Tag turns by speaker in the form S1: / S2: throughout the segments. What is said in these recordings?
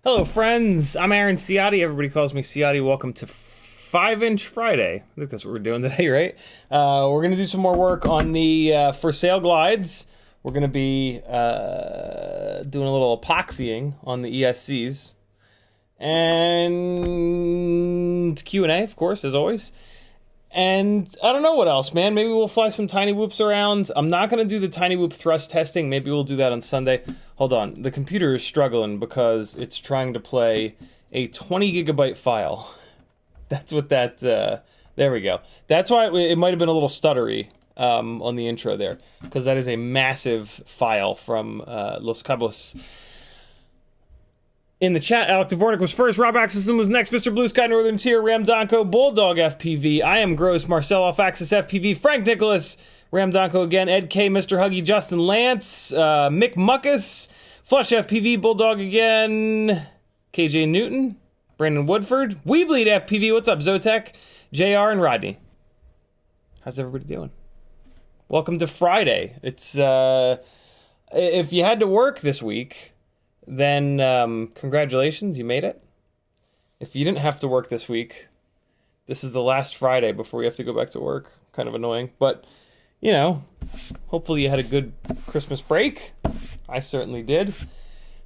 S1: Hello friends, I'm Aaron Ciotti. Everybody calls me Ciotti. Welcome to 5-inch Friday. I think that's what we're doing today, right? We're going to do some more work on the for sale glides. We're going to be doing a little epoxying on the ESCs. And Q&A, of course, as always. And I don't know what else, man. Maybe we'll fly some tiny whoops around. I'm not going to do the tiny whoop thrust testing. Maybe we'll do that on Sunday. Hold on. The computer is struggling because it's trying to play a 20 gigabyte file. That's what that, there we go. That's why it might have been a little stuttery on the intro there, because that is a massive file from Los Cabos. In the chat, Alec Dvornik was first, Rob Axelson was next, Mr. Blue Sky Northern Tier, Ram Donko, Bulldog FPV, I Am Gross, Marcel Off Axis FPV, Frank Nicholas, Ram Donko again, Ed K, Mr. Huggy, Justin Lance, Mick Muckus, Flush FPV, Bulldog again, KJ Newton, Brandon Woodford, WeBleed FPV, what's up, Zotek, JR, and Rodney. How's everybody doing? Welcome to Friday. It's, if you had to work this week, then congratulations, you made it. If you didn't have to work this week, this is the last Friday before you have to go back to work. Kind of annoying, but you know, hopefully you had a good Christmas break. I certainly did.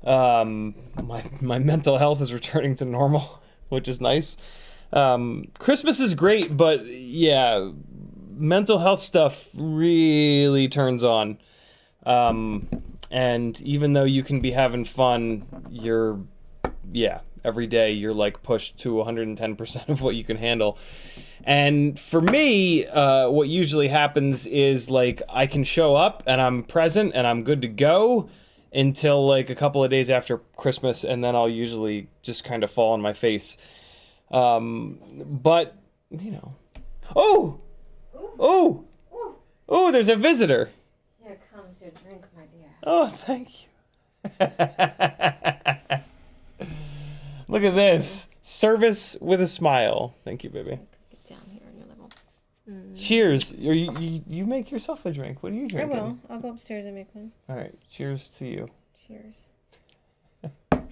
S1: My mental health is returning to normal, which is nice. Christmas is great, but yeah, mental health stuff really turns on. And even though you can be having fun, every day you're like pushed to 110% of what you can handle. And for me, what usually happens is like I can show up and I'm present and I'm good to go until like a couple of days after Christmas, and then I'll usually just kind of fall on my face. But, you know. Oh! Oh! Oh, there's a visitor.
S2: Here comes your drink, my dear.
S1: Oh, thank you. Look at this. Service with a smile. Thank you, baby.
S2: Get down here on your level.
S1: Cheers. You make yourself a drink. What are you drinking?
S2: I will. I'll go upstairs and make one.
S1: All right. Cheers to you.
S2: Cheers.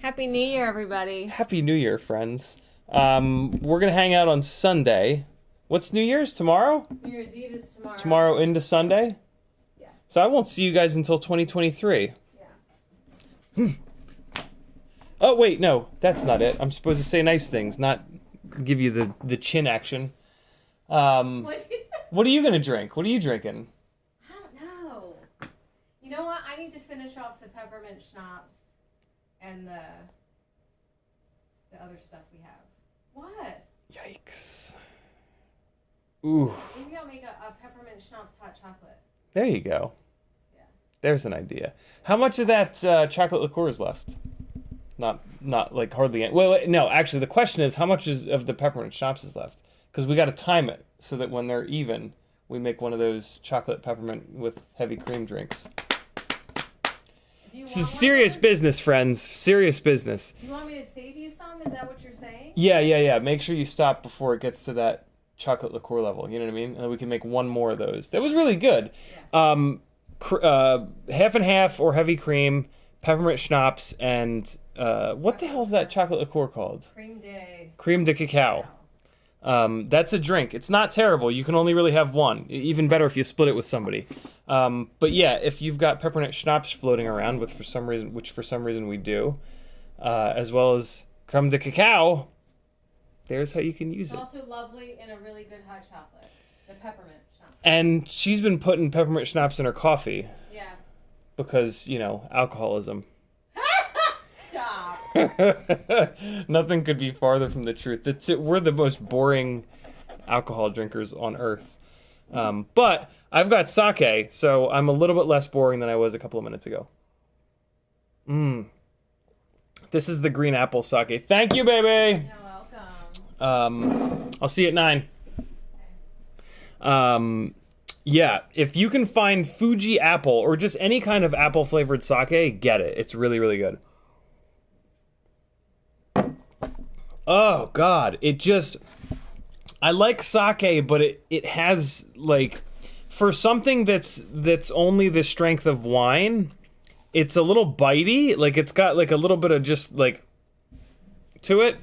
S2: Happy New Year, everybody.
S1: Happy New Year, friends. We're going to hang out on Sunday. What's New Year's? Tomorrow?
S2: New Year's Eve is tomorrow.
S1: Tomorrow into Sunday?
S2: Yeah.
S1: So I won't see you guys until 2023.
S2: Yeah.
S1: Oh, wait, no. That's not it. I'm supposed to say nice things, not give you the chin action. What are you going to drink? What are you drinking?
S2: I don't know. You know what? I need to finish off the peppermint schnapps and the other stuff we have. What?
S1: Yikes. Ooh.
S2: Maybe I'll make a peppermint schnapps hot chocolate.
S1: There you go.
S2: Yeah.
S1: There's an idea. How much of that chocolate liqueur is left? Not like hardly any. Wait, no, actually the question is how much of the peppermint schnapps is left? Because we got to time it so that when they're even, we make one of those chocolate peppermint with heavy cream drinks. This is serious business, friends. Serious business.
S2: Do you want me to save you some? Is that what you're saying?
S1: Yeah. Make sure you stop before it gets to that chocolate liqueur level. You know what I mean? And then we can make one more of those. That was really good. Yeah. Half and half or heavy cream, peppermint schnapps, and what the hell is that chocolate liqueur called? Creme de cacao. That's a drink. It's not terrible. You can only really have one. Even better if you split it with somebody. But yeah, if you've got peppermint schnapps floating around, which for some reason we do, as well as creme de cacao, there's how you can use it.
S2: It's also lovely in a really good hot chocolate. The peppermint schnapps. And
S1: she's been putting peppermint schnapps in her coffee.
S2: Yeah.
S1: Because, alcoholism.
S2: Stop.
S1: Nothing could be farther from the truth. We're the most boring alcohol drinkers on earth. But I've got sake, so I'm a little bit less boring than I was a couple of minutes ago. This is the green apple sake. Thank you, baby.
S2: You're welcome.
S1: I'll see you at 9. Yeah, if you can find Fuji apple or just any kind of apple flavored sake, get it. It's really, really good. Oh God, I like sake, but it has like, for something that's only the strength of wine, it's a little bitey. Like it's got like a little bit of just like to it,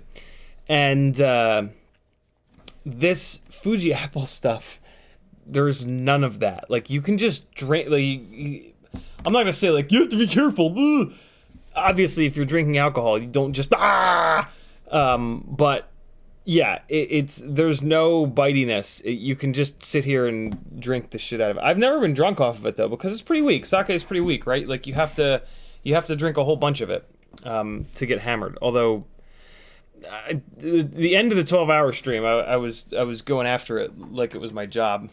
S1: and this Fuji apple stuff, there's none of that. Like you can just drink. Like I'm not gonna say like you have to be careful. Ugh. Obviously, if you're drinking alcohol, you don't just but yeah, there's no bitiness. You can just sit here and drink the shit out of it. I've never been drunk off of it though, because it's pretty weak. Sake is pretty weak, right? Like you have to drink a whole bunch of it to get hammered. Although the end of the 12-hour stream, I was going after it like it was my job.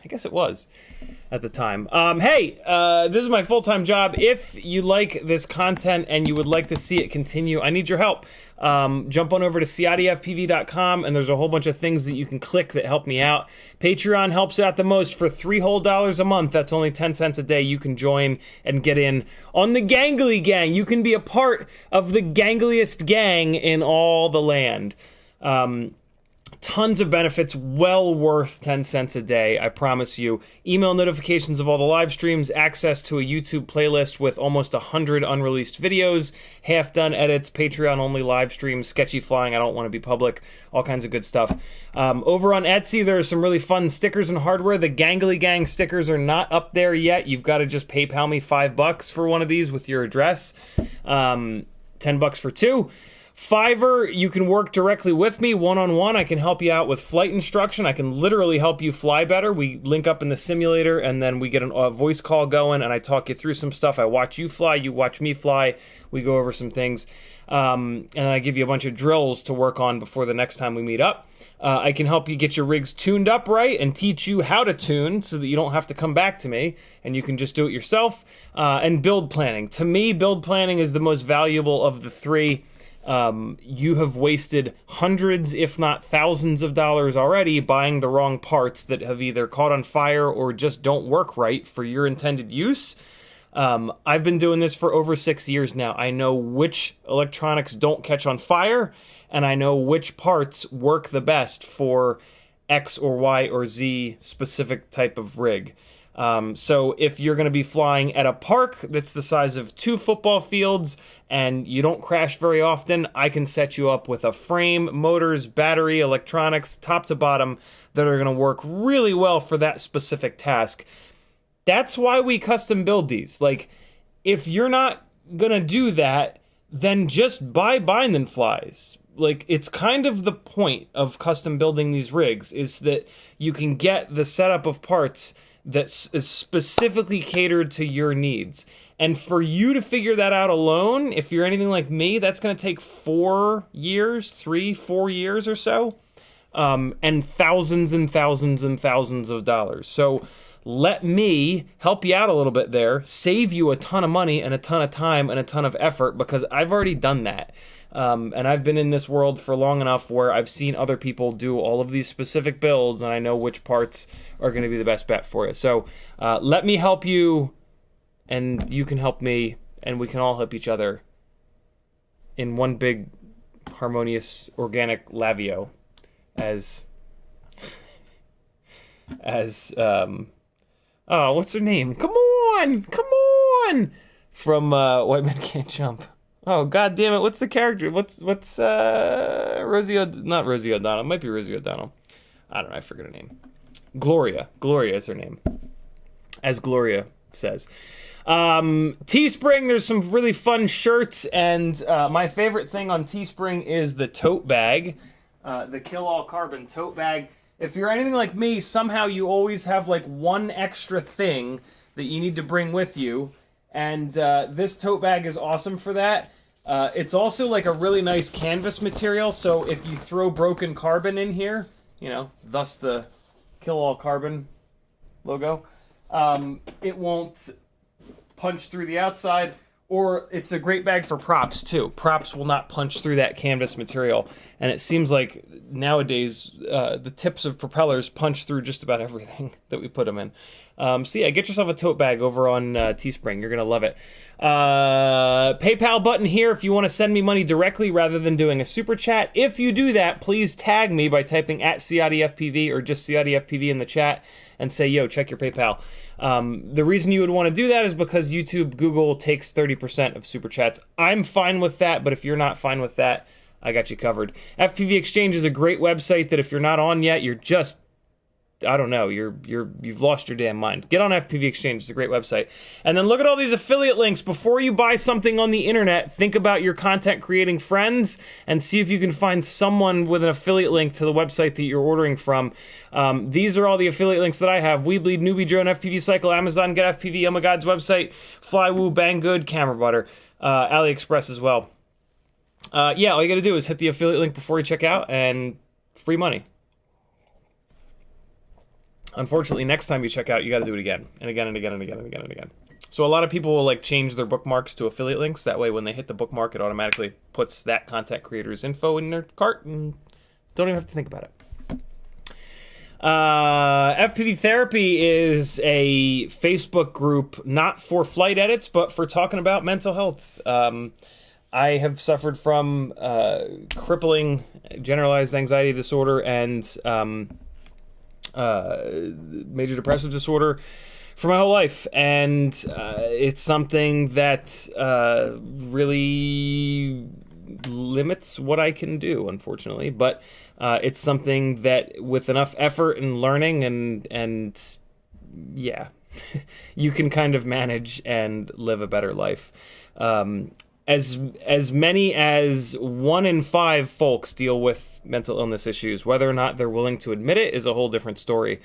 S1: I guess it was at the time. Hey, this is my full-time job. If you like this content and you would like to see it continue, I need your help. Jump on over to CiottiFPV.com, and there's a whole bunch of things that you can click that help me out. Patreon helps out the most. For $3 whole a month, that's only 10 cents a day. You can join and get in on the Gangly Gang. You can be a part of the gangliest gang in all the land. Tons of benefits, well worth 10 cents a day, I promise you. Email notifications of all the live streams, access to a YouTube playlist with almost 100 unreleased videos, half-done edits, Patreon-only live streams, sketchy flying, I don't want to be public, all kinds of good stuff. Over on Etsy, there are some really fun stickers and hardware. The Gangly Gang stickers are not up there yet. You've got to just PayPal me $5 for one of these with your address. $10 for two. Fiverr, you can work directly with me one-on-one. I can help you out with flight instruction. I can literally help you fly better. We link up in the simulator, and then we get a voice call going, and I talk you through some stuff. I watch you fly, you watch me fly. We go over some things, and I give you a bunch of drills to work on before the next time we meet up. I can help you get your rigs tuned up right and teach you how to tune so that you don't have to come back to me, and you can just do it yourself. And build planning. To me, build planning is the most valuable of the three. You have wasted hundreds, if not thousands of dollars already buying the wrong parts that have either caught on fire or just don't work right for your intended use. I've been doing this for over 6 years now. I know which electronics don't catch on fire, and I know which parts work the best for X or Y or Z specific type of rig. So if you're going to be flying at a park that's the size of 2 football fields and you don't crash very often, I can set you up with a frame, motors, battery, electronics, top to bottom, that are going to work really well for that specific task. That's why we custom build these. Like, if you're not going to do that, then just buy bind and flies. Like, it's kind of the point of custom building these rigs, is that you can get the setup of parts that is specifically catered to your needs. And for you to figure that out alone, if you're anything like me, that's going to take 4 years, 3-4 years or so, and thousands and thousands and thousands of dollars. So let me help you out a little bit there, save you a ton of money and a ton of time and a ton of effort, because I've already done that. And I've been in this world for long enough where I've seen other people do all of these specific builds, and I know which parts are going to be the best bet for you. So let me help you, and you can help me, and we can all help each other in one big harmonious organic lavio as oh, what's her name? Come on! From White Men Can't Jump. Oh, god damn it, what's the character? What's not Rosie O'Donnell, it might be Rosie O'Donnell. I don't know, I forget her name. Gloria is her name, as Gloria says. Teespring, there's some really fun shirts, and my favorite thing on Teespring is the tote bag, the Kill All Carbon tote bag. If you're anything like me, somehow you always have like one extra thing that you need to bring with you, and this tote bag is awesome for that. It's also like a really nice canvas material, so if you throw broken carbon in here, you know, thus the Kill All Carbon logo, it won't punch through the outside. Or it's a great bag for props, too. Props will not punch through that canvas material. And it seems like nowadays the tips of propellers punch through just about everything that we put them in. So yeah, get yourself a tote bag over on Teespring. You're going to love it. PayPal button here if you want to send me money directly rather than doing a super chat. If you do that, please tag me by typing @CiottiFPV or just CiottiFPV in the chat and say, yo, check your PayPal. The reason you would want to do that is because YouTube, Google takes 30% of super chats. I'm fine with that, but if you're not fine with that, I got you covered. FPV Exchange is a great website that if you're not on yet, you're just, I don't know, you've lost your damn mind. Get on FPV Exchange, it's a great website. And then look at all these affiliate links. Before you buy something on the internet, think about your content creating friends and see if you can find someone with an affiliate link to the website that you're ordering from. These are all the affiliate links that I have: WeBleed, Newbie Drone, FPVCycle, Amazon, Get FPV, Oh My God's website, Flywoo, Banggood, Camera Butter, AliExpress as well. Yeah, all you gotta do is hit the affiliate link before you check out, and free money. Unfortunately, next time you check out, you got to do it again and again and again and again and again and again. So a lot of people will like change their bookmarks to affiliate links. That way, when they hit the bookmark, it automatically puts that content creator's info in their cart and don't even have to think about it. FPV Therapy is a Facebook group not for flight edits, but for talking about mental health. I have suffered from crippling generalized anxiety disorder and major depressive disorder for my whole life, and it's something that really limits what I can do, unfortunately. But it's something that, with enough effort and learning and yeah, you can kind of manage and live a better life. As many as 1 in 5 folks deal with mental illness issues. Whether or not they're willing to admit it is a whole different story.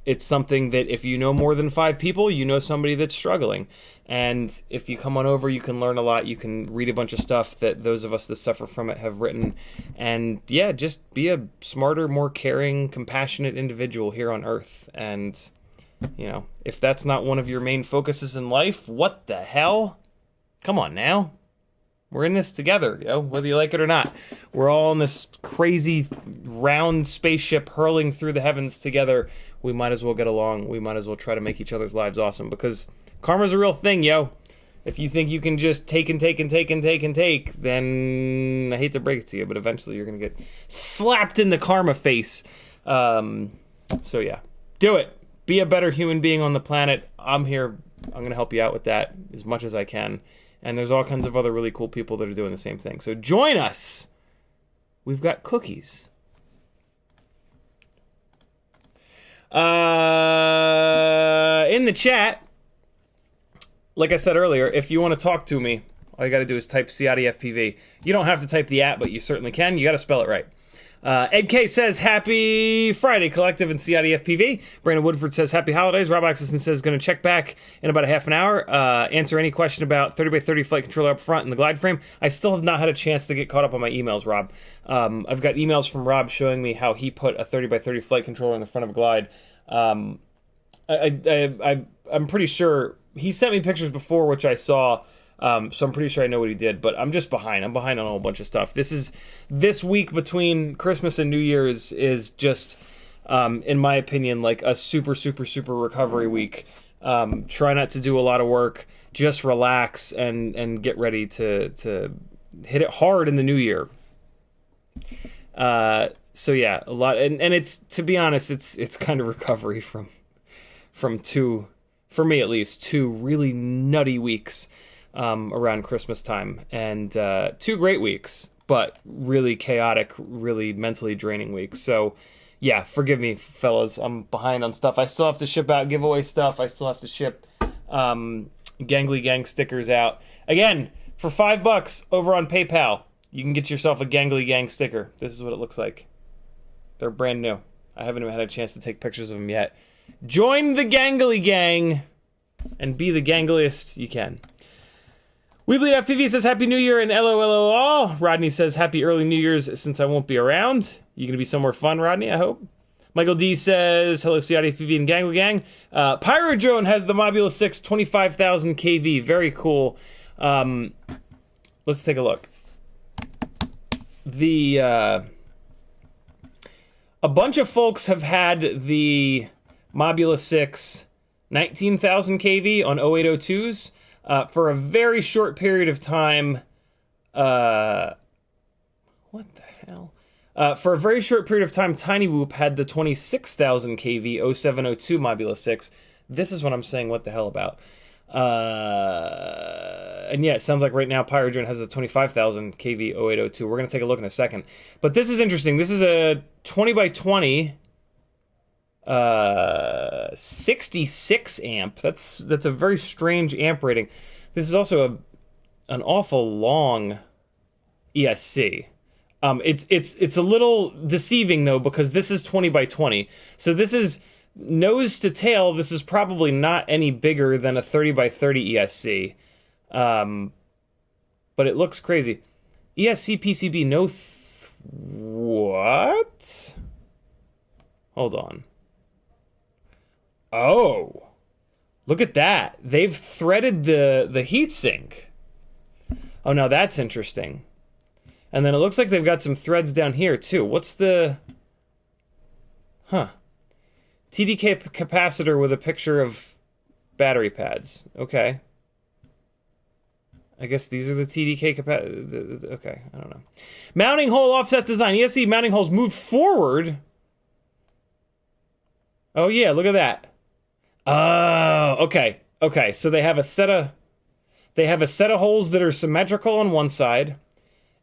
S1: It's something that if you know more than 5 people, you know somebody that's struggling. And if you come on over, you can learn a lot. You can read a bunch of stuff that those of us that suffer from it have written. And yeah, just be a smarter, more caring, compassionate individual here on Earth. And, you know, if that's not one of your main focuses in life, what the hell? Come on now. We're in this together, yo, whether you like it or not. We're all in this crazy round spaceship hurling through the heavens together. We might as well get along. We might as well try to make each other's lives awesome, because karma's a real thing, yo. If you think you can just take and take and take and take and take, then I hate to break it to you, but eventually you're going to get slapped in the karma face. So yeah, do it. Be a better human being on the planet. I'm here. I'm going to help you out with that as much as I can. And there's all kinds of other really cool people that are doing the same thing. So join us. We've got cookies. In the chat, like I said earlier, if you want to talk to me, all you got to do is type CiottiFPV. You don't have to type the app, but you certainly can. You got to spell it right. Ed K says, happy Friday, Collective and CiottiFPV. Brandon Woodford says, happy holidays. Rob Axelson says, going to check back in about a half an hour. Answer any question about 30x30 flight controller up front and the glide frame. I still have not had a chance to get caught up on my emails, Rob. I've got emails from Rob showing me how he put a 30x30 flight controller in the front of a glide. I'm pretty sure he sent me pictures before, which I saw. So I'm pretty sure I know what he did, but I'm just behind. I'm behind on a whole bunch of stuff. This week between Christmas and New Year's is just, in my opinion, like a super, super, super recovery week. Try not to do a lot of work. Just relax and get ready to hit it hard in the new year. So yeah, a lot, and it's, to be honest, it's kind of recovery from two, for me at least, 2 really nutty weeks. Around Christmas time, and 2 great weeks, but really chaotic, really mentally draining weeks. So yeah, forgive me, fellas, I'm behind on stuff. I still have to ship out giveaway stuff. I still have to ship Gangly Gang stickers out. Again, for $5 over on PayPal, you can get yourself a Gangly Gang sticker. This is what it looks like. They're brand new. I haven't even had a chance to take pictures of them yet. Join the Gangly Gang and be the gangliest you can. WeBleed FPV says, Happy New Year and LOLOL. Rodney says, Happy early New Year's since I won't be around. You going to be somewhere fun, Rodney, I hope? Michael D says, hello, CiottiFPV and Gangly Gang. Pyro Drone has the Mobula 6 25,000 kV. Very cool. Let's take a look. A bunch of folks have had the Mobula 6 19,000 kV on 0802s. For a very short period of time, what the hell? For a very short period of time, Tiny Whoop had the 26,000 kV 0702 Mobula 6. This is what I'm saying, what the hell about. And yeah, it sounds like right now Pyrodrone has the 25,000 kV 0802. We're going to take a look in a second. But this is interesting. This is a 20x20... 66 amp. That's a very strange amp rating. This is also an awful long ESC. It's a little deceiving though, because this is 20x20. So this is nose to tail. This is probably not any bigger than a 30x30 ESC. But it looks crazy. ESC PCB no what? Hold on. Oh, look at that. They've threaded the heatsink. Oh, now that's interesting. And then it looks like they've got some threads down here, too. What's the... Huh. TDK capacitor with a picture of battery pads. Okay. I guess these are the TDK capacity. Okay, I don't know. Mounting hole offset design. ESC mounting holes move forward. Oh yeah, look at that. Oh, okay. Okay, so they have a set of holes that are symmetrical on one side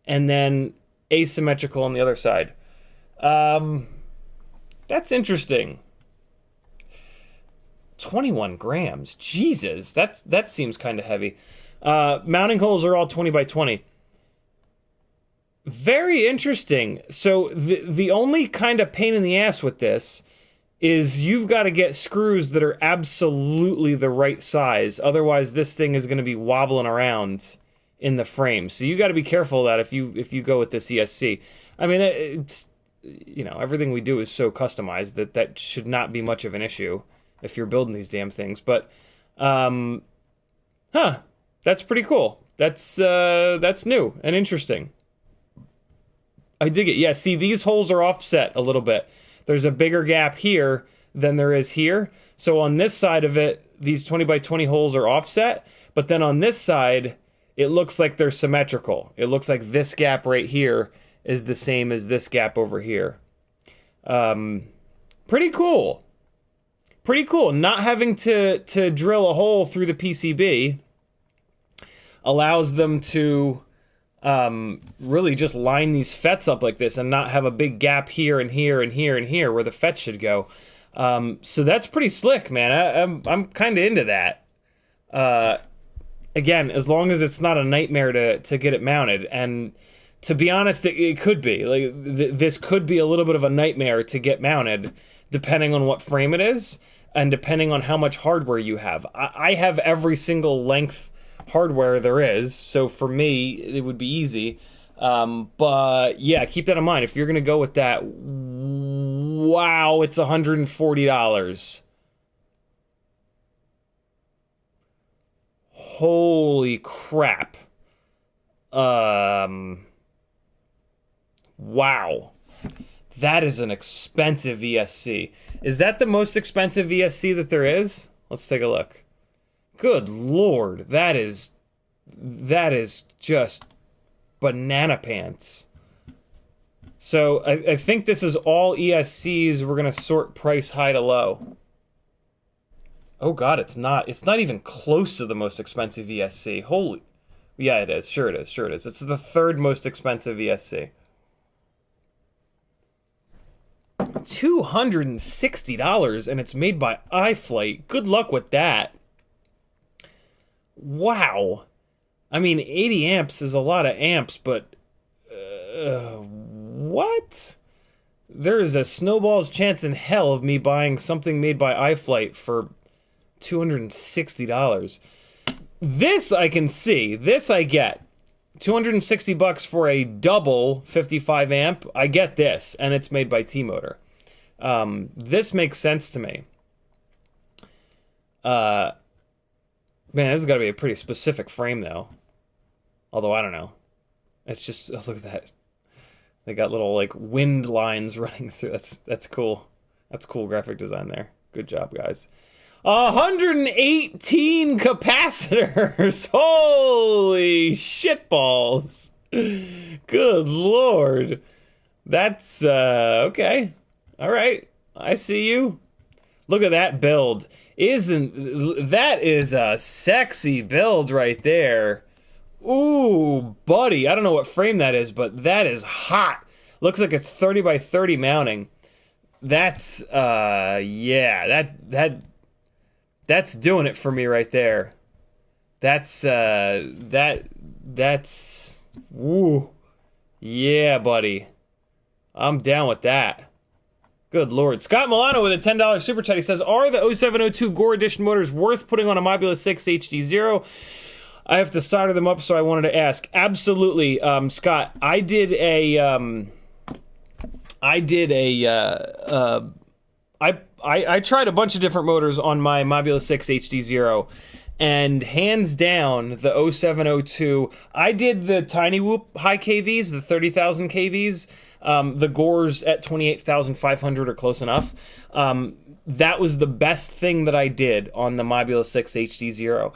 S1: and then asymmetrical on the other side. That's interesting. 21 grams. Jesus, that seems kind of heavy. Mounting holes are all 20 by 20. Very interesting. So the only kind of pain in the ass with this is you've got to get screws that are absolutely the right size. Otherwise, this thing is going to be wobbling around in the frame. So you got to be careful of that if you go with this ESC. I mean, it's, you know, everything we do is so customized that should not be much of an issue if you're building these damn things. But, that's pretty cool. That's new and interesting. I dig it. Yeah, see, these holes are offset a little bit. There's a bigger gap here than there is here. So on this side of it, these 20 by 20 holes are offset. But then on this side, it looks like they're symmetrical. It looks like this gap right here is the same as this gap over here. Pretty cool. Pretty cool. Not having to drill a hole through the PCB allows them to really just line these FETs up like this and not have a big gap here and here and here and here where the FET should go. So that's pretty slick, man. I'm kind of into that. Again, as long as it's not a nightmare to get it mounted. And to be honest, it could be. Like this could be a little bit of a nightmare to get mounted, depending on what frame it is and depending on how much hardware you have. I have every single length hardware there is, so for me it would be easy, but yeah, keep that in mind if you're gonna go with that. Wow, it's $140. Holy crap. Wow, that is an expensive ESC. Is that the most expensive ESC that there is? Let's take a look. Good Lord, that is just banana pants. So I think this is all ESCs. We're gonna sort price high to low. Oh God, it's not even close to the most expensive ESC. Holy, yeah, it is. Sure it is. Sure it is. It's the third most expensive ESC. $260, and it's made by iFlight. Good luck with that. Wow. I mean, 80 amps is a lot of amps, but what? There is a snowball's chance in hell of me buying something made by iFlight for $260. This I can see. This I get. $260 for a double 55 amp. I get this, and it's made by T-Motor. This makes sense to me. Man, this has got to be a pretty specific frame, though. Although, I don't know. It's just, oh, look at that. They got little, like, wind lines running through. That's cool. That's cool graphic design there. Good job, guys. 118 capacitors! Holy shitballs! Good Lord. That's, okay. All right. I see you. Look at that build. That is a sexy build right there. Ooh, buddy. I don't know what frame that is, but that is hot. Looks like it's 30 by 30 mounting. That's, yeah, that's doing it for me right there. That's, woo. Yeah, buddy. I'm down with that. Good Lord. Scott Milano with a $10 super chat. He says, are the 0702 Gore Edition motors worth putting on a Mobula 6 HD0? I have to solder them up, so I wanted to ask. Absolutely, Scott. I tried a bunch of different motors on my Mobula 6 HD0, and hands down, the 0702, I did the Tiny Whoop high KVs, the 30,000 KVs, the Gores at 28,500 are close enough. That was the best thing that I did on the Mobula 6 HD0.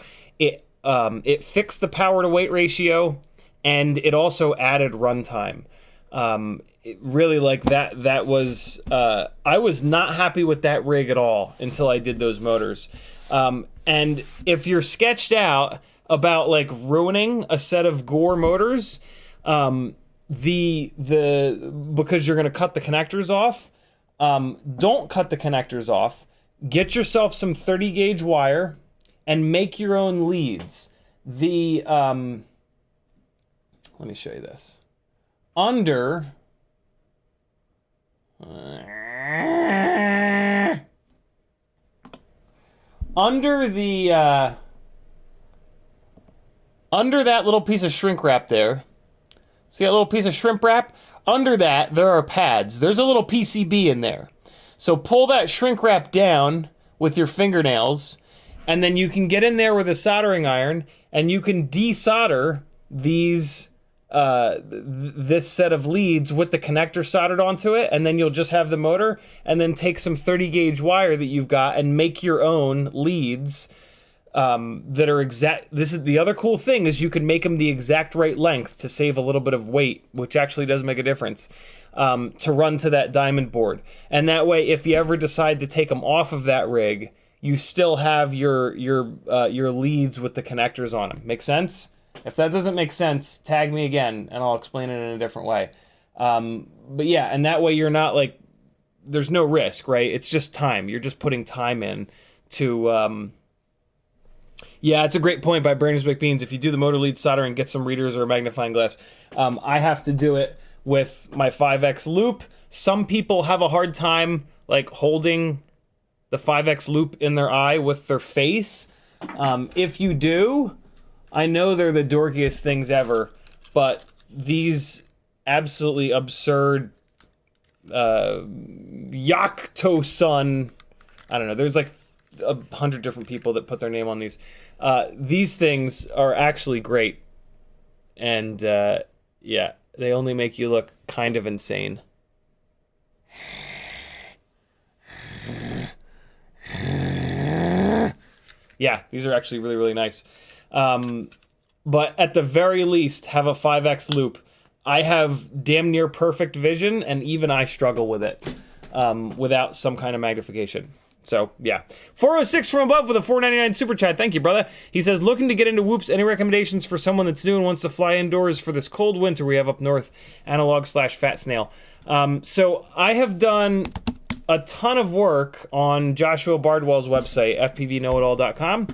S1: it fixed the power to weight ratio, and it also added runtime. Really, like that was, I was not happy with that rig at all until I did those motors. And if you're sketched out about like ruining a set of Gore motors, because you're going to cut the connectors off, don't cut the connectors off. Get yourself some 30 gauge wire and make your own leads. Let me show you this. Under that little piece of shrink wrap there, see that little piece of shrimp wrap? Under that, there are pads. There's a little PCB in there. So pull that shrink wrap down with your fingernails, and then you can get in there with a soldering iron, and you can desolder these this set of leads with the connector soldered onto it, and then you'll just have the motor, and then take some 30 gauge wire that you've got and make your own leads that are exact. This is the other cool thing, is you can make them the exact right length to save a little bit of weight, which actually does make a difference, to run to that diamond board. And that way, if you ever decide to take them off of that rig, you still have your leads with the connectors on them. Make sense? If that doesn't make sense, tag me again, and I'll explain it in a different way. But yeah, and that way you're not like, there's no risk, right? It's just time. You're just putting time in to... Yeah, it's a great point by Brandon's Baked Beans. If you do the motor lead soldering, get some readers or a magnifying glass. I have to do it with my 5X loop. Some people have a hard time like holding the 5X loop in their eye with their face. If you do, I know they're the dorkiest things ever, but these absolutely absurd Yakto-sun, I don't know, there's like 100 different people that put their name on these. These things are actually great. And yeah, they only make you look kind of insane. Yeah, these are actually really, really nice. But at the very least, have a 5X loop. I have damn near perfect vision, and even I struggle with it without some kind of magnification. So, yeah. 406 from above with a $4.99 super chat. Thank you, brother. He says, looking to get into whoops. Any recommendations for someone that's new and wants to fly indoors for this cold winter we have up north? Analog/fat snail. So, I have done a ton of work on Joshua Bardwell's website, fpvknowitall.com.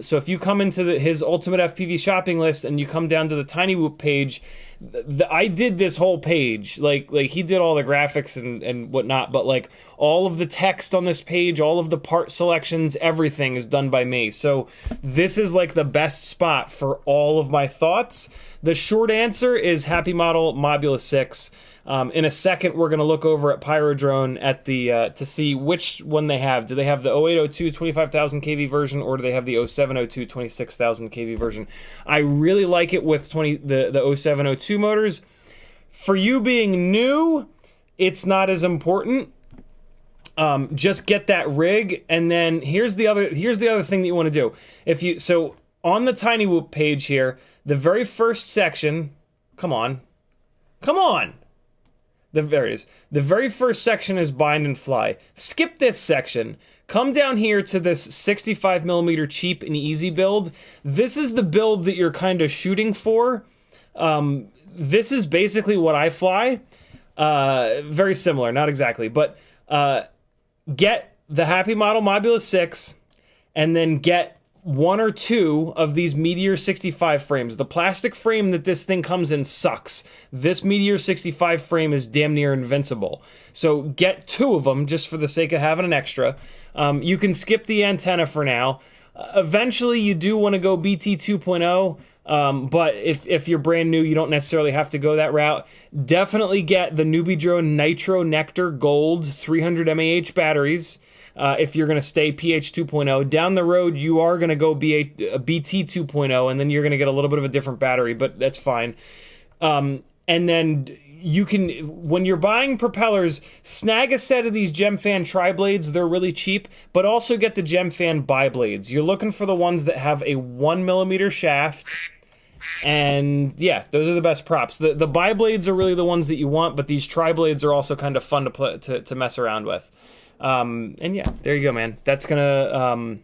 S1: So if you come into his Ultimate FPV shopping list and you come down to the Tiny Whoop page, I did this whole page. Like he did all the graphics and whatnot, but like all of the text on this page, all of the part selections, everything is done by me. So this is like the best spot for all of my thoughts. The short answer is Happy Model Mobula 6. In a second, we're going to look over at Pyrodrone at the to see which one they have. Do they have the 0802 25,000 kV version, or do they have the 0702 26,000 kV version? I really like it with the 0702 motors. For you being new, it's not as important. Just get that rig, and then here's the other thing that you want to do. So on the Tiny Whoop page here, the very first section, come on. The very first section is bind and fly. Skip this section. Come down here to this 65mm cheap and easy build. This is the build that you're kind of shooting for. This is basically what I fly. Very similar, not exactly, but get the Happy Model Mobula 6, and then get one or two of these Meteor 65 frames. The plastic frame that this thing comes in sucks. This Meteor 65 frame is damn near invincible. So get two of them just for the sake of having an extra. You can skip the antenna for now. Eventually you do want to go BT 2.0, but if you're brand new, you don't necessarily have to go that route. Definitely get the Newbie Drone Nitro Nectar Gold 300 mAh batteries. If you're going to stay PH 2.0. Down the road, you are going to go BT 2.0, and then you're going to get a little bit of a different battery, but that's fine. And then you can, when you're buying propellers, snag a set of these Gemfan tri-blades. They're really cheap, but also get the Gemfan biblades. You're looking for the ones that have a 1mm shaft, and yeah, those are the best props. The biblades are really the ones that you want, but these tri-blades are also kind of fun to play, to mess around with. And yeah, there you go, man. That's gonna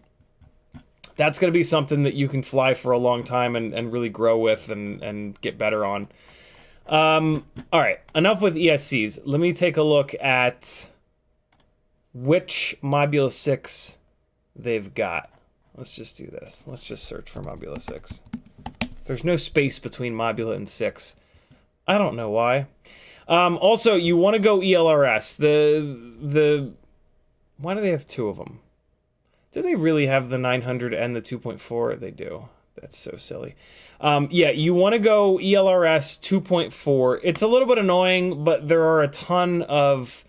S1: be something that you can fly for a long time and really grow with and get better on. All right, enough with ESCs. Let me take a look at which Mobula 6 they've got. Let's just do this. Let's just search for Mobula 6. There's no space between Mobula and 6. I don't know why. Also, you want to go ELRS. Why do they have two of them? Do they really have the 900 and the 2.4? They do. That's so silly. Yeah, you want to go ELRS 2.4. It's a little bit annoying, but there are a ton of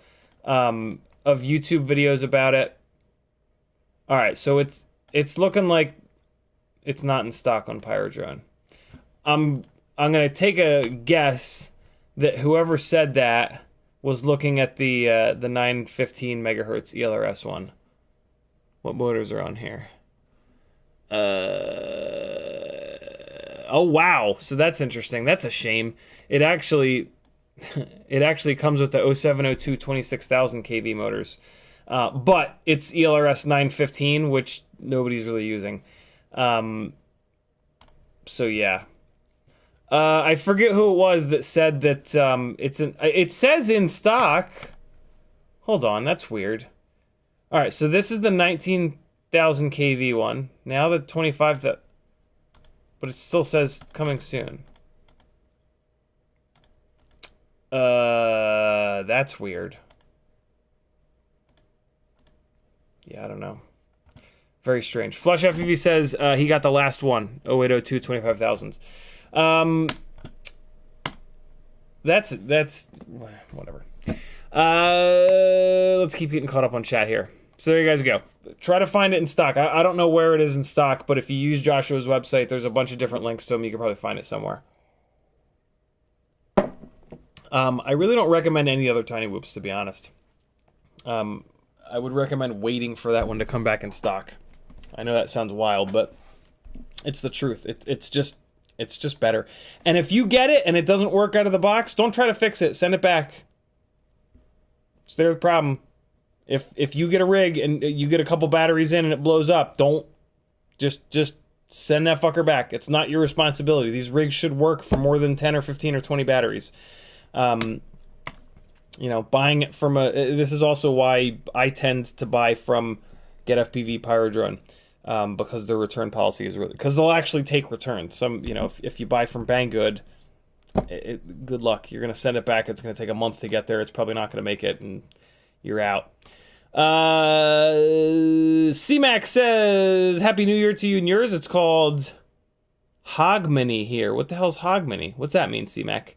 S1: YouTube videos about it. All right, so it's looking like it's not in stock on Pyrodrone. I'm gonna take a guess that whoever said that was looking at the 915 megahertz ELRS one. What motors are on here? Oh wow, so that's interesting. That's a shame. It actually comes with the 0702 26,000 kV motors, but it's ELRS 915, which nobody's really using. So yeah, I forget who it was that said that it says in stock. Hold on, that's weird. All right, so this is the 19,000 kV one. Now the 25 that. But it still says coming soon. That's weird. Yeah, I don't know. Very strange. Flush FPV says he got the last one. 0802 25,000s. That's whatever. Let's keep getting caught up on chat here. So there you guys go. Try to find it in stock. I don't know where it is in stock, but if you use Joshua's website, there's a bunch of different links to them. You can probably find it somewhere. I really don't recommend any other Tiny Whoops, to be honest. I would recommend waiting for that one to come back in stock. I know that sounds wild, but it's the truth. It's just better. And if you get it and it doesn't work out of the box, don't try to fix it. Send it back. It's their problem. If you get a rig and you get a couple batteries in and it blows up, don't just send that fucker back. It's not your responsibility. These rigs should work for more than 10 or 15 or 20 batteries. You know, buying it from this is also why I tend to buy from Get FPV Pyrodrone, because their return policy is really, because they'll actually take returns. Some, you know, if you buy from Banggood, good luck. You're going to send it back. It's going to take a month to get there. It's probably not going to make it, and you're out. C-Mac says, Happy New Year to you and yours. It's called Hogmanay here. What the hell's Hogmanay? What's that mean, C-Mac?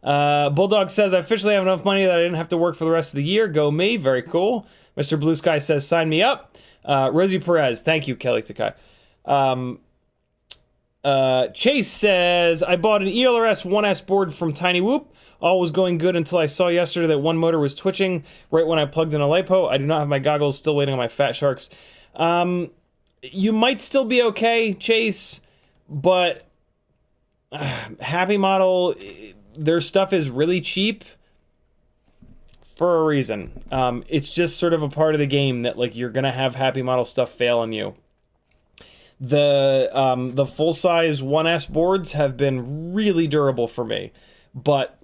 S1: Bulldog says, I officially have enough money that I didn't have to work for the rest of the year. Go me. Very cool. Mr. Blue Sky says, sign me up. Rosie Perez. Thank you, Kelly Takai. Chase says, I bought an ELRS 1S board from Tiny Whoop. All was going good until I saw yesterday that one motor was twitching right when I plugged in a LiPo. I do not have my goggles, still waiting on my Fat Sharks. You might still be okay, Chase, but Happy Model, their stuff is really cheap for a reason. It's just sort of a part of the game that, like, you're gonna have Happy Model stuff fail on you. The full-size 1S boards have been really durable for me, but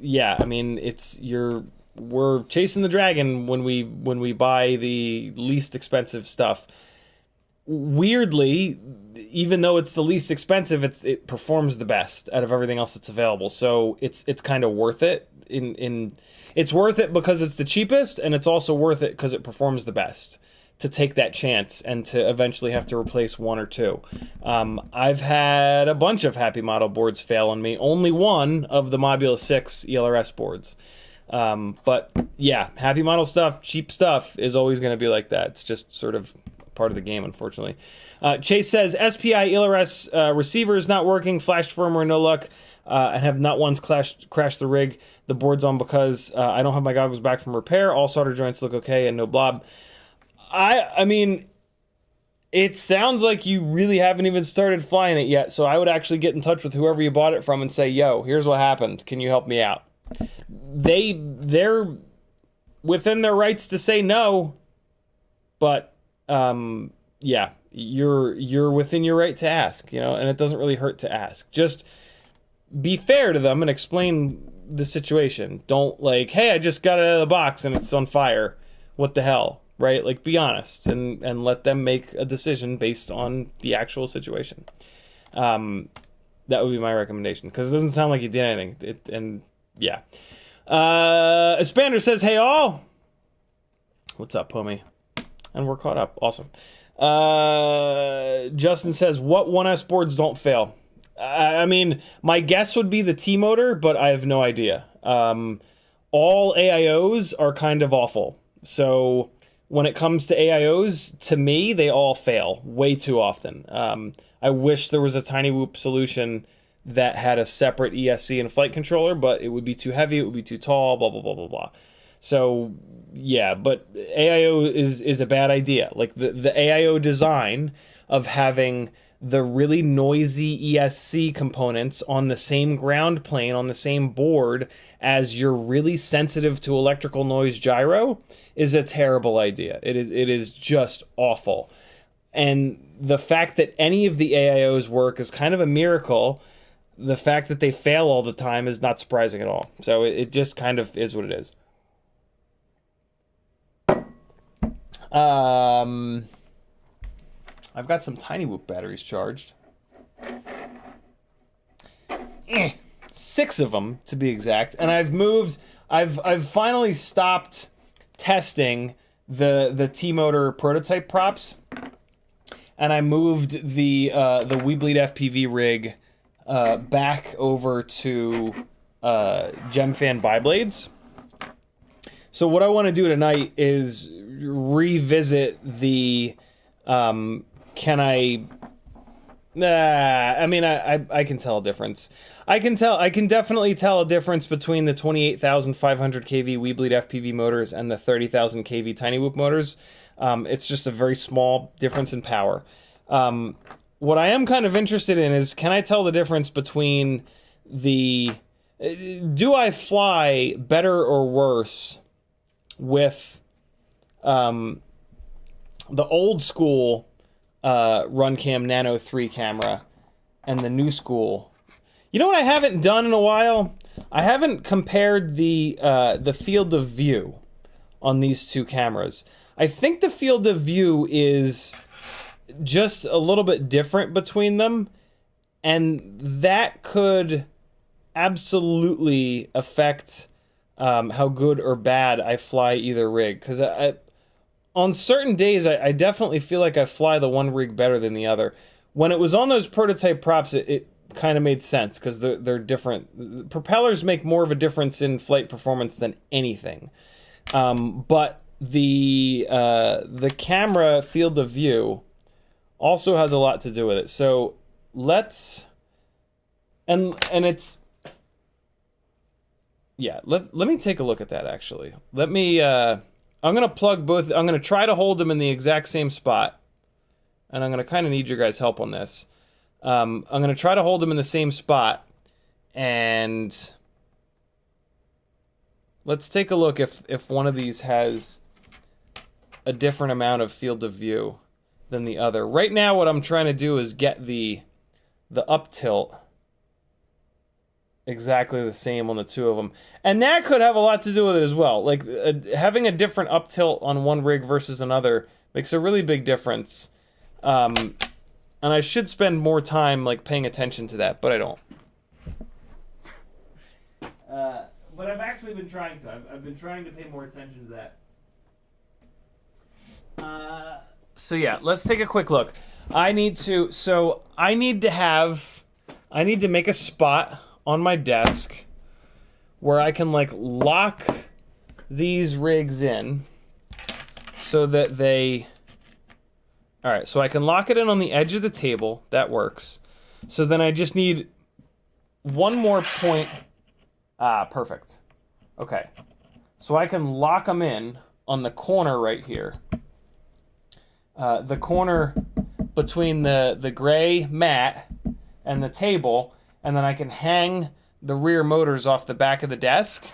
S1: yeah, I mean, we're chasing the dragon when we buy the least expensive stuff. Weirdly, even though it's the least expensive, it performs the best out of everything else that's available. So it's kind of worth it. It's worth it because it's the cheapest, and it's also worth it because it performs the best. To take that chance and to eventually have to replace one or two. I've had a bunch of Happy Model boards fail on me. Only one of the Mobula 6 ELRS boards. But yeah, Happy Model stuff, cheap stuff, is always going to be like that. It's just sort of part of the game, unfortunately. Chase says, SPI ILRS receiver is not working, flashed firmware, no luck, and have not once crashed the rig. The board's on because I don't have my goggles back from repair. All solder joints look okay and no blob. I mean, it sounds like you really haven't even started flying it yet, so I would actually get in touch with whoever you bought it from and say, yo, here's what happened. Can you help me out? They're within their rights to say no, but yeah, you're within your right to ask, you know, and it doesn't really hurt to ask. Just be fair to them and explain the situation. Don't like, hey, I just got it out of the box and it's on fire. What the hell, right? Like, be honest and let them make a decision based on the actual situation. That would be my recommendation, because it doesn't sound like you did anything. And yeah. Expander says, hey all. What's up, homie? And we're caught up. Awesome. Justin says, what 1S boards don't fail? I mean, my guess would be the T-motor, but I have no idea. All AIOs are kind of awful. So when it comes to AIOs, to me, they all fail way too often. I wish there was a Tiny Whoop solution that had a separate ESC and flight controller, but it would be too heavy, it would be too tall, blah, blah, blah, blah, blah. So, yeah, but AIO is a bad idea. Like, the AIO design of having the really noisy ESC components on the same ground plane, on the same board as your really sensitive to electrical noise gyro is a terrible idea. It is just awful. And the fact that any of the AIOs work is kind of a miracle. The fact that they fail all the time is not surprising at all. So it just kind of is what it is. I've got some Tiny Whoop batteries charged. 6 of them, to be exact. And I've finally stopped testing the T-motor prototype props. And I moved the WeBleed FPV rig back over to Gemfan biblades. So what I want to do tonight is revisit the can I can tell a difference. I can definitely tell a difference between the 28,500 kV WeBleed FPV motors and the 30,000 kV Tiny Whoop motors. It's just a very small difference in power. What I am kind of interested in is, can I tell the difference between do I fly better or worse with the old school Runcam Nano3 camera and the new school? You know what I haven't done in a while? I haven't compared the field of view on these two cameras. I think the field of view is just a little bit different between them, and that could absolutely affect how good or bad I fly either rig. Because on certain days, I definitely feel like I fly the one rig better than the other. When it was on those prototype props, it kind of made sense, because they're different. Propellers make more of a difference in flight performance than anything. But the camera field of view also has a lot to do with it. So let's let me take a look at that, actually. Let me I'm gonna plug both. I'm gonna try to hold them in the exact same spot, and I'm gonna kind of need your guys' help on this. I'm gonna try to hold them in the same spot, and let's take a look if one of these has a different amount of field of view than the other. Right now, what I'm trying to do is get the up tilt exactly the same on the two of them, and that could have a lot to do with it as well. Like having a different up tilt on one rig versus another makes a really big difference. And I should spend more time like paying attention to that, but I don't. But I've actually been trying to. I've been trying to pay more attention to that. So yeah, let's take a quick look. I need to make a spot on my desk where I can like lock these rigs in so that they All right, so I can lock it in on the edge of the table. That works. So then I just need one more point. Ah, perfect. Okay. So I can lock them in on the corner right here. The corner between the gray mat and the table, and then I can hang the rear motors off the back of the desk,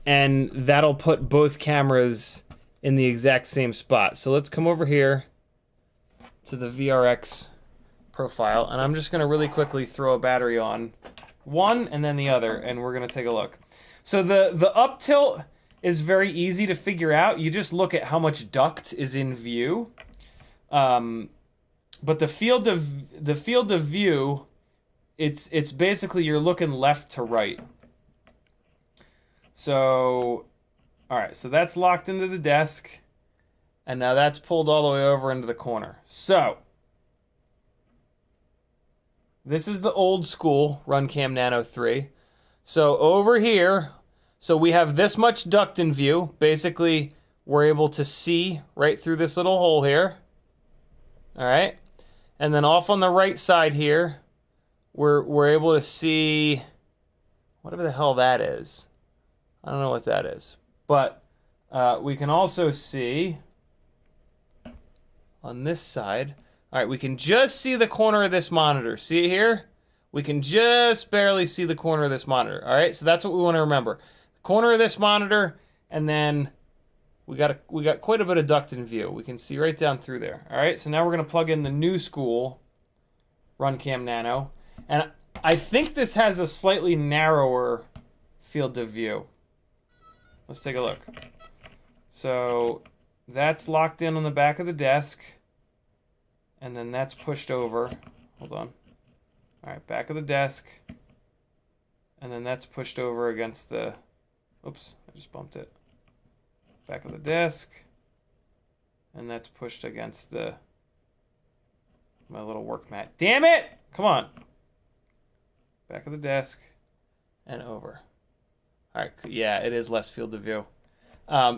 S1: and that'll put both cameras in the exact same spot. So let's come over here to the VRX profile, and I'm just gonna really quickly throw a battery on one and then the other, and we're gonna take a look. So the up tilt is very easy to figure out. You just look at how much duct is in view. But the field of view, it's basically you're looking left to right. So, all right, so that's locked into the desk, and now that's pulled all the way over into the corner. So, this is the old school Runcam Nano 3. So over here, so we have this much duct in view. Basically, we're able to see right through this little hole here. All right, and then off on the right side here, we're able to see whatever the hell that is. I don't know what that is, but we can also see on this side. All right, we can just see the corner of this monitor. See it here? We can just barely see the corner of this monitor. All right, so that's what we want to remember. The corner of this monitor, and then we got quite a bit of duct in view. We can see right down through there. All right, so now we're gonna plug in the new school Runcam Nano, and I think this has a slightly narrower field of view. Let's take a look. So that's locked in on the back of the desk, and then that's pushed over. Hold on. All right, back of the desk, and then that's pushed over against the, oops, I just bumped it. Back of the desk, and that's pushed against the, my little work mat. Damn it! Come on. Back of the desk, and over. All right, yeah, it is less field of view.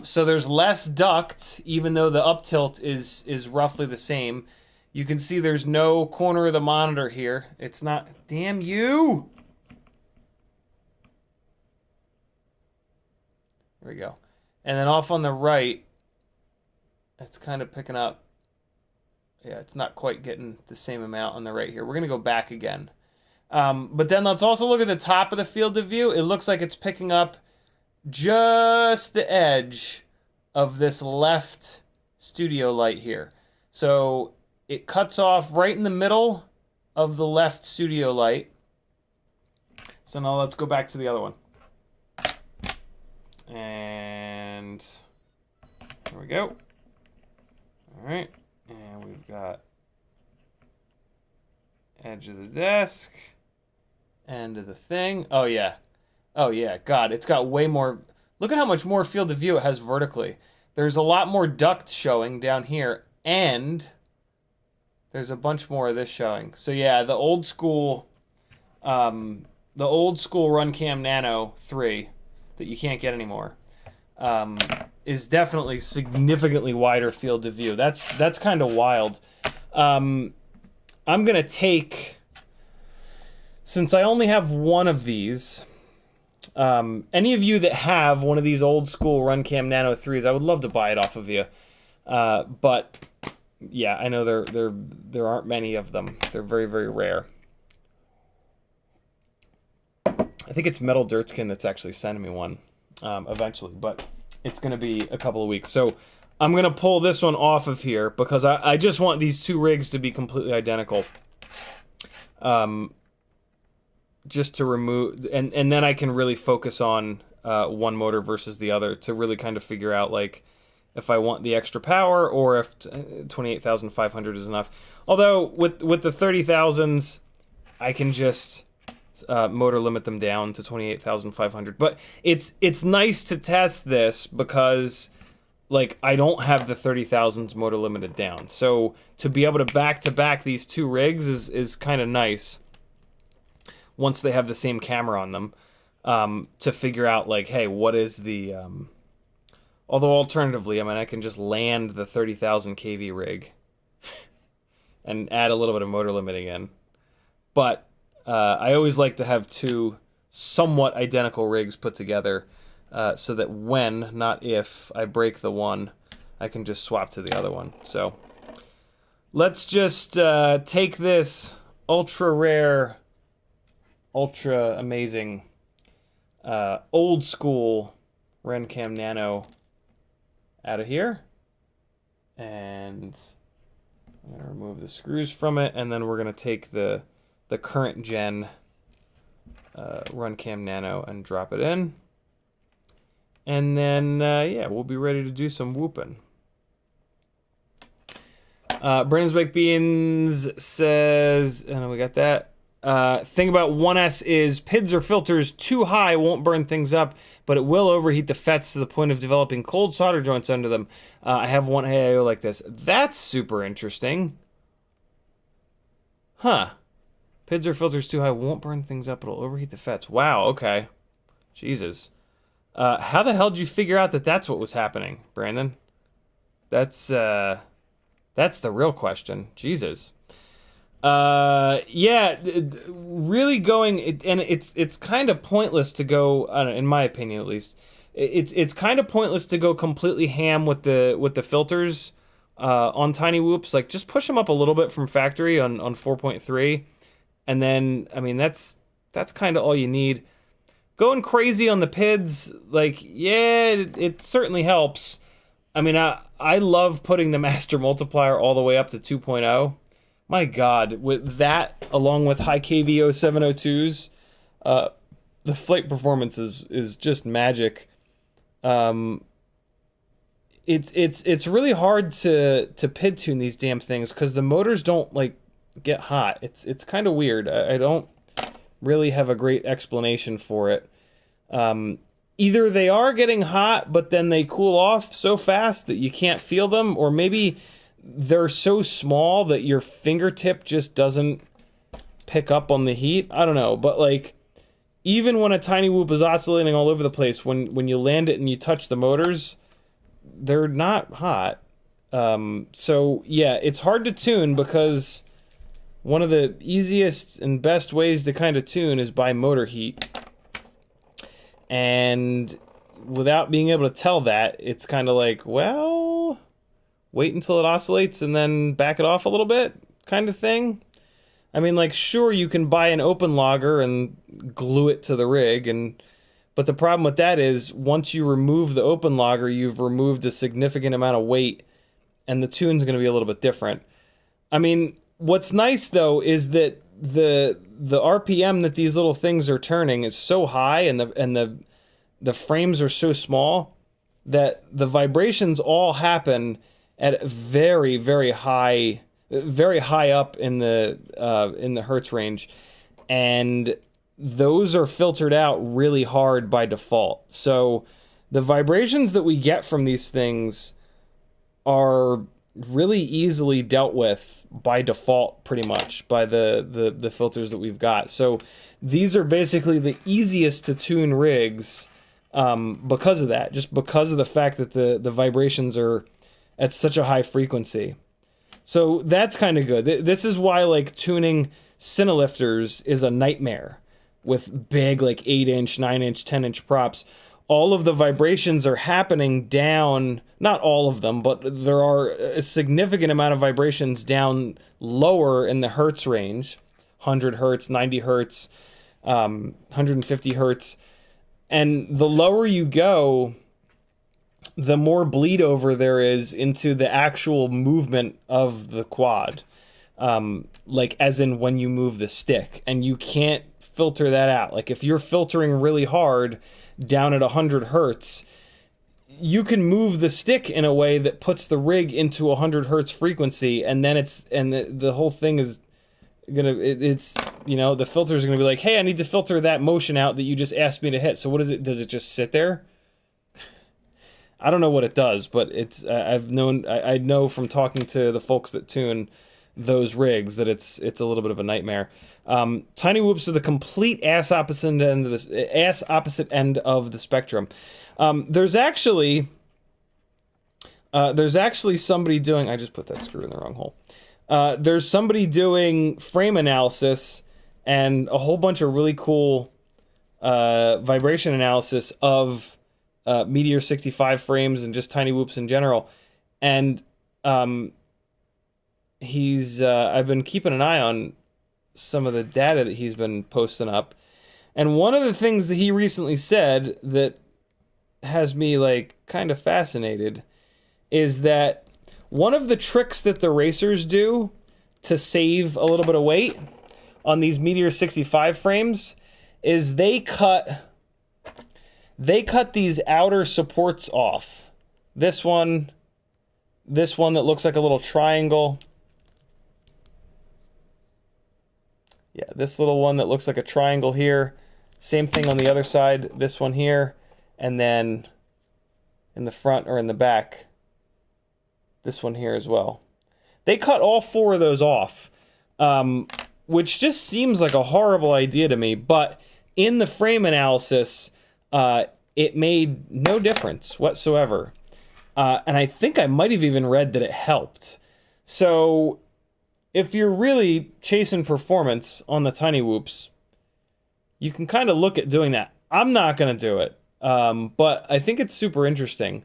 S1: So there's less duct, even though the up tilt is roughly the same. You can see there's no corner of the monitor here. It's not, damn you! There we go. And then off on the right, it's kind of picking up. Yeah, it's not quite getting the same amount on the right here. We're gonna go back again. But then let's also look at the top of the field of view. It looks like it's picking up just the edge of this left studio light here. So it cuts off right in the middle of the left studio light. So now let's go back to the other one. And there we go. All right, and we've got edge of the desk, end of the thing. Oh yeah, God, it's got way more. Look at how much more field of view it has vertically. There's a lot more duct showing down here, and there's a bunch more of this showing. So yeah, the old school Runcam Nano 3 that you can't get anymore is definitely significantly wider field of view. That's kind of wild. I'm gonna take, since I only have one of these, any of you that have one of these old school Runcam Nano 3s, I would love to buy it off of you. But yeah, I know there aren't many of them. They're very, very rare. I think it's Metal Dirtskin that's actually sending me one eventually, but it's going to be a couple of weeks. So I'm going to pull this one off of here because I just want these two rigs to be completely identical. Just to remove, and then I can really focus on one motor versus the other to really kind of figure out, like, if I want the extra power or if 28,500 is enough. Although with the 30,000s, I can just motor limit them down to 28,500. But it's nice to test this because, like, I don't have the 30,000s motor limited down. So to be able to back these two rigs is kind of nice once they have the same camera on them, to figure out, like, hey, what is the although alternatively, I mean, I can just land the 30,000 kV rig and add a little bit of motor limiting in. But I always like to have two somewhat identical rigs put together so that when, not if, I break the one, I can just swap to the other one. So let's just take this ultra rare, ultra amazing, old school RenCam Nano out of here. And I'm going to remove the screws from it, and then we're going to take the current gen RenCam Nano and drop it in. And then, yeah, we'll be ready to do some whooping. Brandon's Baked Beans says, and we got that. Thing about 1S is PIDs or filters too high won't burn things up, but it will overheat the FETs to the point of developing cold solder joints under them. I have one AIO like this. That's super interesting. Huh. PIDs or filters too high won't burn things up, it'll overheat the FETs. Wow, okay. Jesus. How the hell did you figure out that that's what was happening, Brandon? That's the real question. Jesus. Yeah, really going, and it's kind of pointless to go, I don't know, in my opinion at least, it's kind of pointless to go completely ham with the filters on Tiny Whoops. Like, just push them up a little bit from factory on 4.3, and then, I mean, that's kind of all you need. Going crazy on the PIDs, like, yeah, it certainly helps. I mean, I love putting the master multiplier all the way up to 2.0. My God, with that, along with high KVO 702s, the flight performance is just magic. It's really hard to PID tune these damn things because the motors don't like get hot. It's kind of weird. I don't really have a great explanation for it. Either they are getting hot, but then they cool off so fast that you can't feel them, or maybe they're so small that your fingertip just doesn't pick up on the heat. I don't know, but like, even when a Tiny Whoop is oscillating all over the place, when you land it and you touch the motors, they're not hot. So yeah, it's hard to tune because one of the easiest and best ways to kind of tune is by motor heat. And without being able to tell that, it's kind of like, well, wait until it oscillates and then back it off a little bit kind of thing. I mean, like, sure, you can buy an open logger and glue it to the rig, but the problem with that is once you remove the open logger, you've removed a significant amount of weight, and the tune's going to be a little bit different. I mean, what's nice though is that the RPM that these little things are turning is so high, and the frames are so small that the vibrations all happen at very, very high up in the hertz range, and those are filtered out really hard by default. So the vibrations that we get from these things are really easily dealt with by default, pretty much, by the filters that we've got. So these are basically the easiest to tune rigs because of that, just because of the fact that the vibrations are at such a high frequency. So that's kind of good. This is why, like, tuning Cinelifters is a nightmare with big, like, 8-inch, 9-inch, 10-inch props. All of the vibrations are happening down, not all of them, but there are a significant amount of vibrations down lower in the hertz range, 100 hertz, 90 hertz, 150 hertz. And the lower you go, the more bleed over there is into the actual movement of the quad. Like, as in when you move the stick, and you can't filter that out. Like, if you're filtering really hard down at 100 hertz, you can move the stick in a way that puts the rig into 100 hertz frequency, and then the whole thing is it's you know, the filter is gonna be like, hey, I need to filter that motion out that you just asked me to hit. So what is it? Does it just sit there? I don't know what it does, but it's I know from talking to the folks that tune those rigs that it's a little bit of a nightmare. Tiny Whoops are the complete ass opposite end of the spectrum. There's actually somebody doing. I just put that screw in the wrong hole. there's somebody doing frame analysis and a whole bunch of really cool vibration analysis of Meteor 65 frames and just tiny whoops in general. And I've been keeping an eye on some of the data that he's been posting up. And one of the things that he recently said that has me like kind of fascinated is that one of the tricks that the racers do to save a little bit of weight on these Meteor 65 frames is they cut these outer supports off. This one that looks like a little triangle. Yeah, this little one that looks like a triangle here. Same thing on the other side, this one here, and then in the front or in the back, this one here as well. They cut all 4 of those off, which just seems like a horrible idea to me, but in the frame analysis, it made no difference whatsoever. And I think I might have even read that it helped. So if you're really chasing performance on the tiny whoops, you can kind of look at doing that. I'm not going to do it, but I think it's super interesting.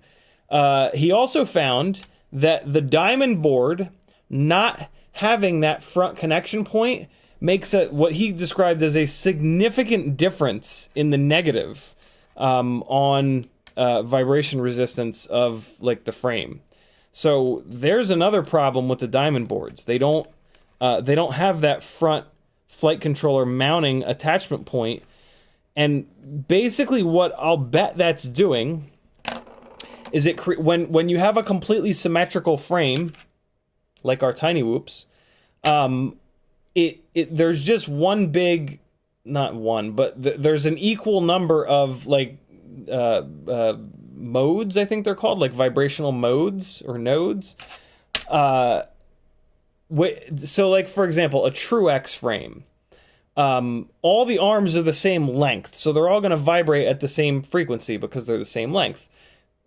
S1: He also found that the diamond board not having that front connection point makes what he described as a significant difference in the negative on vibration resistance of like the frame. So there's another problem with the diamond boards. They don't have that front flight controller mounting attachment point, and basically what I'll bet that's doing is when you have a completely symmetrical frame like our tiny whoops, there's just one big, not one, but there's an equal number of like modes, I think they're called, like vibrational modes or nodes. So like, for example, a true X frame, all the arms are the same length, so they're all going to vibrate at the same frequency because they're the same length.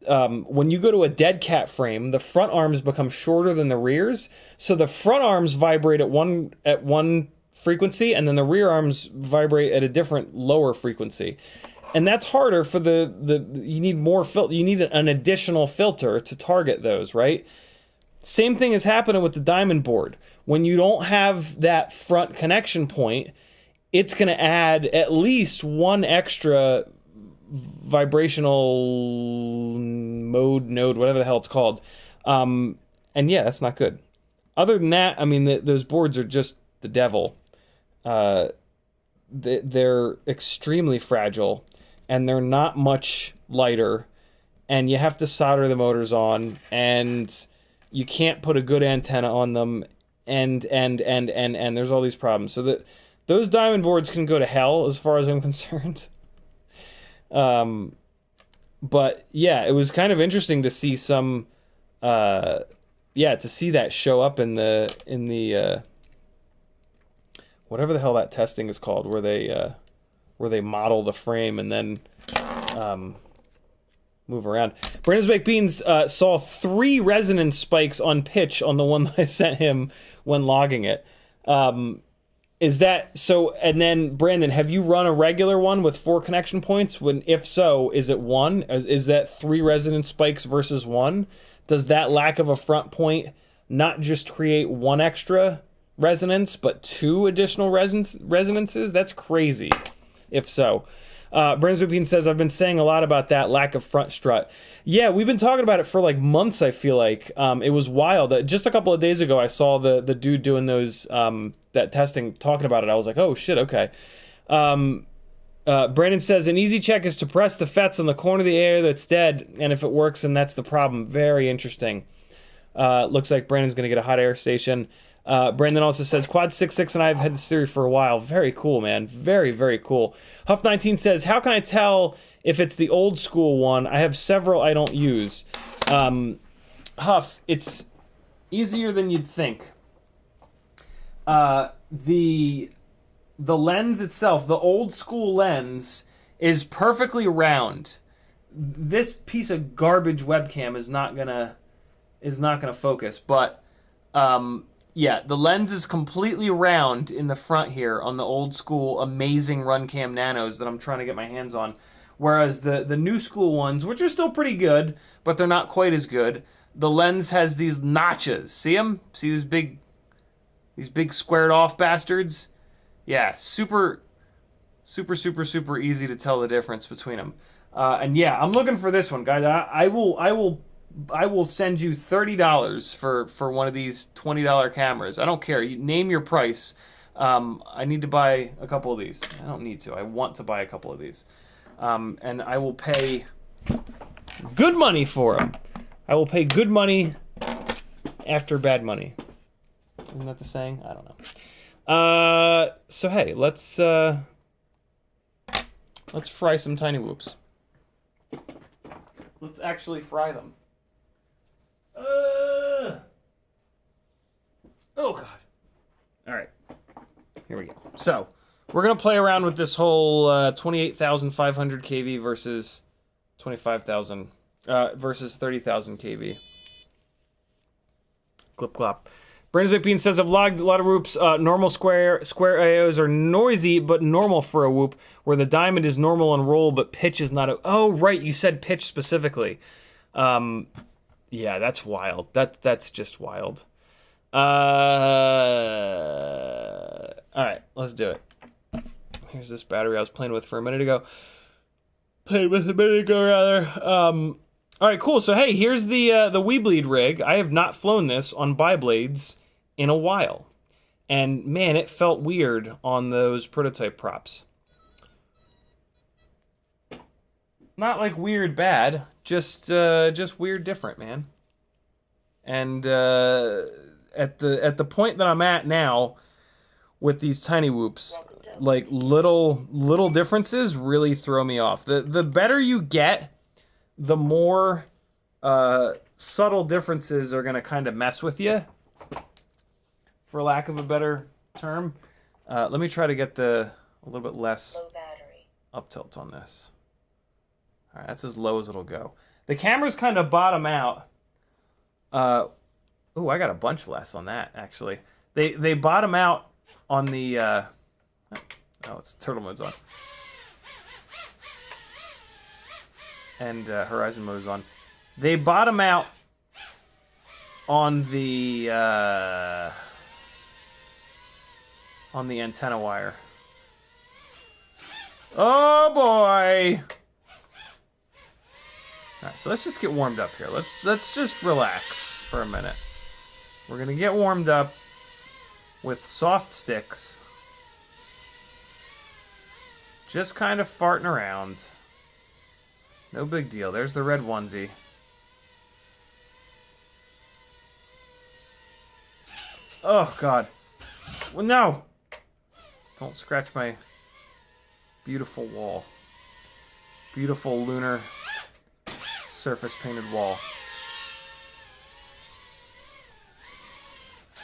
S1: When you go to a dead cat frame, the front arms become shorter than the rears, so the front arms vibrate at one frequency, and then the rear arms vibrate at a different lower frequency. And that's harder for you need more you need an additional filter to target those, right? Same thing is happening with the diamond board. When you don't have that front connection point, it's going to add at least one extra vibrational node, whatever the hell it's called. And yeah, that's not good. Other than that, I mean, those boards are just the devil. They're extremely fragile, and they're not much lighter, and you have to solder the motors on, and you can't put a good antenna on them, and there's all these problems. So those diamond boards can go to hell as far as I'm concerned. But yeah, it was kind of interesting to see to see that show up in the whatever the hell that testing is called, where they model the frame and then move around. Brandon's Baked Beans saw 3 resonance spikes on pitch on the one that I sent him when logging it. Is that so? And then Brandon, have you run a regular one with 4 connection points? If so, is it 1? Is that 3 resonance spikes versus 1? Does that lack of a front point not just create 1 extra resonance, but 2 additional resonances? That's crazy. If so. Brandon's Baked Beans says, I've been saying a lot about that lack of front strut. Yeah, we've been talking about it for like months, I feel like. It was wild. Just a couple of days ago, I saw the dude doing those that testing, talking about it. I was like, oh shit, okay. Brandon says, an easy check is to press the FETs on the corner of the air that's dead, and if it works, then that's the problem. Very interesting. Looks like Brandon's going to get a hot air station. Brandon also says, Quad 66 and I have had this theory for a while. Very cool, man. Very, very cool. Huff19 says, how can I tell if it's the old school one? I have several I don't use. Huff, it's easier than you'd think. The lens itself, the old school lens, is perfectly round. This piece of garbage webcam is not gonna focus, but Yeah, the lens is completely round in the front here on the old school amazing Runcam Nanos that I'm trying to get my hands on. Whereas the new school ones, which are still pretty good, but they're not quite as good, the lens has these notches. See them? See these big squared off bastards? Yeah, super easy to tell the difference between them. And yeah, I'm looking for this one, guys. I will send you $30 for one of these $20 cameras. I don't care. You name your price. I need to buy a couple of these. I don't need to. I want to buy a couple of these. And I will pay good money for them. I will pay good money after bad money. Isn't that the saying? I don't know. So hey, let's fry some tiny whoops. Let's actually fry them. Oh god. All right. Here we go. So, we're going to play around with this whole 28,500 kV versus 25,000 versus 30,000 kV. Clip clop. Brunswick Bean says, I've logged a lot of whoops. Normal square AOs are noisy, but normal for a whoop, where the diamond is normal and roll, but pitch is not. Oh, right. You said pitch specifically. Yeah, that's wild. That's just wild. All right, let's do it. Here's this battery I was playing with for a minute ago. All right, cool. So hey, here's the WeBleed rig. I have not flown this on biblades in a while, and man, it felt weird on those prototype props. Not like weird bad, just weird different, man. And at the point that I'm at now with these tiny whoops, like little differences really throw me off. The better you get, the more subtle differences are gonna kind of mess with you, for lack of a better term. Let me try to get a little bit less up tilt on this. All right, that's as low as it'll go. The cameras kind of bottom out. Oh, I got a bunch less on that, actually. They bottom out on the... oh, it's turtle mode's on. And horizon mode's on. They bottom out on the antenna wire. Oh, boy! Alright, so let's just get warmed up here. Let's just relax for a minute. We're gonna get warmed up with soft sticks. Just kind of farting around. No big deal. There's the red onesie. Oh, God. Well, no! Don't scratch my beautiful wall. Beautiful lunar surface painted wall.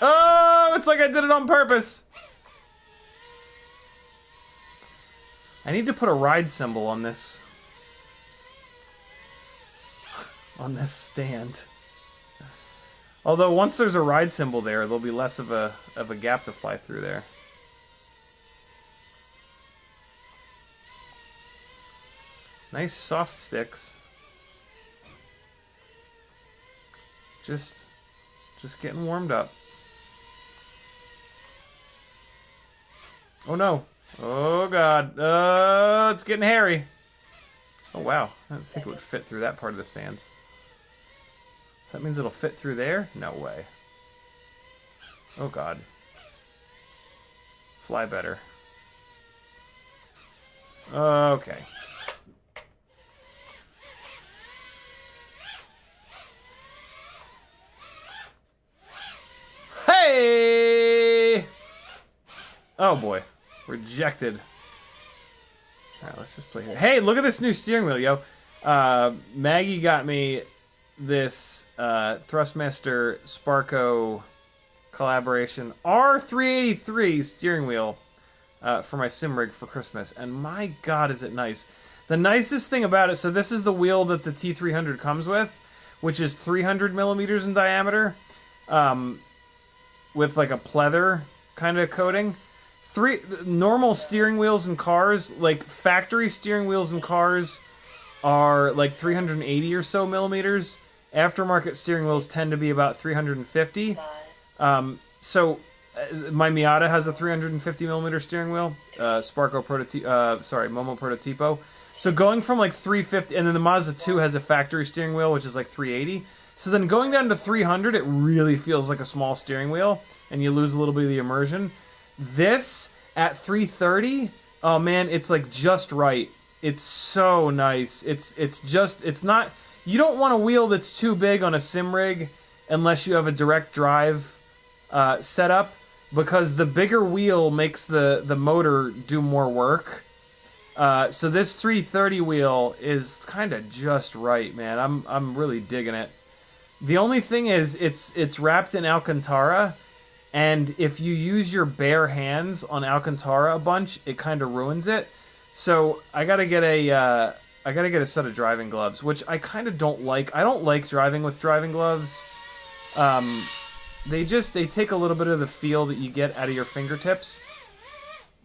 S1: Oh, it's like I did it on purpose. I need to put a ride symbol on this stand. Although once there's a ride symbol there, there'll be less of a gap to fly through there. Nice soft sticks. Just getting warmed up. Oh no. Oh god. It's getting hairy. Oh wow. I didn't think it would fit through that part of the stands. So that means it'll fit through there? No way. Oh god. Fly better. Okay. Hey! Oh boy. Rejected. Alright, let's just play here. Hey, look at this new steering wheel, yo. Maggie got me this Thrustmaster Sparco collaboration R383 steering wheel for my sim rig for Christmas. And my god, is it nice. The nicest thing about it, so this is the wheel that the T300 comes with, which is 300 millimeters in diameter. with like a pleather kind of coating. Normal steering wheels in cars, like factory steering wheels in cars, are like 380 or so millimeters. Aftermarket steering wheels tend to be about 350. My Miata has a 350 millimeter steering wheel. Momo Prototipo. So going from like 350, and then the Mazda 2 has a factory steering wheel, which is like 380. So then going down to 300, it really feels like a small steering wheel, and you lose a little bit of the immersion. This at 330, oh man, it's like just right. It's so nice. It's not. You don't want a wheel that's too big on a sim rig unless you have a direct drive setup, because the bigger wheel makes the motor do more work. So this 330 wheel is kind of just right, man. I'm really digging it. The only thing is it's wrapped in Alcantara, and if you use your bare hands on Alcantara a bunch, it kind of ruins it. So I gotta get a set of driving gloves, which I kind of don't like. I don't like driving with driving gloves. They take a little bit of the feel that you get out of your fingertips.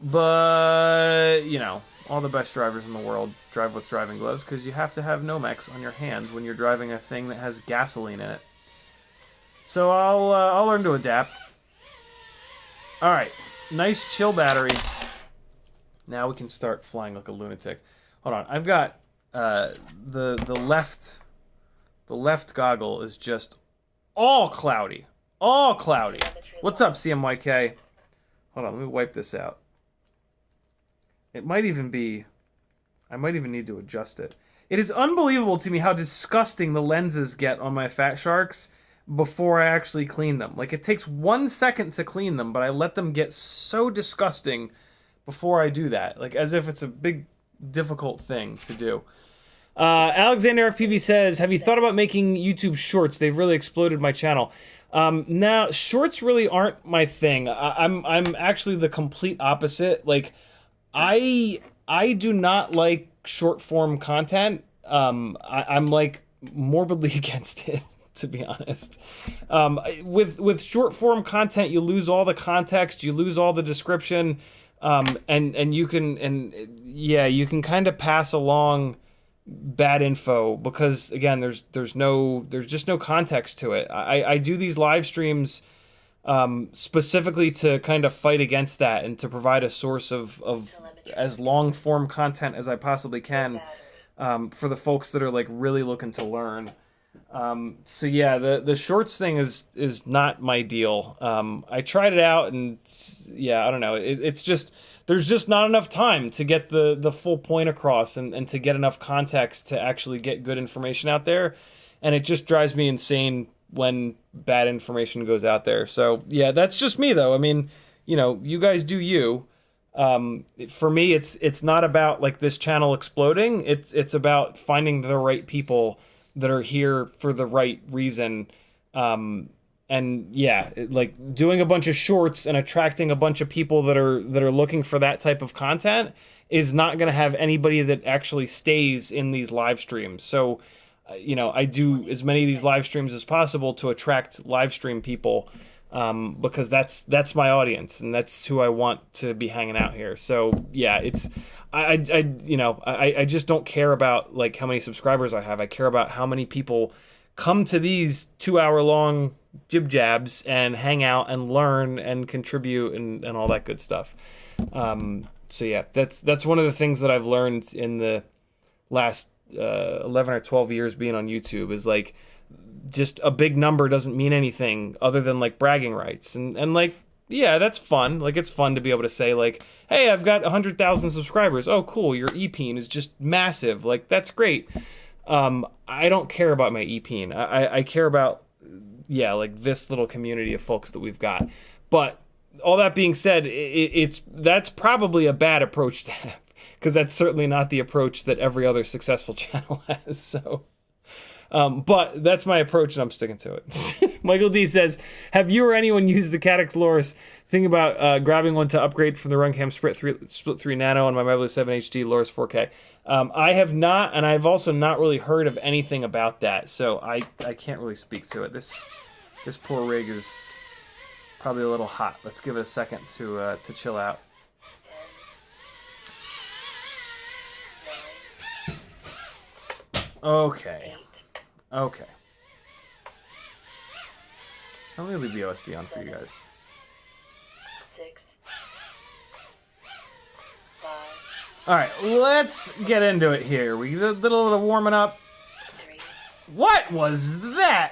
S1: But, you know, all the best drivers in the world drive with driving gloves because you have to have Nomex on your hands when you're driving a thing that has gasoline in it. So I'll learn to adapt. All right, nice chill battery. Now we can start flying like a lunatic. Hold on, I've got the left goggle is just all cloudy. All cloudy. What's up, CMYK? Hold on, let me wipe this out. It might even be... I might even need to adjust it. It is unbelievable to me how disgusting the lenses get on my Fat Sharks before I actually clean them. Like, it takes 1 second to clean them, but I let them get so disgusting before I do that. Like, as if it's a big, difficult thing to do. Alexander FPV says, have you thought about making YouTube shorts? They've really exploded my channel. Now, shorts really aren't my thing. I'm actually the complete opposite. Like, I do not like short form content. I'm like morbidly against it, to be honest. With short form content, you lose all the context, you lose all the description, and you can kind of pass along bad info because, again, there's just no context to it. I do these live streams specifically to kind of fight against that and to provide a source of as long form content as I possibly can for the folks that are like really looking to learn. So yeah, the shorts thing is not my deal. I tried it out and yeah, I don't know. It's just, there's just not enough time to get the full point across and to get enough context to actually get good information out there. And it just drives me insane when bad information goes out there. So yeah, that's just me though. I mean, you know, you guys do you. For me, it's not about like this channel exploding. It's about finding the right people that are here for the right reason. And yeah, like doing a bunch of shorts and attracting a bunch of people that are looking for that type of content is not going to have anybody that actually stays in these live streams. So, you know, I do as many of these live streams as possible to attract live stream people, because that's my audience and that's who I want to be hanging out here. So yeah, I just don't care about like how many subscribers I have. I care about how many people come to these 2-hour-long jib jabs and hang out and learn and contribute and all that good stuff. So yeah, that's one of the things that I've learned in the last 11 or 12 years being on YouTube is like, just a big number doesn't mean anything other than like bragging rights. And like, yeah, that's fun. Like, it's fun to be able to say like, hey, I've got 100,000 subscribers. Oh, cool. Your EPeen is just massive. Like, that's great. I don't care about my EPeen. I care about, yeah, like this little community of folks that we've got. But all that being said, that's probably a bad approach to have, because that's certainly not the approach that every other successful channel has. So, but that's my approach and I'm sticking to it. Michael D says, have you or anyone used the Caddx Loris? Think about grabbing one to upgrade from the Runcam Split 3 Nano on my Biblade 7 HD Loris 4K. I have not, and I've also not really heard of anything about that, so I can't really speak to it. This poor rig is Probably a little hot. Let's give it a second to chill out.
S3: 10, 9,
S1: Okay.
S3: 8,
S1: Okay. Let me leave the OSD on for you guys.
S3: 6, 5,
S1: All right, let's get into it here. We did a little warming up.
S3: 3,
S1: What was that?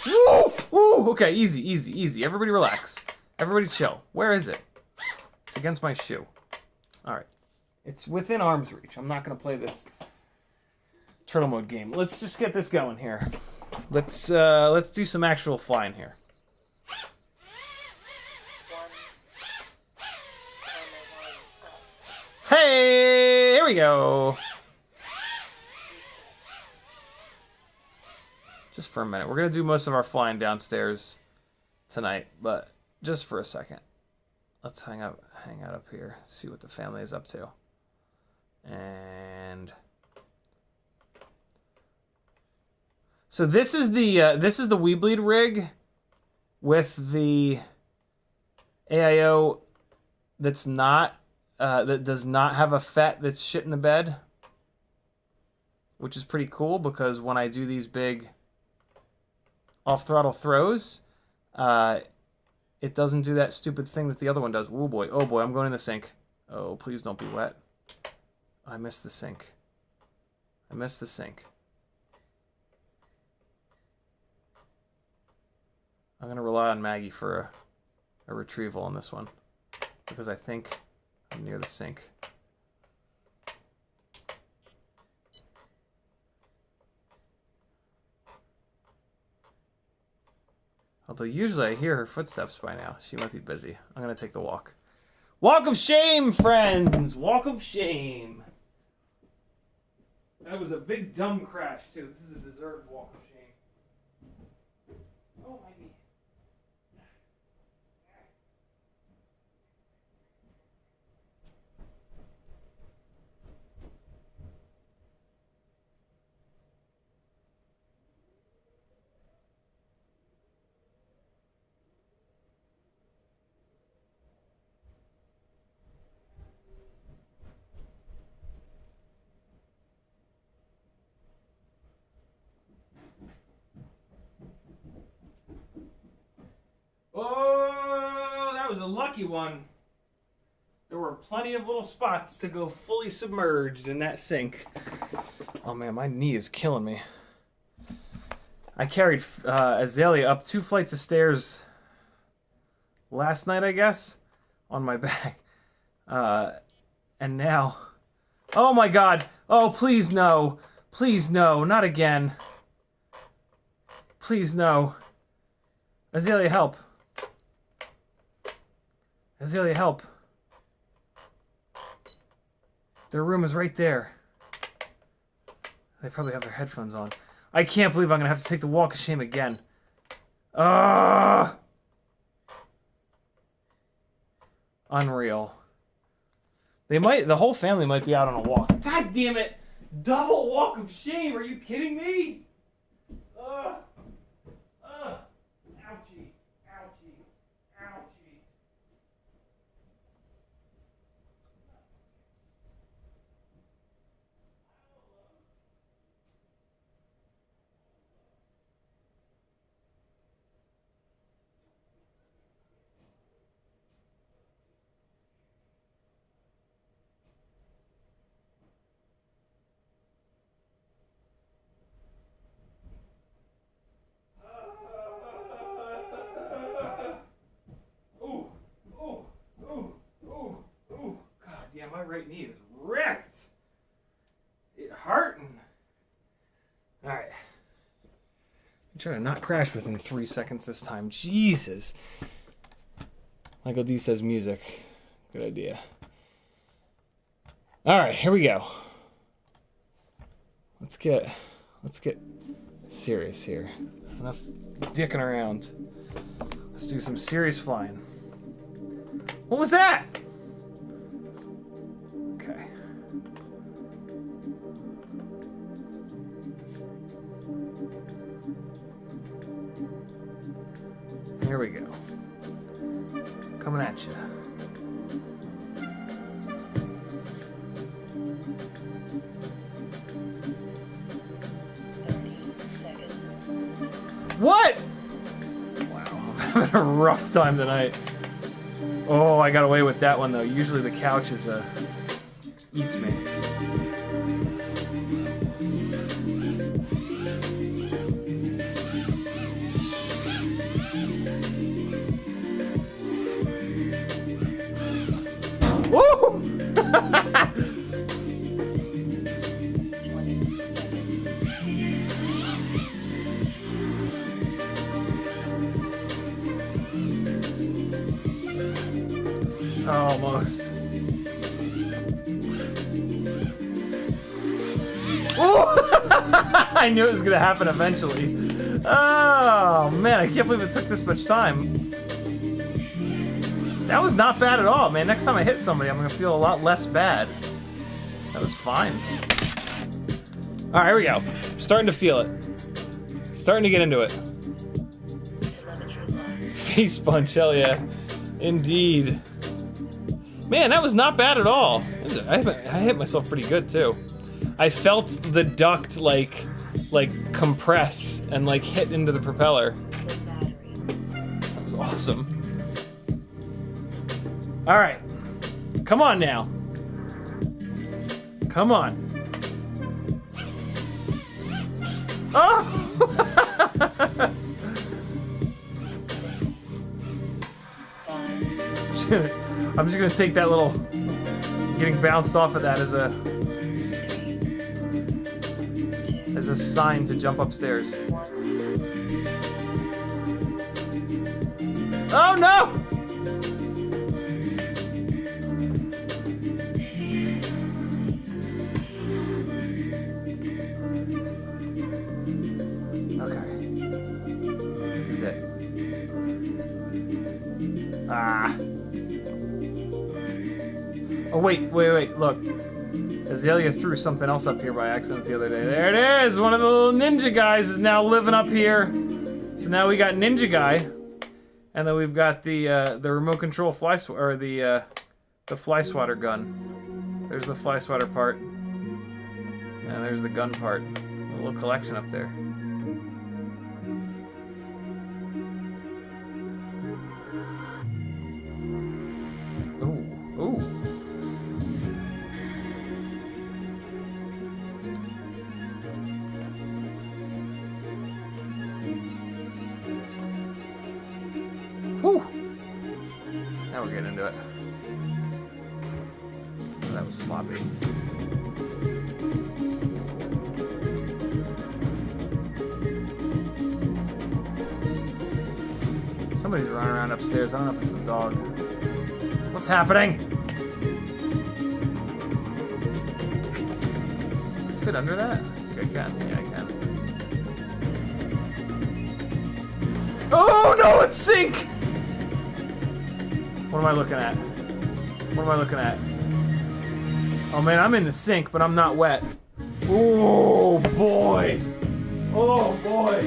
S1: Woo! Woo! Okay, easy, easy, easy. Everybody relax. Everybody chill. Where is it? It's against my shoe. All right. It's within arm's reach. I'm not going to play this turtle mode game. Let's just get this going here. Let's do some actual flying here.
S3: 1, timer 1, up.
S1: Hey, here we go. Just for a minute. We're going to do most of our flying downstairs tonight, but just for a second. Let's hang out up here, see what the family is up to. And so this is the WeBleed rig with the AIO that's not that does not have a FET that's shit in the bed, which is pretty cool because when I do these big off throttle throws, it doesn't do that stupid thing that the other one does. Oh boy, I'm going in the sink. Oh, please don't be wet. I missed the sink. I missed the sink. I'm going to rely on Maggie for a retrieval on this one because I think I'm near the sink. Although usually I hear her footsteps by now. She might be busy. I'm going to take the walk. Walk of shame, friends! Walk of shame. That was a big dumb crash, too. This is a deserved walk of shame. Oh, my knee. Oh, that was a lucky one. There were plenty of little spots to go fully submerged in that sink. Oh man, my knee is killing me. I carried Azalea up 2 flights of stairs last night, I guess, on my back. And now... Oh my god! Oh, please no! Please no, not again. Please no. Azalea, help. Azalea, help. Their room is right there. They probably have their headphones on. I can't believe I'm going to have to take the walk of shame again. Unreal. The whole family might be out on a walk. God damn it! Double walk of shame, are you kidding me? Ouchie. Ouchie. Ouchie. My right knee is wrecked. It hurting. Alright. I'm trying to not crash within 3 seconds this time. Jesus. Michael D says music. Good idea. Alright, here we go. Let's get serious here. Enough dicking around. Let's do some serious flying. What was that? Okay. Here we go. at you. What? Wow, I'm having a rough time tonight. Oh, I got away with that one though. Usually the couch is eats me. Woo! Almost. I knew it was gonna happen eventually. Oh man, I can't believe it took this much time. That was not bad at all, man. Next time I hit somebody, I'm gonna feel a lot less bad. That was fine. All right, here we go. Starting to feel it. Starting to get into it. Face punch, hell yeah. Indeed. Man, that was not bad at all. I hit myself pretty good too. I felt the duct like compress and like hit into the propeller. That was awesome. All right, come on now. Come on. Oh! I'm just gonna take that little getting bounced off of that as a sign to jump upstairs. Oh no! Okay. This is it. Ah. Oh, wait, look. Azalea threw something else up here by accident the other day. There it is! One of the little ninja guys is now living up here. So now we got Ninja Guy. And then we've got the remote control fly swatter gun. There's the fly swatter part. And there's the gun part. A little collection up there. Ooh, ooh. Whew. Now we're getting into it. Oh, that was sloppy. Somebody's running around upstairs. I don't know if it's the dog. What's happening? Fit under that? I think I can. Yeah, I can. Oh no, it's sink! What am I looking at? What am I looking at? Oh man, I'm in the sink, but I'm not wet. Oh boy! Oh boy!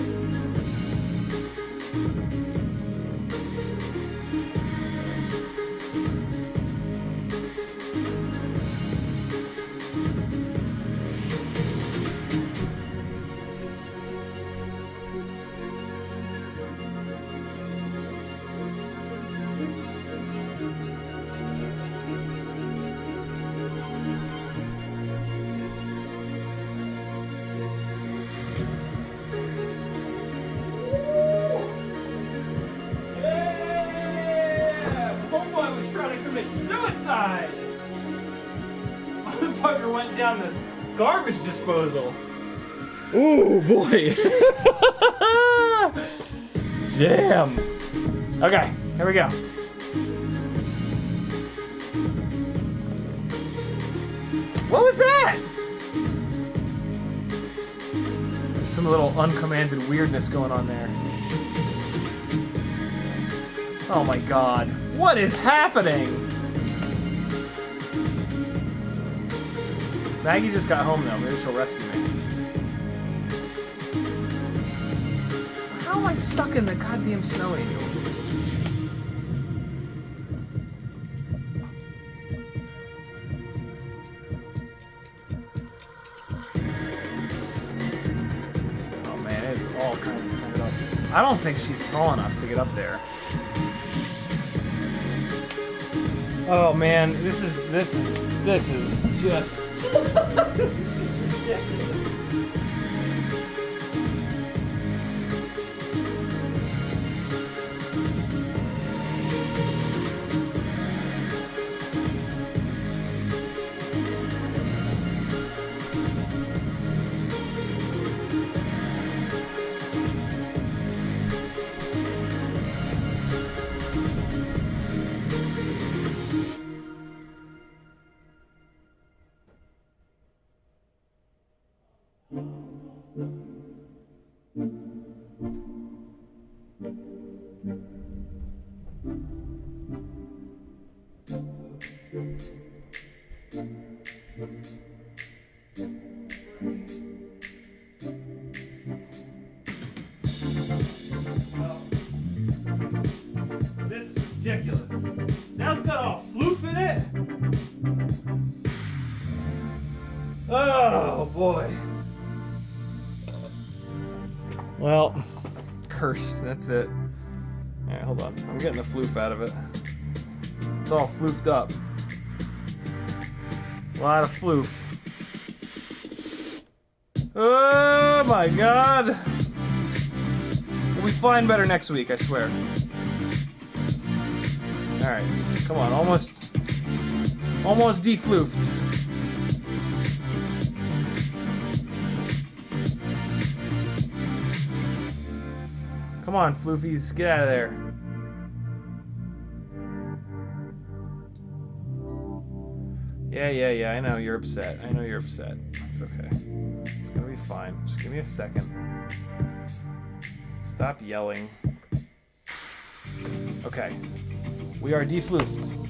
S1: Suicide! Motherfucker went down the garbage disposal. Ooh, boy. Damn. Okay, here we go. What was that? There's some little uncommanded weirdness going on there. Oh my god. What is happening? Maggie just got home though. Maybe she'll rescue me. How am I stuck in the goddamn snow angel? all kinds of tangled up. I don't think she's tall enough to get up there. Oh man, this is just this is ridiculous. This is ridiculous. Now it's got all floof in it. Oh boy. Well, cursed. That's it. All right, hold on. I'm getting the floof out of it. It's all floofed up. A lot of floof. Oh my god. We'll be flying better next week, I swear. Alright, come on, almost defloofed. Come on, floofies, get out of there. Yeah, I know you're upset. I know you're upset. It's okay. It's gonna be fine. Just give me a second. Stop yelling. Okay. We are defloofed.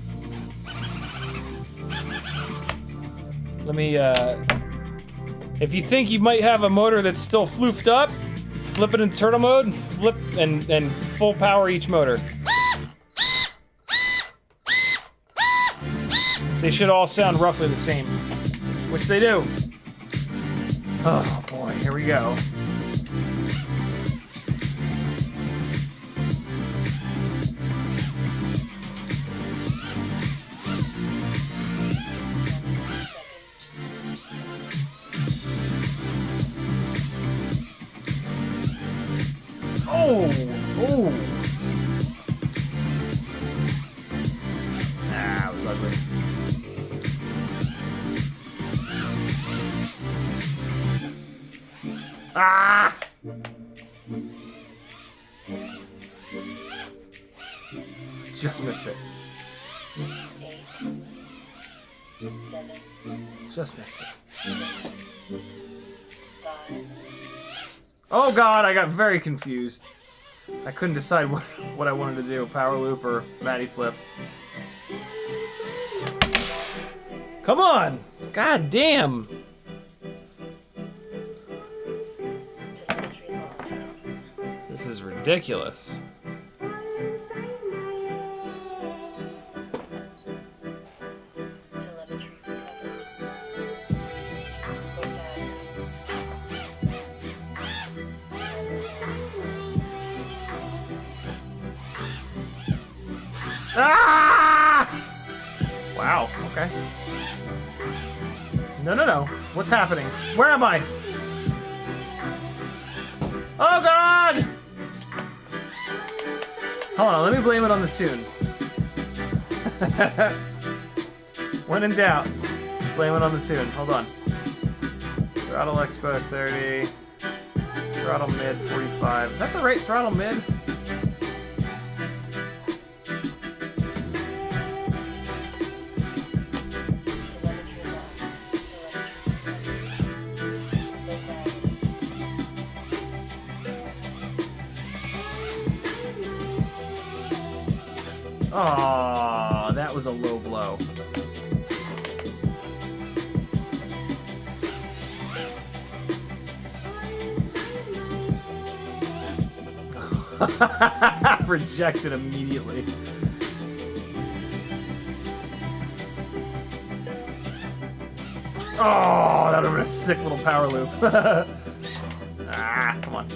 S1: Let me, if you think you might have a motor that's still floofed up, flip it into turtle mode and flip and full power each motor. They should all sound roughly the same, which they do. Oh boy, here we go. Oh! Ah, it was ugly. Ah! Just missed it.
S3: 8, 7,
S1: Just missed it.
S3: 5,
S1: Oh god, I got very confused. I couldn't decide what I wanted to do, power loop or Matty flip. Come on! God damn!
S3: telemetry lock.
S1: This is ridiculous.
S3: Telemetry recovered. Go back.
S1: Ah! Wow, okay. No. What's happening? Where am I? Oh god! Hold on, let me blame it on the tune. When in doubt, blame it on the tune. Hold on. Throttle expo 30. Throttle mid 45. Is that the right throttle mid?
S3: Telemetry lock. Telemetry recovered. Go back.
S1: Aww, that was a low blow. Rejected immediately. Oh, that would have been a sick little power loop. Ah, come on.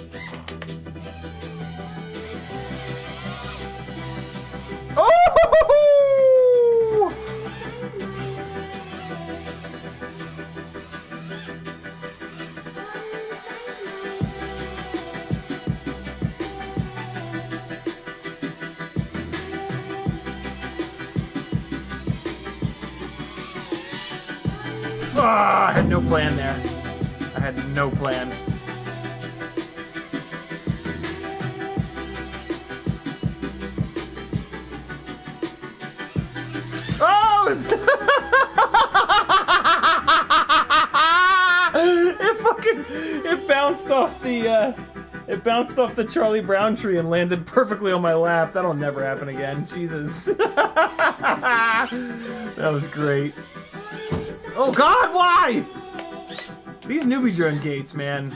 S1: Ah, I had no plan there. I had no plan. Oh! It bounced off the it bounced off the Charlie Brown tree and landed perfectly on my lap. That'll never happen again. Jesus. That was great. Oh God, why? These newbie drone gates, man.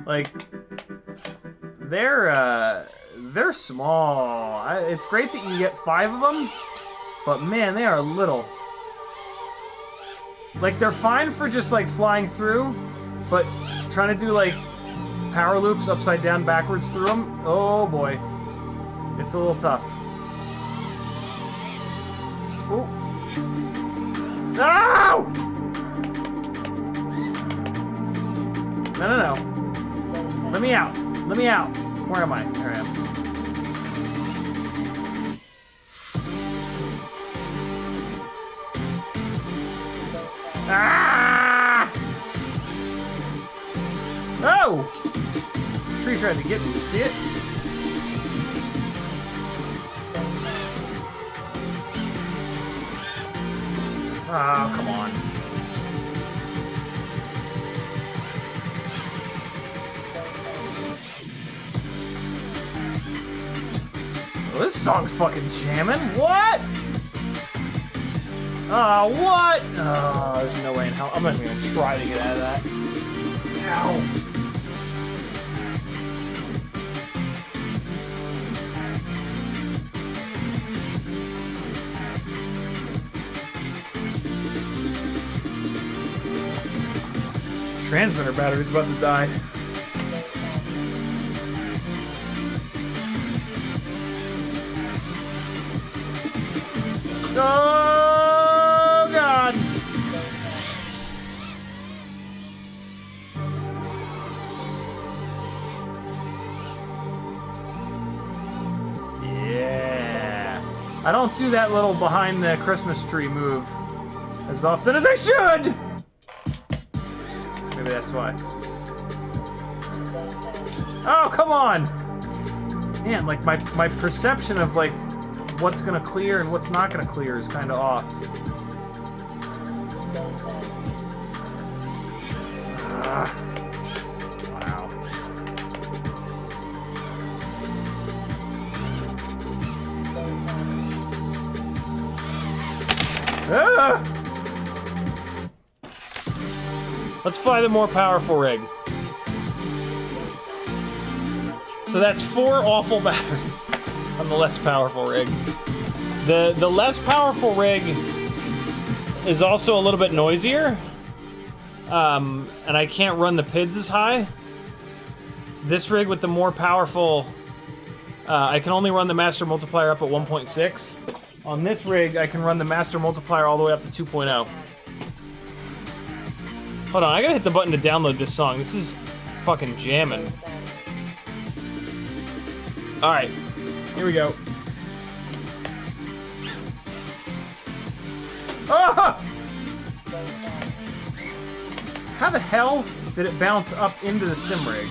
S1: Like, they're small. It's great that you get 5 of them, but man, they are little. Like, they're fine for just like flying through, but trying to do like power loops upside down backwards through them, oh boy, it's a little tough. Ooh. No! No. Let me out. Let me out. Where am I? There I am. Ah! Oh! The tree tried to get me. You see it? Oh, come on. Oh, this song's fucking jamming. What? Oh, what? Oh, there's no way in hell. I'm not even gonna try to get out of that. Ow. Transmitter battery's about to die. Oh God! Yeah. I don't do that little behind the Christmas tree move as often as I should! Maybe that's why. Oh, come on! Man, like my perception of like what's gonna clear and what's not gonna clear is kind of off. Wow. Ah! Let's fly the more powerful rig. So that's 4 awful batteries on the less powerful rig. The less powerful rig is also a little bit noisier, and I can't run the PIDs as high. This rig with the more powerful, I can only run the master multiplier up at 1.6. On this rig, I can run the master multiplier all the way up to 2.0. Hold on, I gotta hit the button to download this song. This is fucking jamming. Alright, here we go. Ah! How the hell did it bounce up into the sim rig?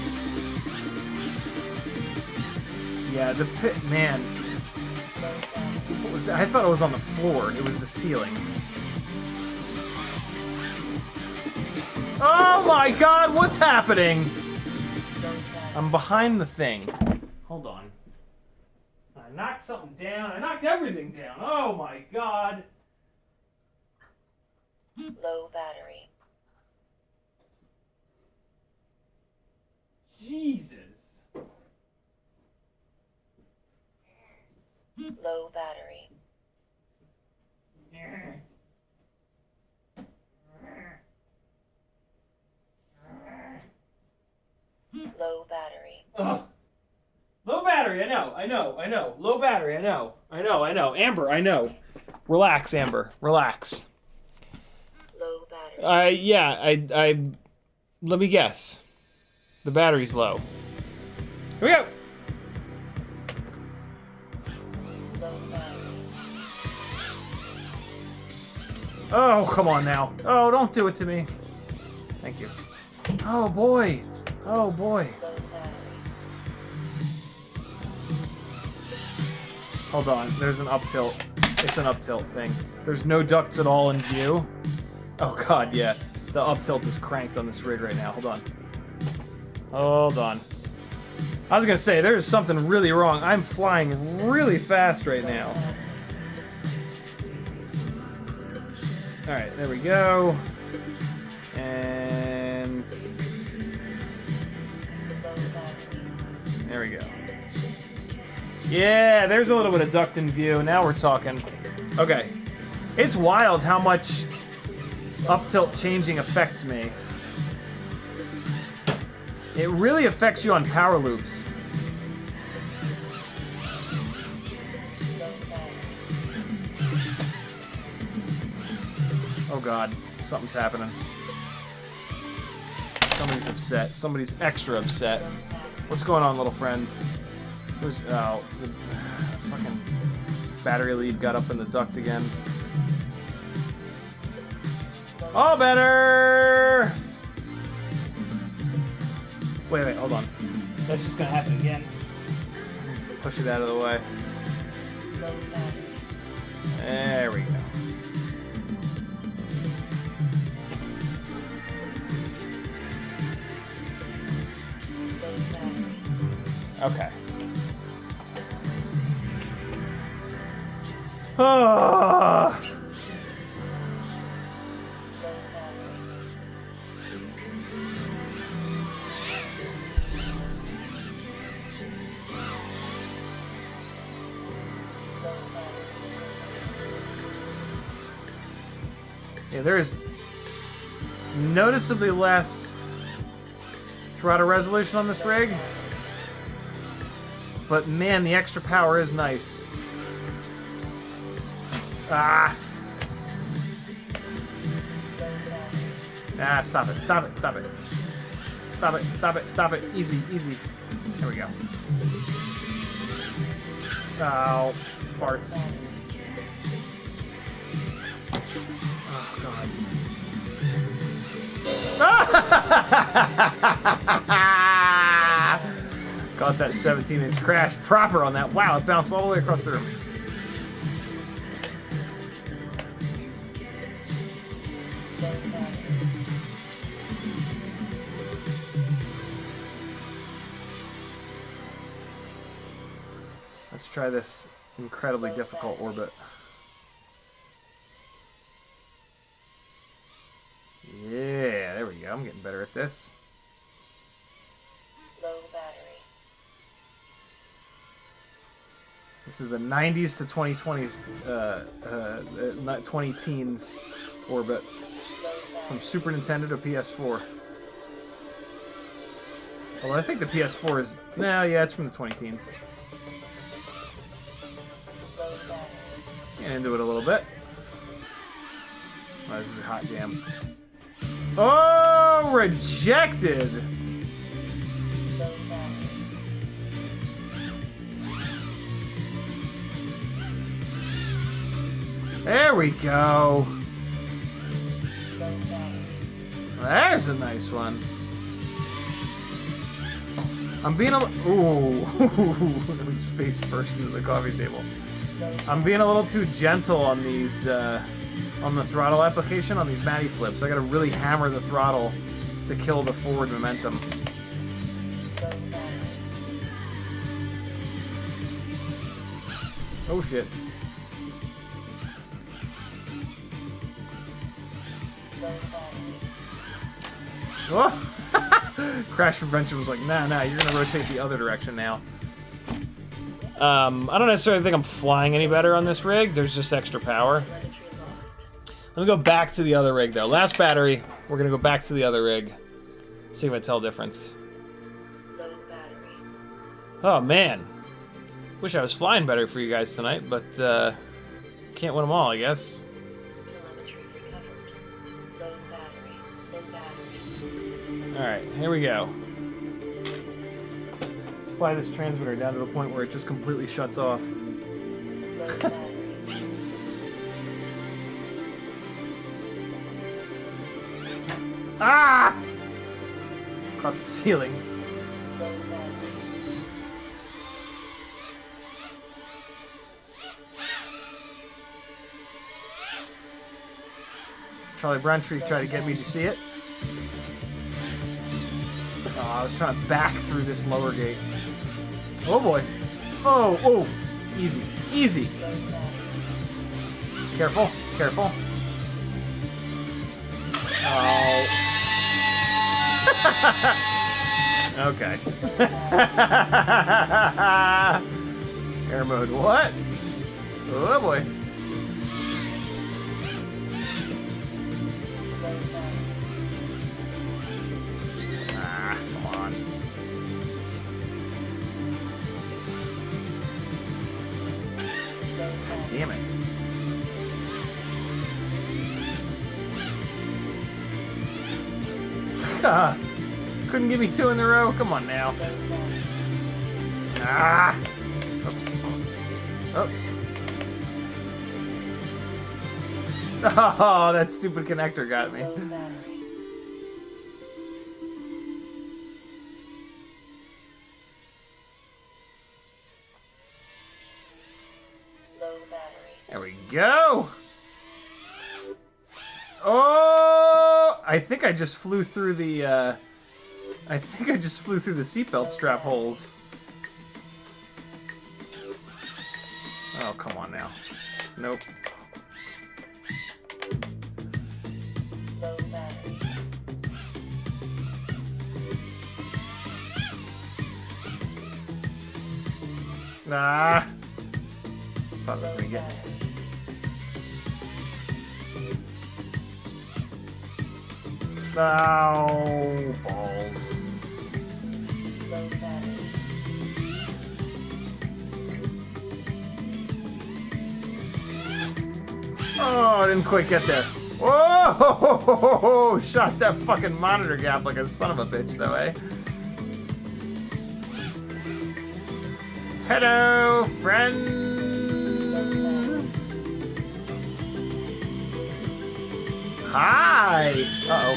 S1: Yeah, the pit, man. What was that? I thought it was on the floor. It was the ceiling. Oh my God, what's happening? I'm behind the thing. Hold on. I knocked something down. I knocked everything down. Oh my God.
S3: Low battery.
S1: Jesus.
S3: Low battery. Low battery.
S1: Ugh. Low battery, I know. Low battery, I know. Amber, I know. Relax, Amber. Relax.
S3: Low battery.
S1: I let me guess. The battery's low. Here we go.
S3: Low battery.
S1: Oh, come on now. Oh, don't do it to me. Thank you. Oh, boy. Oh, boy. Hold on. There's an up tilt. It's an up tilt thing. There's no ducts at all in view. Oh, God, yeah. The up tilt is cranked on this rig right now. Hold on. Hold on. I was going to say, there's something really wrong. I'm flying really fast right now. Alright, there we go. And... there we go. Yeah, there's a little bit of duct in view. Now we're talking. Okay. It's wild how much up tilt changing affects me. It really affects you on power loops. Oh god, something's happening. Somebody's upset. Somebody's extra upset. What's going on, little friend? Who's... oh, the fucking battery lead got up in the duct again. All better! Wait, hold on. That's just gonna happen again. Push it out of the way. There we go. Okay. Ah. Yeah, there is noticeably less throttle resolution on this rig. But man, the extra power is nice. Ah! Ah, stop it, stop it, stop it. Stop it, stop it, stop it. Easy, easy. There we go. Oh, farts. Oh, God. Got that 17-inch crash proper on that. Wow, it bounced all the way across the room. Let's try this incredibly difficult orbit. Yeah, there we go. I'm getting better at this.
S3: Low battery.
S1: This is the 90s to 2020s, 20 teens orbit from Super Nintendo to PS4. Although I think the PS4 is... no, yeah, it's from the 20 teens. Get into it a little bit. Oh, this is a hot jam. Oh, rejected! There we go. There's a nice one. I'm being a... ooh. Just face first into the coffee table. I'm being a little too gentle on these, on the throttle application on these matty flips. I gotta really hammer the throttle to kill the forward momentum. Oh shit. Oh! Crash prevention was like, nah, you're gonna rotate the other direction now. I don't necessarily think I'm flying any better on this rig. There's just extra power. Let me go back to the other rig, though. Last battery. We're gonna go back to the other rig. See if I tell difference. Oh, man. Wish I was flying better for you guys tonight, but, can't win them all, I guess. Alright, here we go. Let's fly this transmitter down to the point where it just completely shuts off. Ah! Caught the ceiling. Charlie Browntree tried to get me to see it. Oh, I was trying to back through this lower gate. Oh boy. Oh, oh. Easy. Easy. Careful. Careful. Oh. Okay. Air mode. What? Oh boy. Ah, come on. God damn it. Ah, couldn't give me 2 in a row. Come on now. Ah. Oops. Oh. Oh, that stupid connector got me.
S3: Low battery.
S1: There we go. Oh, I think I just flew through the. I think I just flew through the seatbelt strap holes. Oh, come on now. Nope.
S3: Low battery.
S1: Nah. Thought I was gonna get. Oh, balls.
S3: Low battery.
S1: Oh, I didn't quite get there. Whoa! Shot that fucking monitor gap like a son of a bitch, though, eh? Hello, friends. Hi. Uh-oh.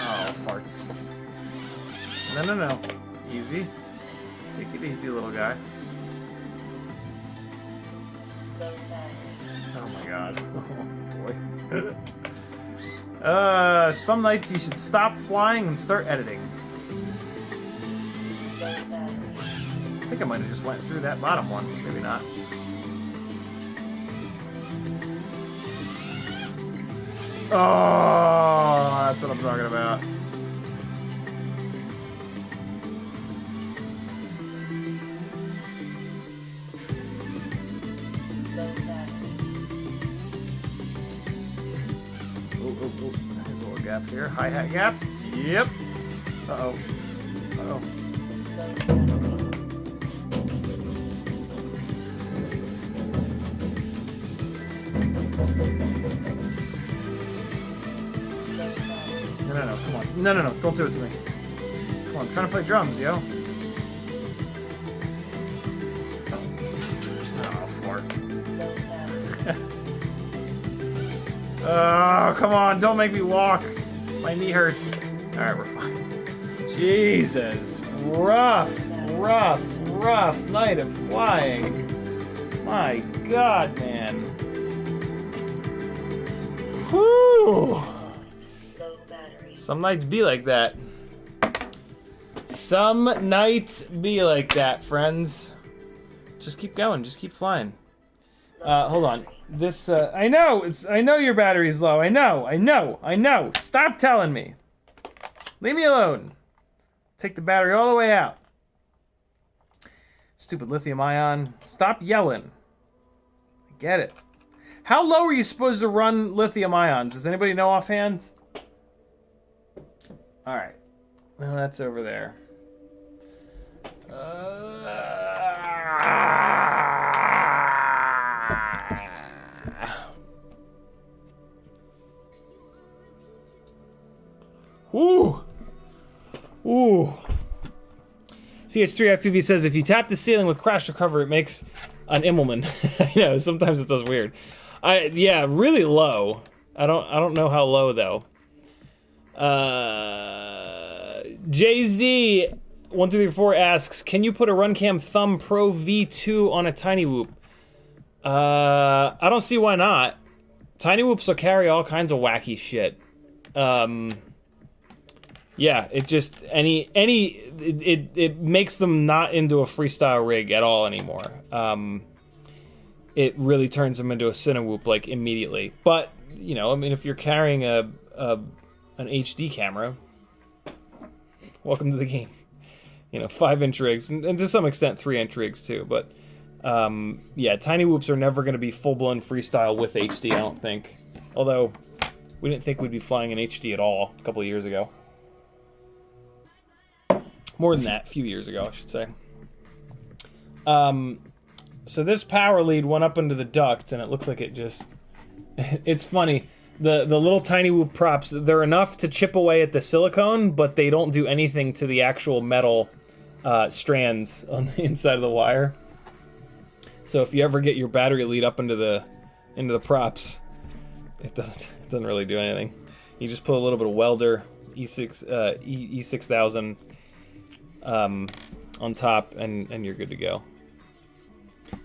S1: Oh, farts. No, no, no. Easy. Take it easy, little guy. Oh my god. Oh boy. Some nights you should stop flying and start editing. I think I might have just went through that bottom one. Maybe not. Oh, that's what I'm talking about. Oh, there's a little gap here. Hi-hat gap. Yep. Uh-oh. Uh-oh. No, no, no, come on. No, no, no, don't do it to me. Come on, I'm trying to play drums, yo. Oh, fart. Oh, come on, don't make me walk. My knee hurts. Alright, we're fine. Jesus. Rough night of flying. My God, man. Whew. Some nights be like that. Some nights be like that, friends. Just keep going. Just keep flying. Hold on. This, I know your battery's low. I know. Stop telling me. Leave me alone. Take the battery all the way out. Stupid lithium ion. Stop yelling. I get it. How low are you supposed to run lithium ions? Does anybody know offhand? All right. Well, that's over there. Ooh. Ooh. CH3FPV says if you tap the ceiling with crash recover, it makes an Immelman. I know, sometimes it does weird. Yeah, really low. I don't know how low though. JZ1234 asks, can you put a Runcam Thumb Pro V2 on a Tiny Whoop? I don't see why not. Tiny Whoops will carry all kinds of wacky shit. Yeah, it just it makes them not into a freestyle rig at all anymore. It really turns them into a Cinewhoop like immediately. But you know, I mean, if you're carrying an HD camera, welcome to the game. You know, 5-inch rigs and to some extent 3-inch rigs too. But yeah, Tiny Whoops are never going to be full-blown freestyle with HD. I don't think. Although we didn't think we'd be flying in HD at all a couple of years ago. More than that, a few years ago, I should say. So this power lead went up into the duct, and it looks like it just... It's funny. The little Tiny Whoop props, they're enough to chip away at the silicone, but they don't do anything to the actual metal strands on the inside of the wire. So if you ever get your battery lead up into the props, it doesn't really do anything. You just put a little bit of welder E6000 on top, and you're good to go.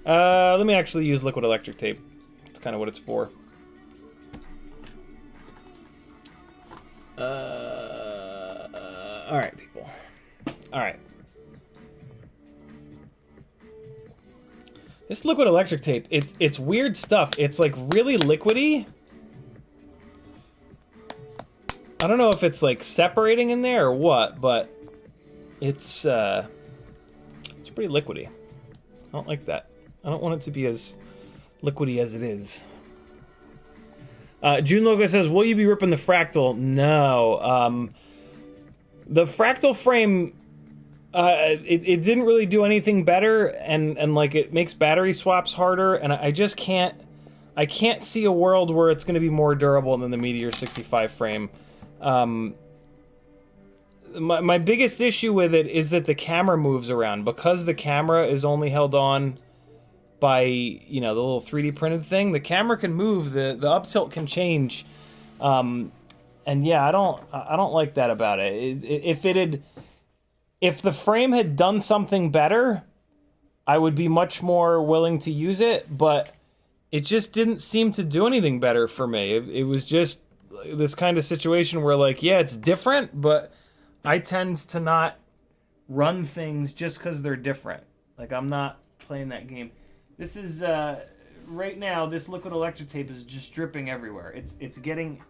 S1: Let me actually use liquid electric tape. It's kind of what it's for. All right, people. All right. This liquid electric tape, it's weird stuff. It's like really liquidy. I don't know if it's like separating in there or what, but it's pretty liquidy. I don't like that. I don't want it to be as liquidy as it is. June Logo says, will you be ripping the Fractal? No. The Fractal frame, it didn't really do anything better, and like it makes battery swaps harder, and I just can't see a world where it's going to be more durable than the Meteor 65 frame. My biggest issue with it is that the camera moves around. Because the camera is only held on by, you know, the little 3D printed thing, the camera can move, the up tilt can change. And yeah, I don't like that about it. If the frame had done something better, I would be much more willing to use it, but it just didn't seem to do anything better for me. It was just this kind of situation where, like, yeah, it's different, but I tend to not run things just because they're different. Like, I'm not playing that game. This is, right now, this liquid electric tape is just dripping everywhere. It's getting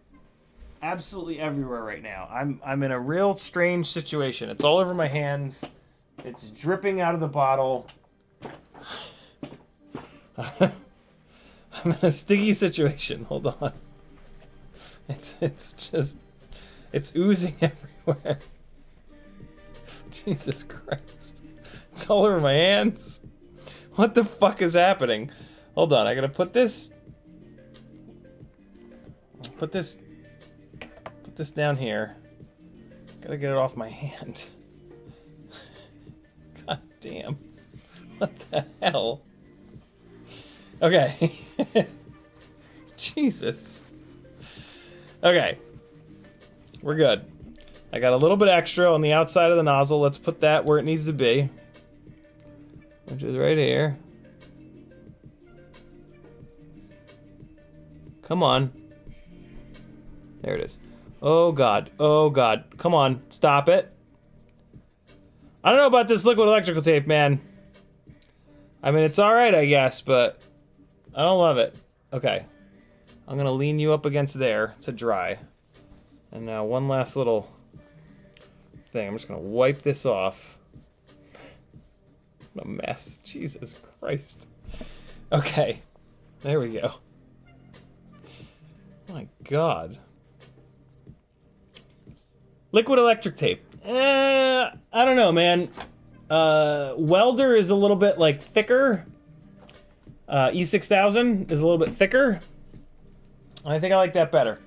S1: absolutely everywhere right now. I'm in a real strange situation. It's all over my hands. It's dripping out of the bottle. I'm in a sticky situation. Hold on. It's oozing everywhere. Jesus Christ. It's all over my hands. What the fuck is happening? Hold on, I gotta put this down here. Gotta get it off my hand. God damn. What the hell? Okay. Jesus. Okay. We're good. I got a little bit extra on the outside of the nozzle. Let's put that where it needs to be. Which is right here. Come on. There it is. Oh God. Oh God. Come on. Stop it. I don't know about this liquid electrical tape, man. I mean, it's alright, I guess, but I don't love it. Okay. I'm gonna lean you up against there to dry. And now one last little thing. I'm just gonna wipe this off. What a mess. Jesus Christ. Okay. There we go. My God. Liquid electric tape. I don't know, man. Welder is a little bit like thicker. E6000 is a little bit thicker. I think I like that better.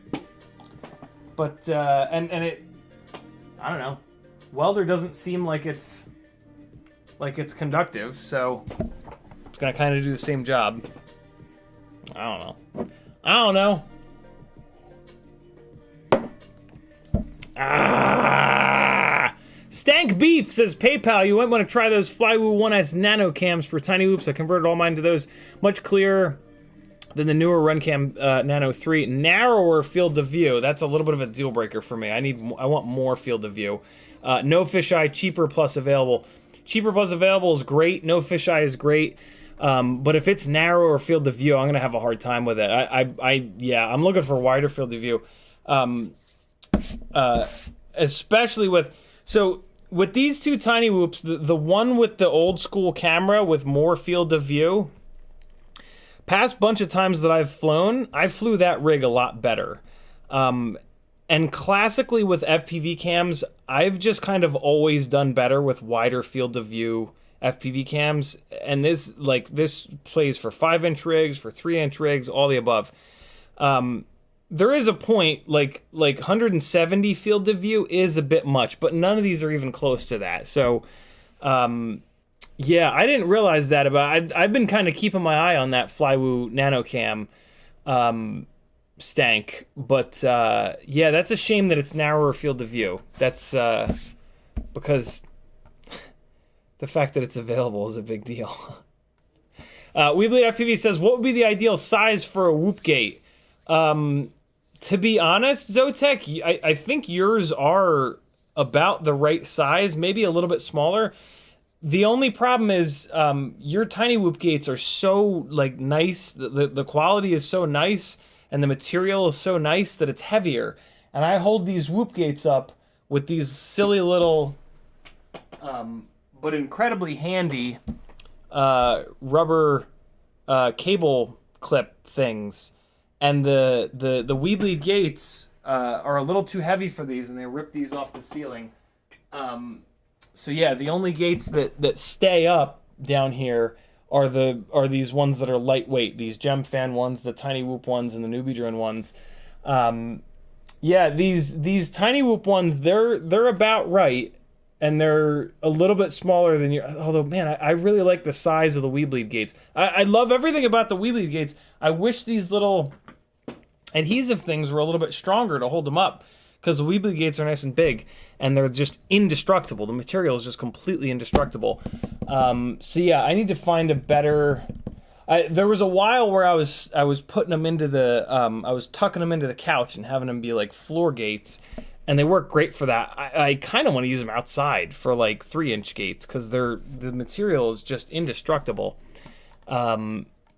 S1: But and I don't know. Welder doesn't seem like it's conductive, so it's gonna kind of do the same job. I don't know. Stank Beef says, PayPal, you might want to try those Flywoo 1S nano cams for tiny loops. I converted all mine to those. Much clearer than the newer Runcam Nano 3. Narrower field of view. That's a little bit of a deal breaker for me. I want more field of view. No fisheye, cheaper plus available. Cheaper plus available is great. No fisheye is great. But if it's narrower field of view, I'm gonna have a hard time with it. Yeah, I'm looking for wider field of view. Especially with these two tiny whoops, the one with the old school camera with more field of view, past bunch of times that I've flown, I flew that rig a lot better. And classically with FPV cams, I've just kind of always done better with wider field of view FPV cams. And this plays for 5-inch rigs, for 3-inch rigs, all the above. There is a point, like 170 field of view is a bit much, but none of these are even close to that. So, yeah, I didn't realize that I've been kind of keeping my eye on that Flywoo Nano Cam, Stank. But, yeah, that's a shame that it's narrower field of view. That's, because the fact that it's available is a big deal. WeBleed FPV says, what would be the ideal size for a whoop gate? To be honest, Zotek, I think yours are about the right size, maybe a little bit smaller. The only problem is your tiny whoop gates are so nice. The quality is so nice, and the material is so nice that it's heavier. And I hold these whoop gates up with these silly little, but incredibly handy rubber cable clip things. And the WeBleed gates are a little too heavy for these, and they rip these off the ceiling. So yeah, the only gates that stay up down here are these ones that are lightweight. These Gemfan ones, the tiny whoop ones, and the Newbie drone ones. Yeah, these tiny whoop ones, they're about right, and they're a little bit smaller than your. Although, man, I really like the size of the WeBleed gates. I love everything about the WeBleed gates. I wish these little adhesive things were a little bit stronger to hold them up, because the WeBleed gates are nice and big, and they're just indestructible. The material is just completely indestructible. So yeah, I need to find a better. There was a while where I was putting them into the I was tucking them into the couch and having them be like floor gates, and they work great for that. I kind of want to use them outside for like 3-inch gates, because the material is just indestructible.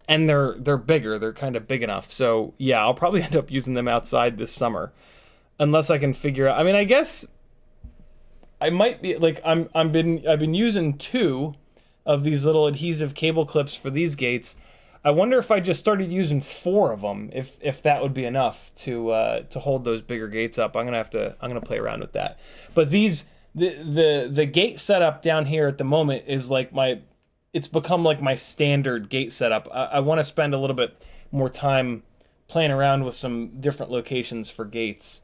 S1: And they're bigger. They're kind of big enough. So yeah, I'll probably end up using them outside this summer, unless I can figure out. I mean, I guess I might be like I've been using 2 of these little adhesive cable clips for these gates. I wonder if I just started using 4 of them, if that would be enough to hold those bigger gates up. I'm gonna play around with that. But the gate setup down here at the moment is like it's become like my standard gate setup. I want to spend a little bit more time playing around with some different locations for gates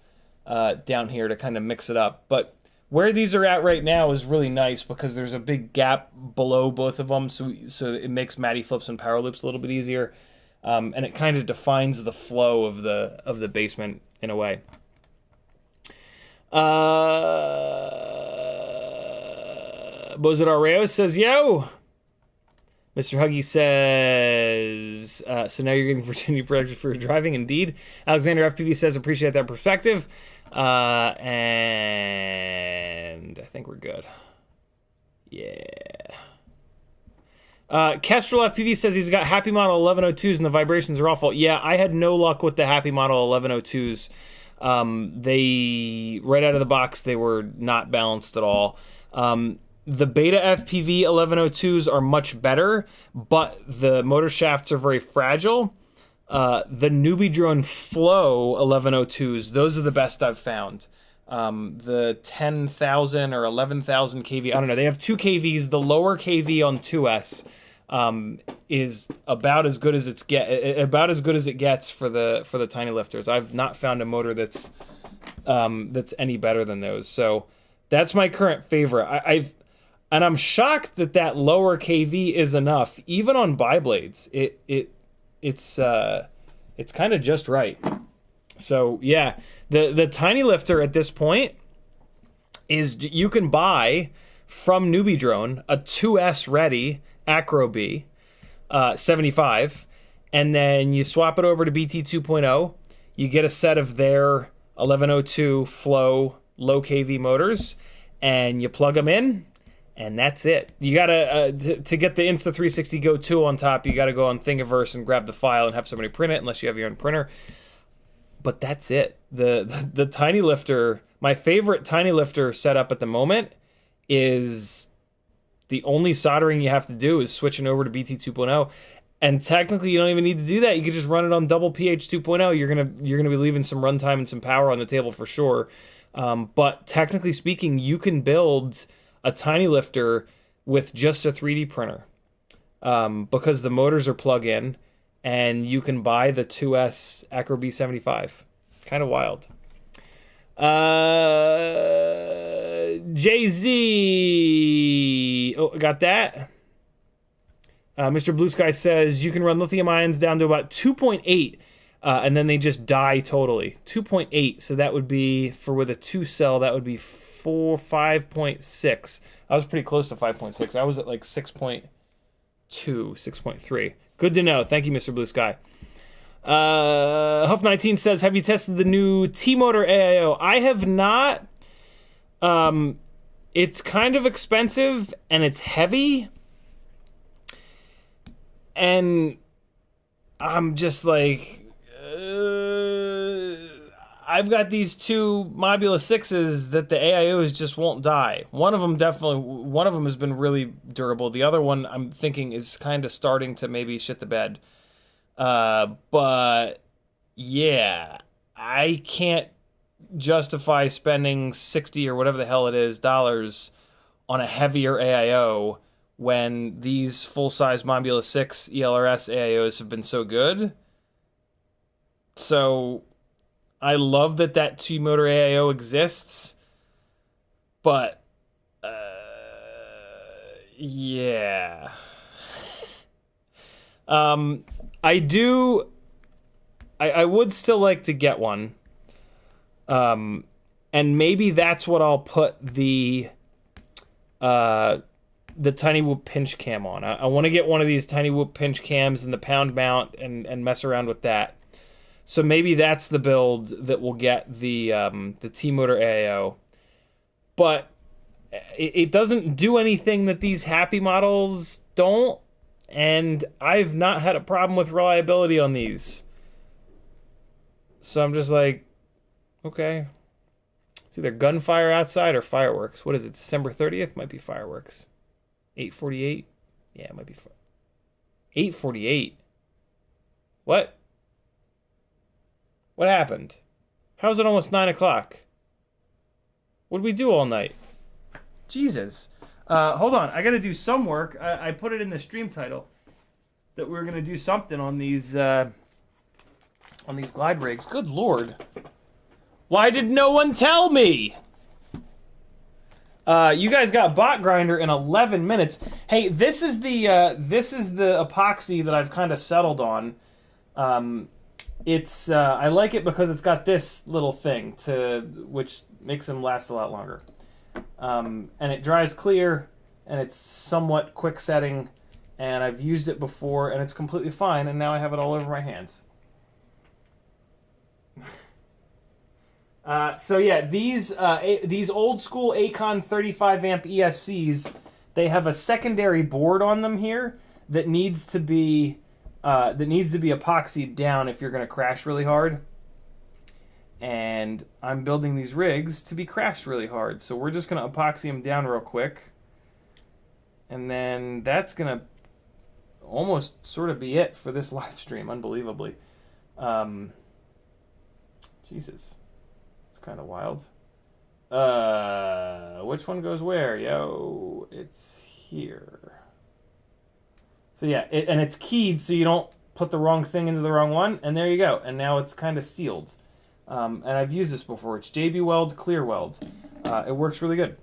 S1: down here to kind of mix it up. But where these are at right now is really nice, because there's a big gap below both of them, so it makes Matty flips and power loops a little bit easier, and it kind of defines the flow of the basement in a way. Bozit Arreo says, yo! Mr. Huggy says, so now you're getting Virginia protection for your driving. Indeed. Alexander FPV says, appreciate that perspective. And I think we're good. Yeah. Kestrel FPV says he's got Happy Model 1102s and the vibrations are awful. Yeah, I had no luck with the Happy Model 1102s. They, right out of the box, they were not balanced at all. The Beta FPV 1102s are much better, but the motor shafts are very fragile. The Newbie Drone Flow 1102s, those are the best I've found. The 10,000 or 11,000 kV, I don't know, they have 2 KVs. The lower KV on 2S is about as good as it gets for the tiny lifters. I've not found a motor that's any better than those. So That's my current favorite. And I'm shocked that that lower KV is enough, even on biblades. It's kind of just right. So yeah, the tiny lifter at this point is you can buy from Newbie Drone a 2S ready Acro B 75, and then you swap it over to BT 2.0. You get a set of their 1102 Flow low KV motors, and you plug them in, and that's it. You gotta to get the Insta360 Go 2 on top, you gotta go on Thingiverse and grab the file and have somebody print it, unless you have your own printer. But that's it. The tiny lifter, my favorite tiny lifter setup at the moment, is the only soldering you have to do is switching over to BT 2.0. And technically, you don't even need to do that. You could just run it on double PH 2.0. You're gonna be leaving some runtime and some power on the table for sure. But technically speaking, you can build a tiny lifter with just a 3D printer because the motors are plug-in, and you can buy the 2S Acro B75. Kind of wild. JZ. Oh, got that. Mr. Blue Sky says you can run lithium ions down to about 2.8, and then they just die totally. 2.8, so that would be, for with a 2-cell, that would be 5.6. I was pretty close to 5.6. I was at like 6.2, 6.3. Good to know. Thank you, Mr. Blue Sky. Huff19 says, have you tested the new T-Motor AIO? I have not. It's kind of expensive, and it's heavy. And I'm just like, I've got these two Mobula 6s that the AIOs just won't die. One of them has been really durable. The other one, I'm thinking, is kind of starting to maybe shit the bed. But yeah, I can't justify spending 60 or whatever the hell it is dollars on a heavier AIO when these full-size Mobula 6 ELRS AIOs have been so good. So I love that T-Motor AIO exists, but yeah. I would still like to get one. And maybe that's what I'll put the Tiny Whoop pinch cam on. I want to get one of these Tiny Whoop pinch cams in the pound mount and mess around with that. So maybe that's the build that will get the T-Motor AIO. But it doesn't do anything that these Happy models don't, and I've not had a problem with reliability on these. So I'm just like, okay. It's either gunfire outside or fireworks. What is it, December 30th? Might be fireworks. 8:48? Yeah, it might be 8:48. What? What happened? How's it almost 9 o'clock? What did we do all night? Jesus. Hold on. I got to do some work. I put it in the stream title that we were going to do something on these glide rigs. Good Lord. Why did no one tell me? You guys got Bot Grinder in 11 minutes. Hey, this is the epoxy that I've kind of settled on. It's I like it because it's got this little thing which makes them last a lot longer. And it dries clear, and it's somewhat quick setting, and I've used it before, and it's completely fine, and now I have it all over my hands. So yeah, these old school Aikon 35 amp ESCs, they have a secondary board on them here that needs to be epoxied down if you're going to crash really hard. And I'm building these rigs to be crashed really hard, so we're just going to epoxy them down real quick, and then that's going to almost sort of be it for this live stream, unbelievably. Jesus. Kind of wild. Which one goes where? Yo, it's here. So yeah, and it's keyed so you don't put the wrong thing into the wrong one, and there you go. And now it's kind of sealed. And I've used this before. It's JB Weld Clear Weld. It works really good.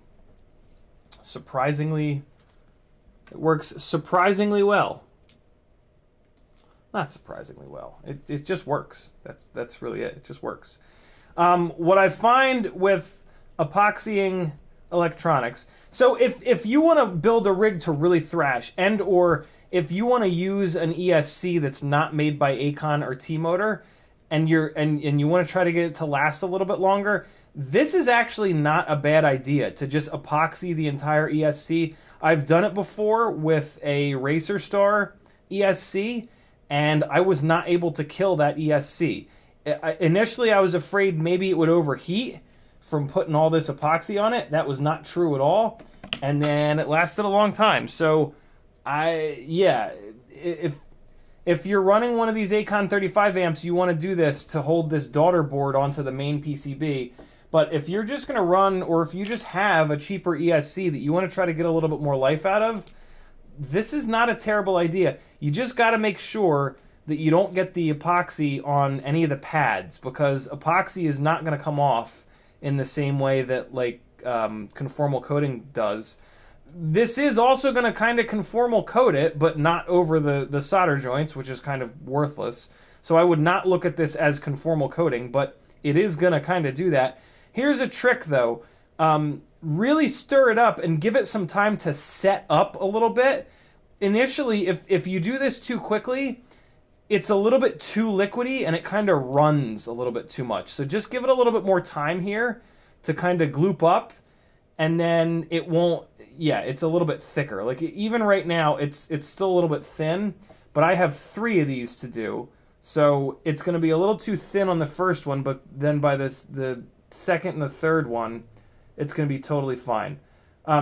S1: Surprisingly, it works surprisingly well. Not surprisingly well. It just works. That's really it. It just works. What I find with epoxying electronics, so if you want to build a rig to really thrash, and or if you want to use an ESC that's not made by Aikon or T-Motor, and you want to try to get it to last a little bit longer, this is actually not a bad idea to just epoxy the entire ESC. I've done it before with a Racer Star ESC, and I was not able to kill that ESC. Initially, I was afraid maybe it would overheat from putting all this epoxy on it. That was not true at all, and then it lasted a long time. So, if you're running one of these Aikon 35 amps, you want to do this to hold this daughter board onto the main PCB. But if you're just going to run, or if you just have a cheaper ESC that you want to try to get a little bit more life out of, this is not a terrible idea. You just got to make sure that you don't get the epoxy on any of the pads, because epoxy is not going to come off in the same way that like conformal coating does. This is also going to kind of conformal coat it, but not over the solder joints, which is kind of worthless. So I would not look at this as conformal coating, but it is going to kind of do that. Here's a trick, though. Really stir it up and give it some time to set up a little bit. Initially, if you do this too quickly, it's a little bit too liquidy and it kind of runs a little bit too much. So just give it a little bit more time here to kind of gloop up, and then it won't, it's a little bit thicker. Like even right now, it's still a little bit thin, but I have 3 of these to do. So it's going to be a little too thin on the first one, but then by the second and the third one, it's going to be totally fine.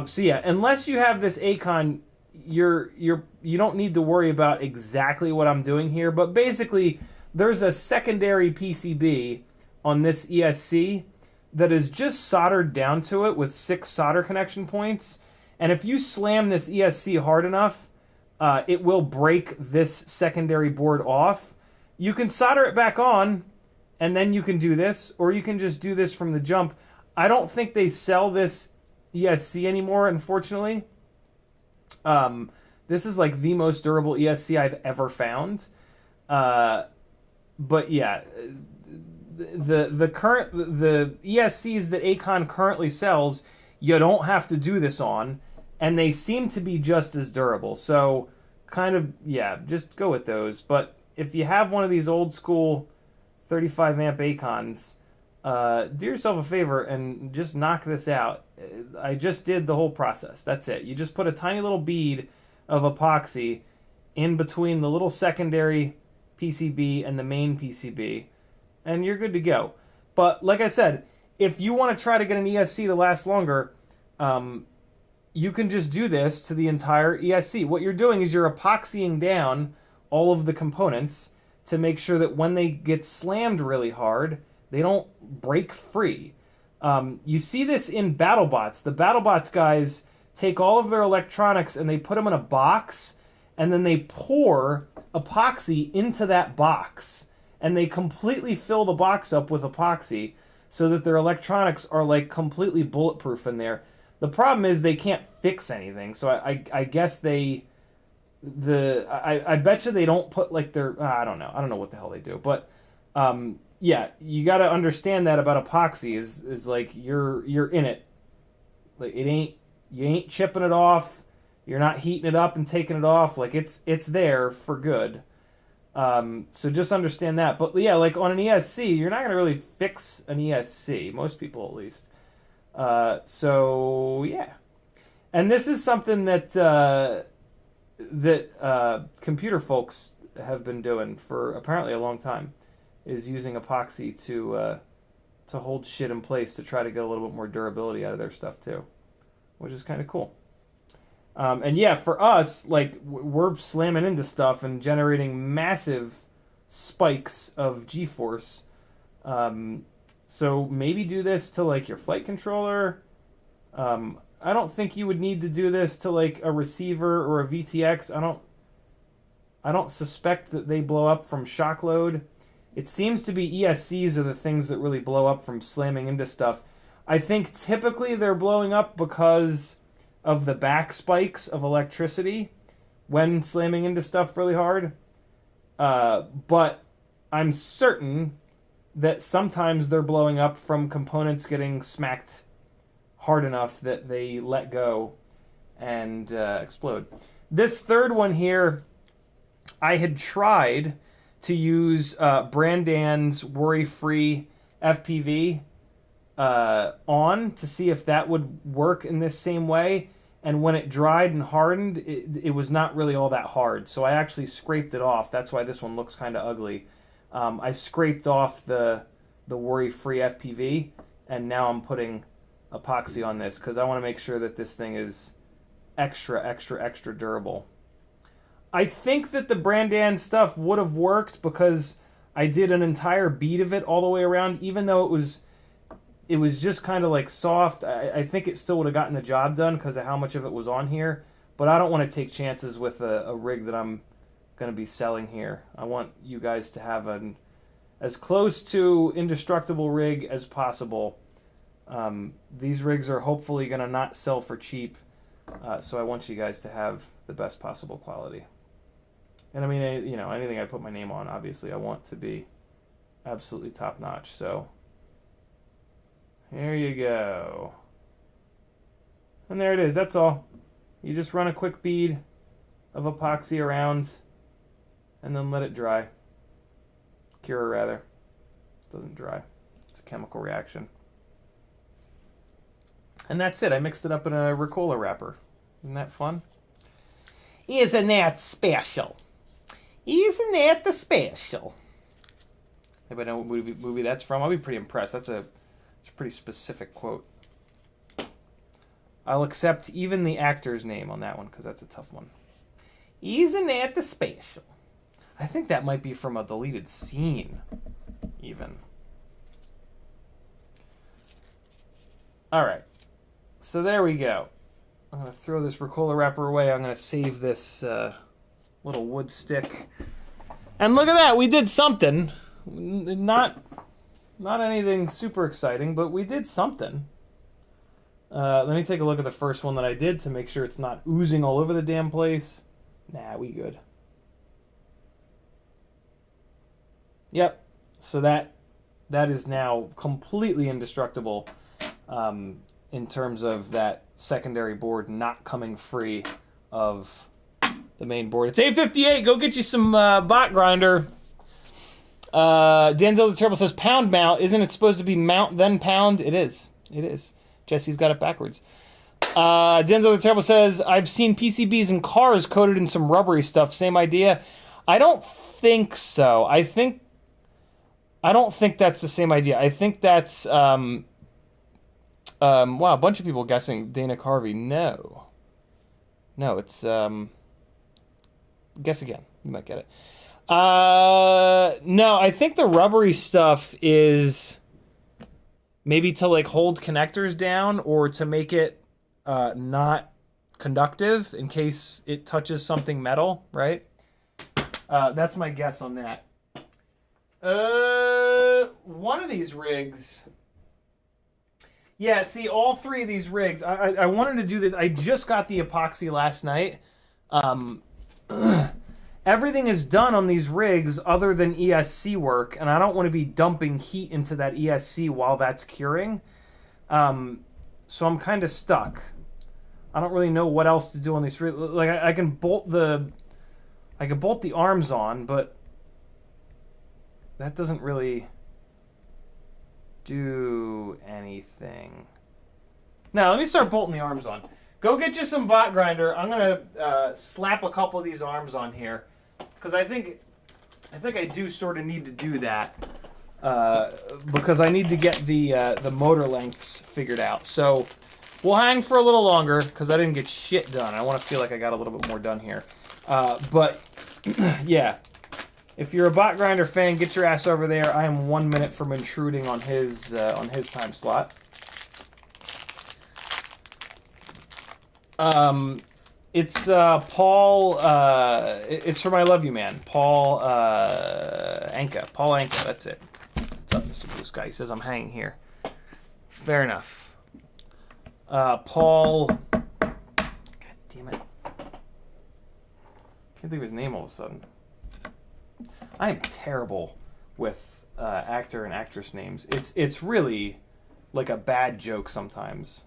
S1: So yeah, unless you have this Aikon, you don't need to worry about exactly what I'm doing here. But basically, there's a secondary PCB on this ESC that is just soldered down to it with 6 solder connection points. And if you slam this ESC hard enough, it will break this secondary board off. You can solder it back on, and then you can do this, or you can just do this from the jump. I don't think they sell this ESC anymore, unfortunately. This is like the most durable ESC I've ever found. But yeah, the ESCs that Aikon currently sells, you don't have to do this on, and they seem to be just as durable. So kind of, just go with those. But if you have one of these old school 35 amp Aikons, do yourself a favor and just knock this out. I just did the whole process. That's it. You just put a tiny little bead of epoxy in between the little secondary PCB and the main PCB, and you're good to go. But like I said, if you want to try to get an ESC to last longer, you can just do this to the entire ESC. What you're doing is you're epoxying down all of the components to make sure that when they get slammed really hard, they don't break free. You see this in BattleBots. The BattleBots guys take all of their electronics and they put them in a box, and then they pour epoxy into that box, and they completely fill the box up with epoxy so that their electronics are like completely bulletproof in there. The problem is they can't fix anything, so I guess I bet you they don't put like their, I don't know what the hell they do, but yeah, you got to understand that about epoxy is like you're in it. Like you ain't chipping it off, you're not heating it up and taking it off. Like it's there for good. So just understand that. But yeah, like on an ESC, you're not going to really fix an ESC, most people at least. So yeah, and this is something that computer folks have been doing for apparently a long time, is using epoxy to hold shit in place to try to get a little bit more durability out of their stuff too, which is kind of cool. And yeah, for us, like we're slamming into stuff and generating massive spikes of G-force. So maybe do this to like your flight controller. I don't think you would need to do this to like a receiver or a VTX. I don't suspect that they blow up from shock load. It seems to be ESCs are the things that really blow up from slamming into stuff. I think typically they're blowing up because of the back spikes of electricity when slamming into stuff really hard. But I'm certain that sometimes they're blowing up from components getting smacked hard enough that they let go and explode. This third one here, I had tried to use Brandan's worry-free FPV on to see if that would work in this same way. And when it dried and hardened, it was not really all that hard. So I actually scraped it off. That's why this one looks kind of ugly. I scraped off the worry-free FPV, and now I'm putting epoxy on this because I want to make sure that this thing is extra, extra, extra durable. I think that the Brandan stuff would have worked because I did an entire bead of it all the way around, even though it was just kind of like soft. I think it still would have gotten the job done because of how much of it was on here. But I don't want to take chances with a rig that I'm going to be selling here. I want you guys to have an as close to indestructible rig as possible. These rigs are hopefully going to not sell for cheap. So I want you guys to have the best possible quality. And I mean, you know, anything I put my name on, obviously, I want to be absolutely top notch. So here you go. And there it is. That's all. You just run a quick bead of epoxy around and then let it dry. Cure, rather. It doesn't dry. It's a chemical reaction. And that's it. I mixed it up in a Ricola wrapper. Isn't that fun? Isn't that special? Isn't that the special? Anybody know what movie that's from? I'll be pretty impressed. It's a pretty specific quote. I'll accept even the actor's name on that one because that's a tough one. Isn't that the special? I think that might be from a deleted scene, even. All right. So there we go. I'm going to throw this Ricola wrapper away. I'm going to save this little wood stick. And look at that. We did something. Not anything super exciting, but we did something. Let me take a look at the first one that I did to make sure it's not oozing all over the damn place. Nah, we good. Yep. So that is now completely indestructible in terms of that secondary board not coming free of the main board. It's 8:58. Go get you some bot grinder. Denzel the Terrible says pound mount. Isn't it supposed to be mount then pound? It is. It is. Jesse's got it backwards. Denzel the Terrible says, I've seen PCBs in cars coated in some rubbery stuff. Same idea? I don't think so. I don't think that's the same idea. I think that's wow, a bunch of people guessing Dana Carvey. No, it's guess again. You might get it. No, I think the rubbery stuff is maybe to like hold connectors down or to make it not conductive in case it touches something metal, right? That's my guess on that. One of these rigs. Yeah, see, all three of these rigs. I wanted to do this. I just got the epoxy last night. Everything is done on these rigs other than ESC work, and I don't want to be dumping heat into that ESC while that's curing. So I'm kind of stuck. I don't really know what else to do on these rigs. Like I can bolt the arms on, but that doesn't really do anything. Now, let me start bolting the arms on. Go get you some bot grinder. I'm going to slap a couple of these arms on here because I think I do sort of need to do that because I need to get the motor lengths figured out. So we'll hang for a little longer because I didn't get shit done. I want to feel like I got a little bit more done here. But yeah, if you're a bot grinder fan, get your ass over there. I am 1 minute from intruding on his time slot. It's Paul. It's from I Love You Man. Paul Anka. Paul Anka. That's it. What's up, Mr. Blue Sky? He says I'm hanging here. Fair enough. Paul. God damn it. Can't think of his name all of a sudden. I am terrible with actor and actress names. It's really like a bad joke sometimes.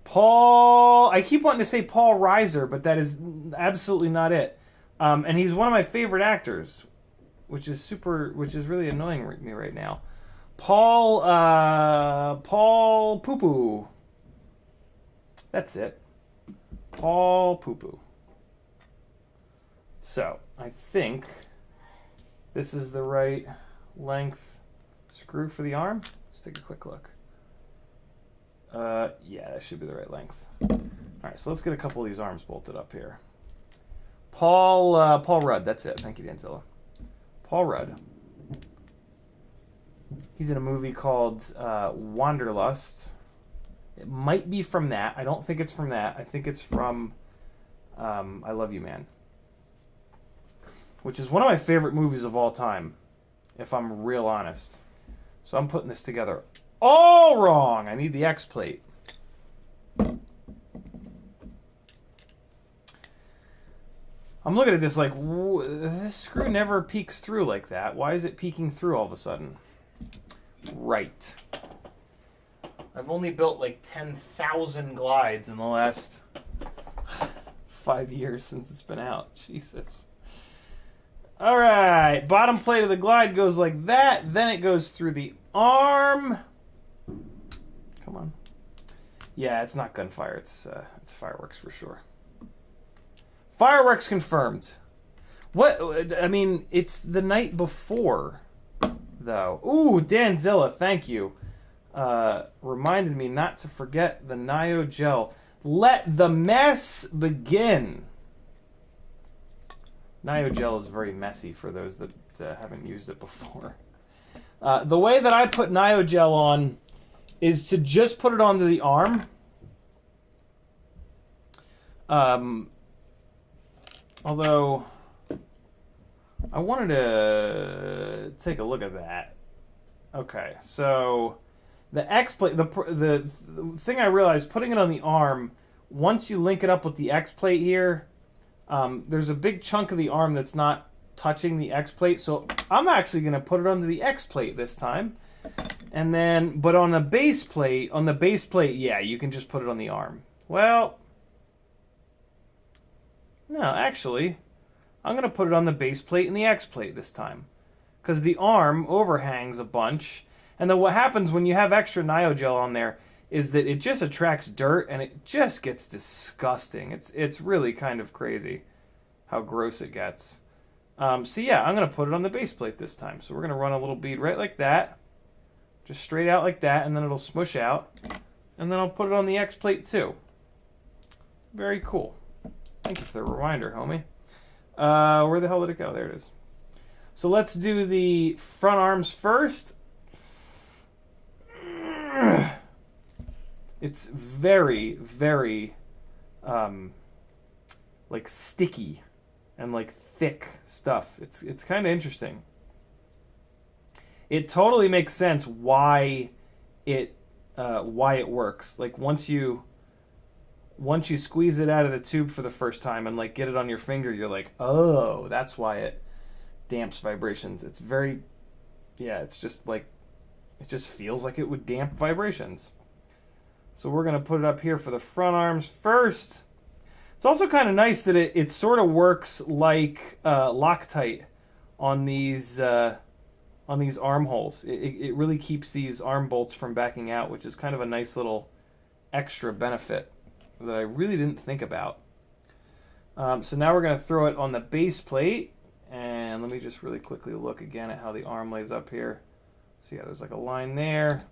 S1: Paul. I keep wanting to say Paul Reiser, but that is absolutely not it. And he's one of my favorite actors, which is really annoying me right now. Paul Poo Poo. That's it. Paul Poo Poo. So, I think this is the right length screw for the arm. Let's take a quick look. Yeah, that should be the right length. Alright, so let's get a couple of these arms bolted up here. Paul Rudd, that's it. Thank you, Danzilla. Paul Rudd. He's in a movie called Wanderlust. It might be from that. I don't think it's from that. I think it's from I Love You, Man. Which is one of my favorite movies of all time, if I'm real honest. So I'm putting this together all wrong. I need the X plate. I'm looking at this like, this screw never peeks through like that. Why is it peeking through all of a sudden? Right. I've only built like 10,000 glides in the last 5 years since it's been out. Jesus. All right. Bottom plate of the glide goes like that. Then it goes through the arm. Come on. Yeah, it's not gunfire. It's fireworks for sure. Fireworks confirmed. What? I mean, it's the night before, though. Ooh, Danzilla, thank you. Reminded me not to forget the Nio gel. Let the mess begin. Nio gel is very messy for those that haven't used it before. The way that I put Nio gel on is to just put it onto the arm. Although I wanted to take a look at that. Okay, so the X plate, the thing I realized, putting it on the arm, once you link it up with the X plate here, there's a big chunk of the arm that's not touching the X plate, so I'm actually going to put it onto the X plate this time. And then, but on the base plate, yeah, you can just put it on the arm. Well, no, actually, I'm going to put it on the base plate and the X plate this time, because the arm overhangs a bunch. And then what happens when you have extra Nio gel on there is that it just attracts dirt, and it just gets disgusting. It's really kind of crazy how gross it gets. So yeah, I'm going to put it on the base plate this time. So we're going to run a little bead right like that, just straight out like that, and then it'll smush out. And then I'll put it on the X plate too. Very cool. Thank you for the reminder, homie. Where the hell did it go? There it is. So let's do the front arms first. It's very, very, like sticky and like thick stuff. It's kind of interesting. It totally makes sense why it works. Like once you squeeze it out of the tube for the first time and like get it on your finger, you're like, oh, that's why it damps vibrations. It's very, yeah, it's just like, it just feels like it would damp vibrations. So we're going to put it up here for the front arms first. It's also kind of nice that it sort of works like Loctite on these armholes. It really keeps these arm bolts from backing out, which is kind of a nice little extra benefit that I really didn't think about. So now we're going to throw it on the base plate. And let me just really quickly look again at how the arm lays up here. So yeah, there's like a line there. So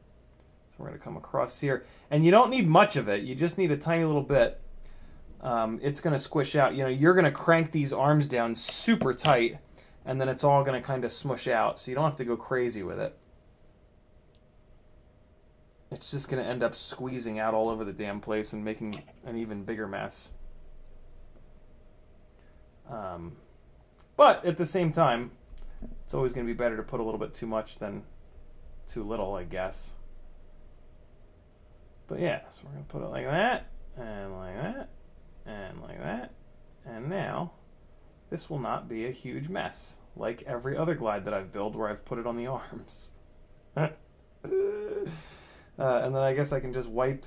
S1: we're going to come across here. And you don't need much of it. You just need a tiny little bit. It's going to squish out. You know, you're going to crank these arms down super tight, and then it's all going to kind of smush out. So you don't have to go crazy with it. It's just going to end up squeezing out all over the damn place and making an even bigger mess. But at the same time, it's always going to be better to put a little bit too much than too little, I guess. But yeah, so we're going to put it like that, and like that, and like that. And now, this will not be a huge mess, like every other glide that I've built where I've put it on the arms. And then I guess I can just wipe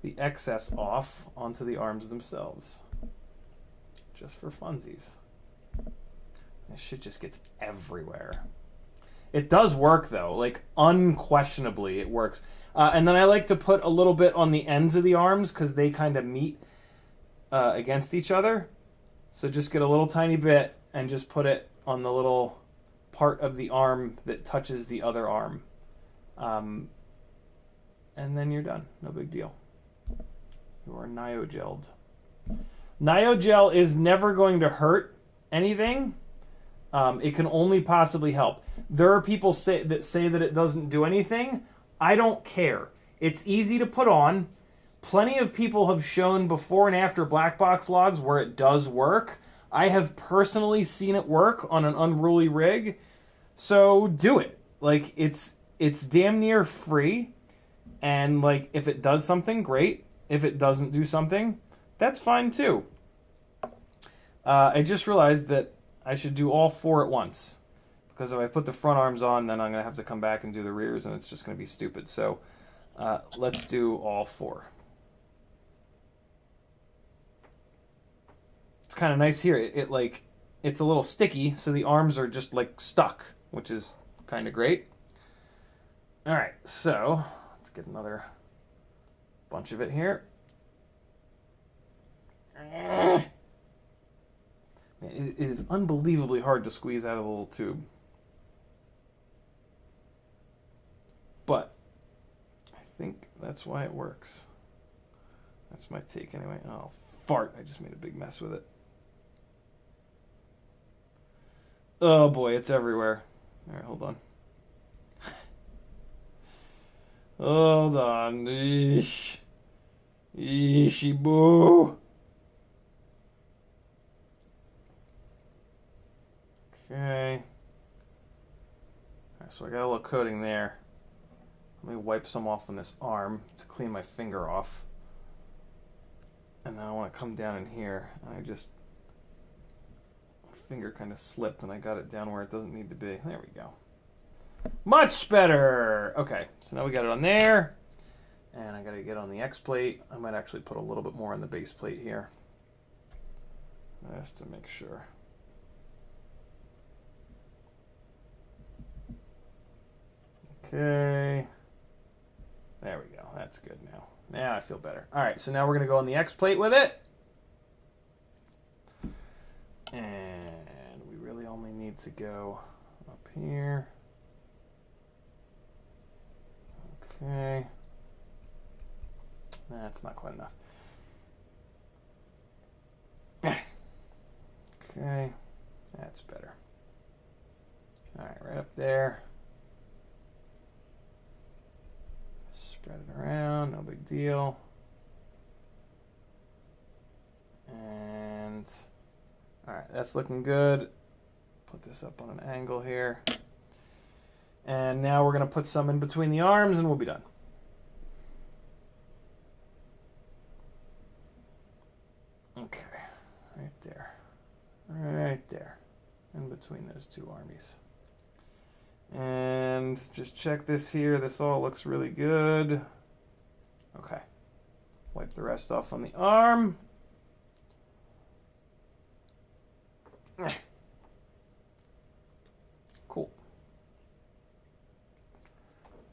S1: the excess off onto the arms themselves. Just for funsies. This shit just gets everywhere. It does work though, like unquestionably it works. And then I like to put a little bit on the ends of the arms because they kind of meet against each other. So just get a little tiny bit and just put it on the little part of the arm that touches the other arm. And then you're done. No big deal. You are niogeled. Niogel is never going to hurt anything. It can only possibly help. There are people that say that it doesn't do anything. I don't care. It's easy to put on. Plenty of people have shown before and after black box logs where it does work. I have personally seen it work on an unruly rig. So do it. Like it's damn near free. And like if it does something, great. If it doesn't do something, that's fine too. I just realized that I should do all four at once. Because if I put the front arms on, then I'm going to have to come back and do the rears, and it's just going to be stupid. So let's do all four. It's kind of nice here. It's a little sticky, so the arms are just like stuck, which is kind of great. All right, so let's get another bunch of it here. Man, it is unbelievably hard to squeeze out of the little tube. But I think that's why it works. That's my take anyway. Oh, fart. I just made a big mess with it. Oh boy, it's everywhere. All right, hold on. Hold on. Eesh. Eeshy boo. Okay. Alright, so I got a little coating there. Let me wipe some off on this arm to clean my finger off. And then I want to come down in here. And my finger kind of slipped and I got it down where it doesn't need to be. There we go. Much better! Okay, so now we got it on there. And I got to get on the X plate. I might actually put a little bit more on the base plate here. Just to make sure. Okay. There we go. That's good now. Now I feel better. All right, so now we're going to go on the X plate with it. And we really only need to go up here. Okay. That's not quite enough. Okay. That's better. All right, right up there. Spread it around, no big deal. And all right, that's looking good. Put this up on an angle here. And now we're going to put some in between the arms and we'll be done. Okay, right there. Right there. In between those two armies. And just check this here. This all looks really good. Okay. Wipe the rest off on the arm. Cool.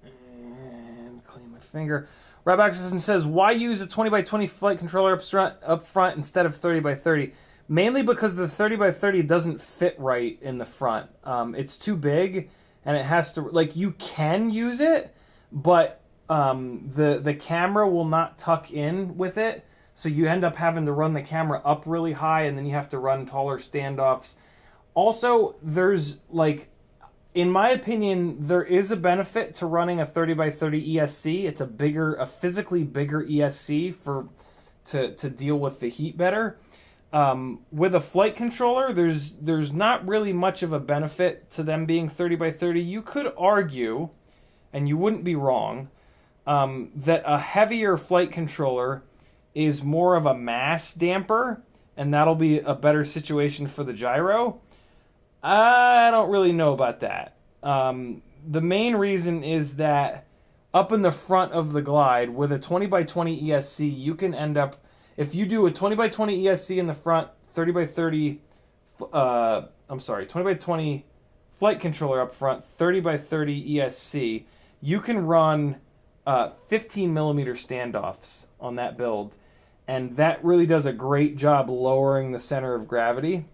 S1: And clean my finger. Rob Axelson says, why use a 20x20 flight controller up front instead of 30x30? Mainly because the 30x30 doesn't fit right in the front. It's too big. And it has to, like, you can use it, but the camera will not tuck in with it. So you end up having to run the camera up really high, and then you have to run taller standoffs. Also, there's, like, in my opinion, there is a benefit to running a 30x30 ESC. It's a physically bigger ESC to deal with the heat better. With a flight controller, there's not really much of a benefit to them being 30x30. You could argue, and you wouldn't be wrong, that a heavier flight controller is more of a mass damper, and that'll be a better situation for the gyro. I don't really know about that. The main reason is that up in the front of the Glide with a 20x20 ESC, you can end up, if you do a 20x20 ESC in the front, 30x30, 20x20 flight controller up front, 30x30 ESC, you can run 15 millimeter standoffs on that build, and that really does a great job lowering the center of gravity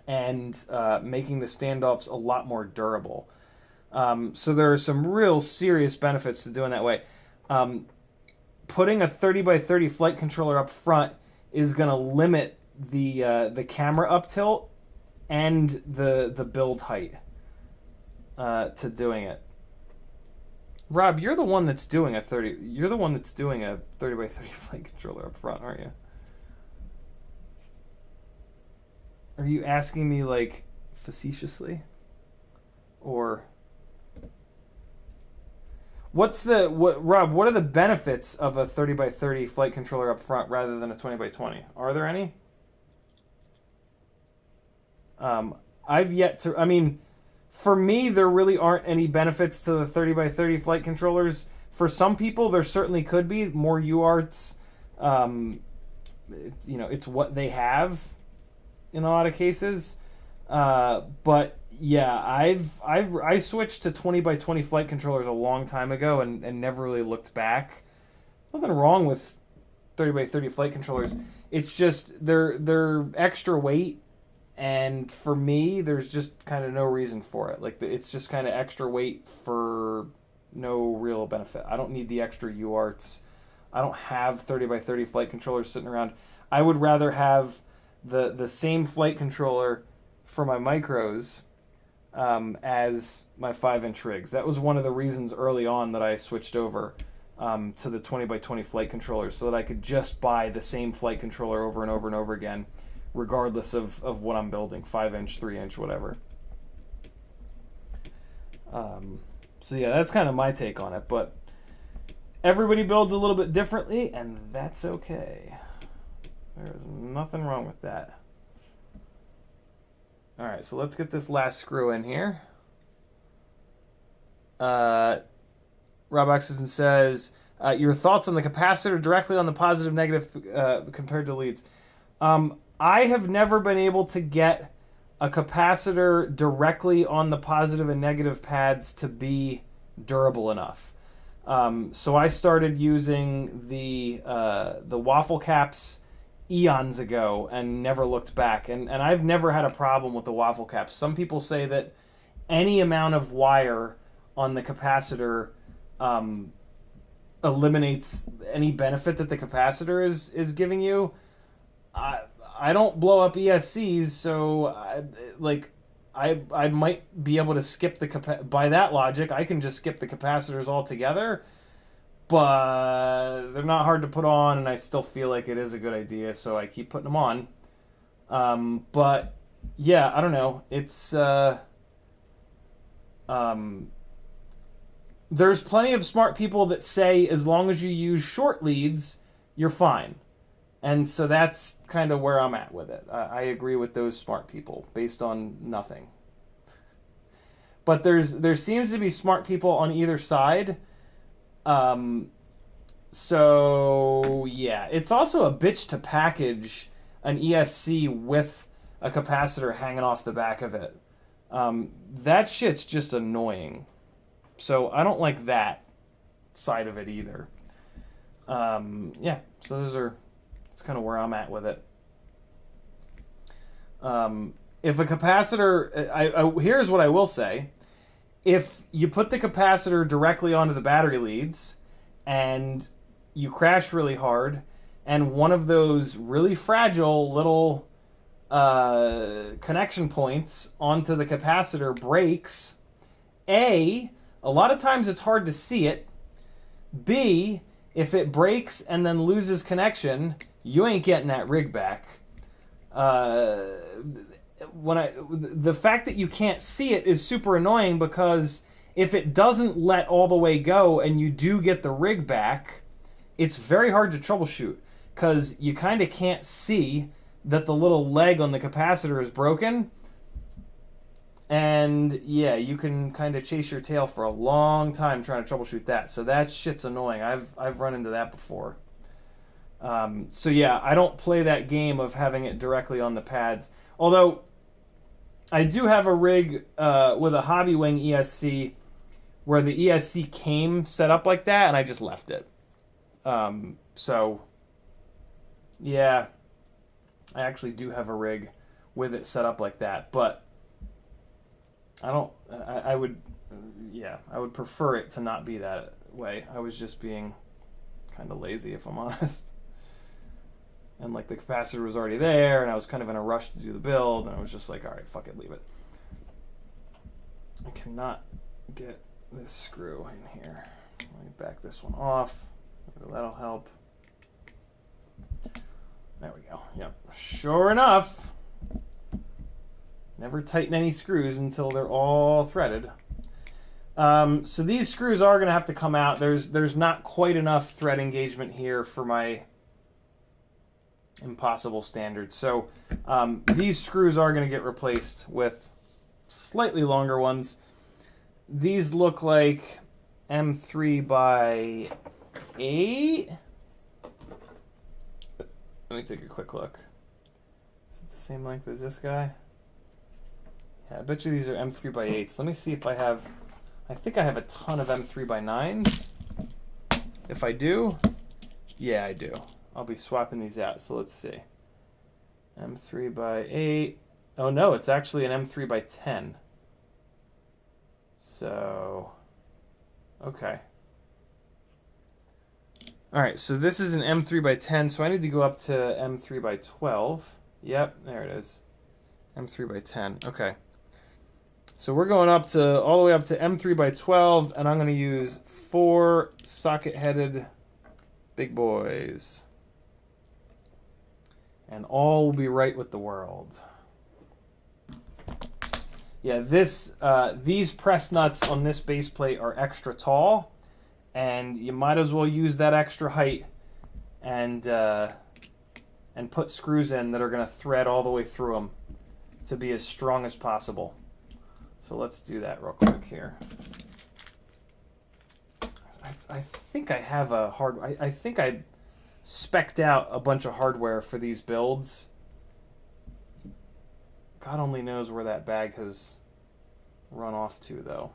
S1: and making the standoffs a lot more durable. So there are some real serious benefits to doing that way. Putting a 30x30 flight controller up front is going to limit the camera up tilt and the build height to doing it. Rob, you're the one that's doing a 30x30 flight controller up front, aren't you? Are you asking me like facetiously, or Rob, what are the benefits of a 30x30 flight controller up front rather than a 20x20? Are there any? I've yet to, I mean, for me, there really aren't any benefits to the 30x30 flight controllers. For some people, there certainly could be more UARTs. It's what they have in a lot of cases. But yeah, I switched to 20x20 flight controllers a long time ago and never really looked back. Nothing wrong with 30x30 flight controllers. It's just they're extra weight, and for me, there's just kind of no reason for it. Like, it's just kind of extra weight for no real benefit. I don't need the extra UARTs. I don't have 30x30 flight controllers sitting around. I would rather have the same flight controller for my micros as my 5-inch rigs. That was one of the reasons early on that I switched over to the 20x20 flight controllers, so that I could just buy the same flight controller over and over and over again, regardless of what I'm building, 5-inch, 3-inch, whatever. So yeah, that's kind of my take on it, but everybody builds a little bit differently, and that's okay. There is nothing wrong with that. All right, so let's get this last screw in here. Rob Oxison says, your thoughts on the capacitor directly on the positive negative compared to leads. I have never been able to get a capacitor directly on the positive and negative pads to be durable enough. So I started using the waffle caps eons ago and never looked back. And I've never had a problem with the waffle caps. Some people say that any amount of wire on the capacitor eliminates any benefit that the capacitor is giving you. I don't blow up ESCs, so I might be able to skip the by that logic. I can just skip the capacitors altogether, but they're not hard to put on, and I still feel like it is a good idea, so I keep putting them on. But yeah, I don't know. It's there's plenty of smart people that say as long as you use short leads, you're fine. And so that's kind of where I'm at with it. I agree with those smart people based on nothing. But there seems to be smart people on either side. So yeah, it's also a bitch to package an ESC with a capacitor hanging off the back of it. That shit's just annoying. So I don't like that side of it either. Yeah, so that's kind of where I'm at with it. If a capacitor, here's what I will say. If you put the capacitor directly onto the battery leads and you crash really hard and one of those really fragile little connection points onto the capacitor breaks, A, a lot of times it's hard to see it. B, if it breaks and then loses connection, you ain't getting that rig back. The fact that you can't see it is super annoying because if it doesn't let all the way go and you do get the rig back, it's very hard to troubleshoot because you kind of can't see that the little leg on the capacitor is broken. And yeah, you can kind of chase your tail for a long time trying to troubleshoot that. So that shit's annoying. I've run into that before. So yeah, I don't play that game of having it directly on the pads. Although I do have a rig with a Hobby Wing ESC where the ESC came set up like that, and I just left it. So yeah, I actually do have a rig with it set up like that, but I would prefer it to not be that way. I was just being kind of lazy, if I'm honest. And like the capacitor was already there, and I was kind of in a rush to do the build, and I was just like, all right, fuck it, leave it. I cannot get this screw in here. Let me back this one off. Maybe that'll help. There we go. Yep. Sure enough. Never tighten any screws until they're all threaded. So these screws are going to have to come out. There's not quite enough thread engagement here for my impossible standard. So these screws are going to get replaced with slightly longer ones. These look like M3 by 8. Let me take a quick look. Is it the same length as this guy? Yeah, I bet you these are M3 by 8s. Let me see if I have... I think I have a ton of M3 by 9s. If I do, yeah, I do. I'll be swapping these out, so let's see. M3 by 8. Oh no, it's actually an M3 by 10. So, okay. Alright, so this is an M3 by 10, so I need to go up to M3 by 12. Yep, there it is. M3 by 10, okay. So we're going up to all the way up to M3 by 12, and I'm going to use 4 socket-headed big boys. And all will be right with the world. Yeah, these press nuts on this base plate are extra tall, and you might as well use that extra height and put screws in that are going to thread all the way through them to be as strong as possible. So let's do that real quick here. I think I have a I think I spec'd out a bunch of hardware for these builds. God only knows where that bag has run off to, though.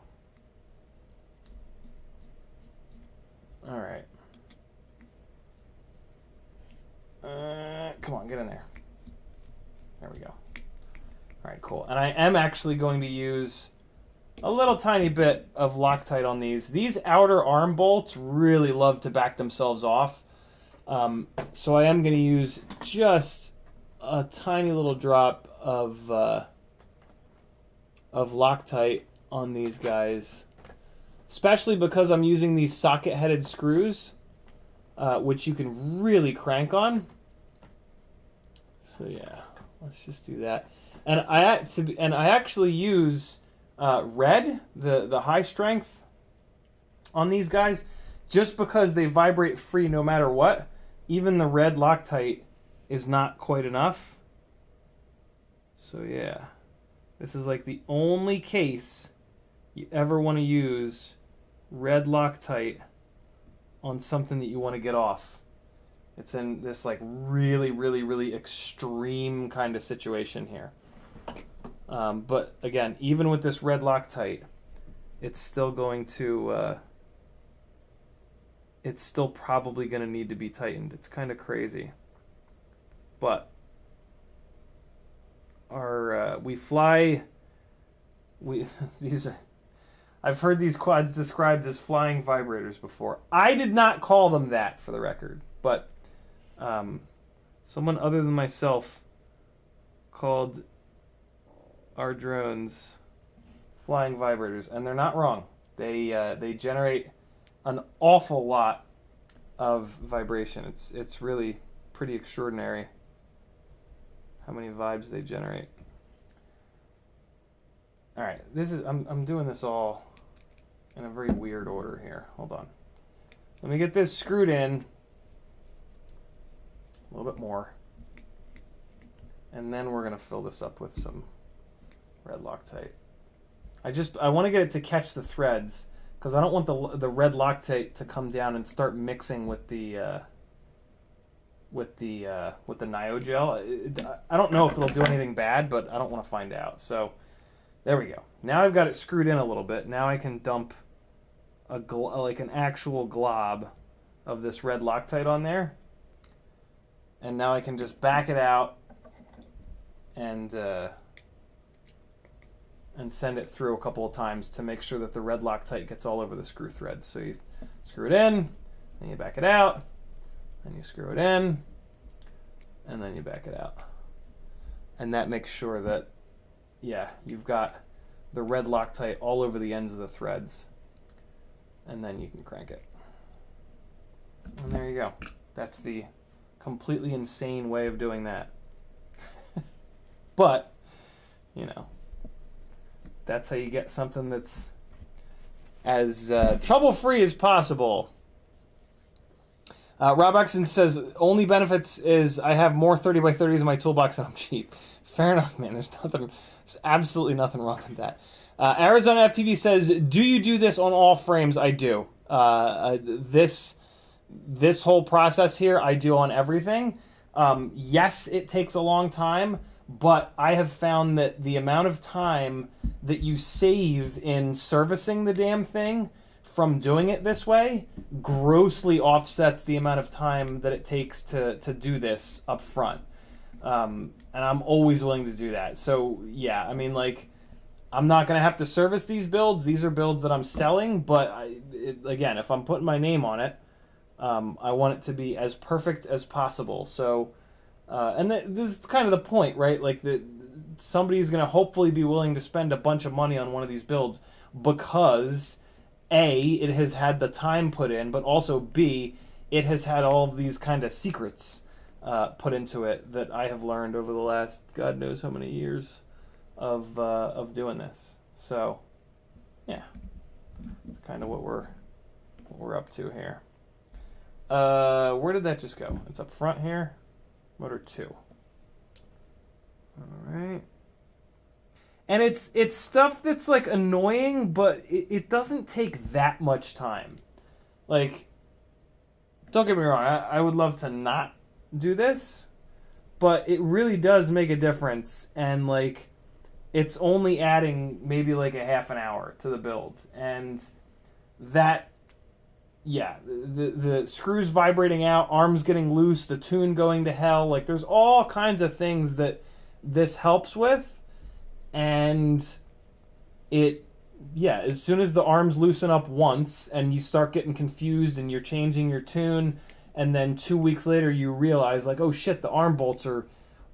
S1: All right. Come on, get in there. There we go. All right, cool. And I am actually going to use a little tiny bit of Loctite on these. These outer arm bolts really love to back themselves off. So I am going to use just a tiny little drop of Loctite on these guys, especially because I'm using these socket-headed screws, which you can really crank on. So yeah, let's just do that. And I actually use red, the high strength, on these guys, just because they vibrate free no matter what. Even the red Loctite is not quite enough. So yeah, this is like the only case you ever want to use red Loctite on something that you want to get off. It's in this like really, really, really extreme kind of situation here. But again, even with this red Loctite, it's still going to... it's still probably going to need to be tightened. It's kind of crazy. But our these are... I've heard these quads described as flying vibrators before. I did not call them that, for the record, but someone other than myself called our drones flying vibrators, and they're not wrong. They generate an awful lot of vibration. It's really pretty extraordinary how many vibes they generate. All right, this is I'm doing this all in a very weird order here. Hold on. Let me get this screwed in a little bit more. And then we're going to fill this up with some red Loctite. I want to get it to catch the threads because I don't want the red Loctite to come down and start mixing with the Nio gel. I don't know if it'll do anything bad, but I don't want to find out. So there we go. Now I've got it screwed in a little bit. Now I can dump like an actual glob of this red Loctite on there. And now I can just back it out and send it through a couple of times to make sure that the red Loctite gets all over the screw threads. So you screw it in, then you back it out, then you screw it in, and then you back it out. And that makes sure that, yeah, you've got the red Loctite all over the ends of the threads. And then you can crank it. And there you go. That's the completely insane way of doing that. But, you know, that's how you get something that's as trouble-free as possible. Rob Exon says, only benefits is I have more 30x30s in my toolbox and I'm cheap. Fair enough, man. There's absolutely nothing wrong with that. Arizona FPV says, do you do this on all frames? I do. This whole process here, I do on everything. Yes, it takes a long time, but I have found that the amount of time that you save in servicing the damn thing from doing it this way grossly offsets the amount of time that it takes to do this up front. And I'm always willing to do that. So, yeah, I mean, like, I'm not going to have to service these builds. These are builds that I'm selling, but again, if I'm putting my name on it, I want it to be as perfect as possible. So, and this is kind of the point, right? Like, somebody's going to hopefully be willing to spend a bunch of money on one of these builds because, A, it has had the time put in, but also, B, it has had all of these kind of secrets put into it that I have learned over the last God knows how many years of doing this. So, yeah, that's kind of what we're up to here. Where did that just go? It's up front here. Motor 2. All right. And it's stuff that's like annoying, but it doesn't take that much time. Like, don't get me wrong, I would love to not do this, but it really does make a difference, and like, it's only adding maybe like a half an hour to the build, and that, yeah, the screws vibrating out, arms getting loose, the tune going to hell, like there's all kinds of things that this helps with, and it, yeah, as soon as the arms loosen up once and you start getting confused and you're changing your tune, and then 2 weeks later you realize like, oh shit, the arm bolts are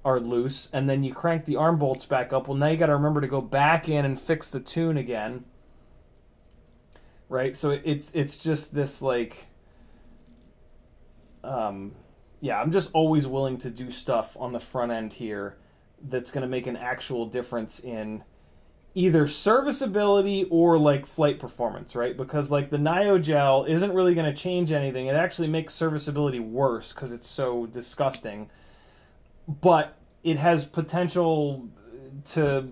S1: loose, and then you crank the arm bolts back up, well now you got to remember to go back in and fix the tune again, right? So it's just this like, yeah, I'm just always willing to do stuff on the front end here that's going to make an actual difference in either serviceability or like flight performance, right? Because like the Nio gel isn't really going to change anything. It actually makes serviceability worse because it's so disgusting. But it has potential to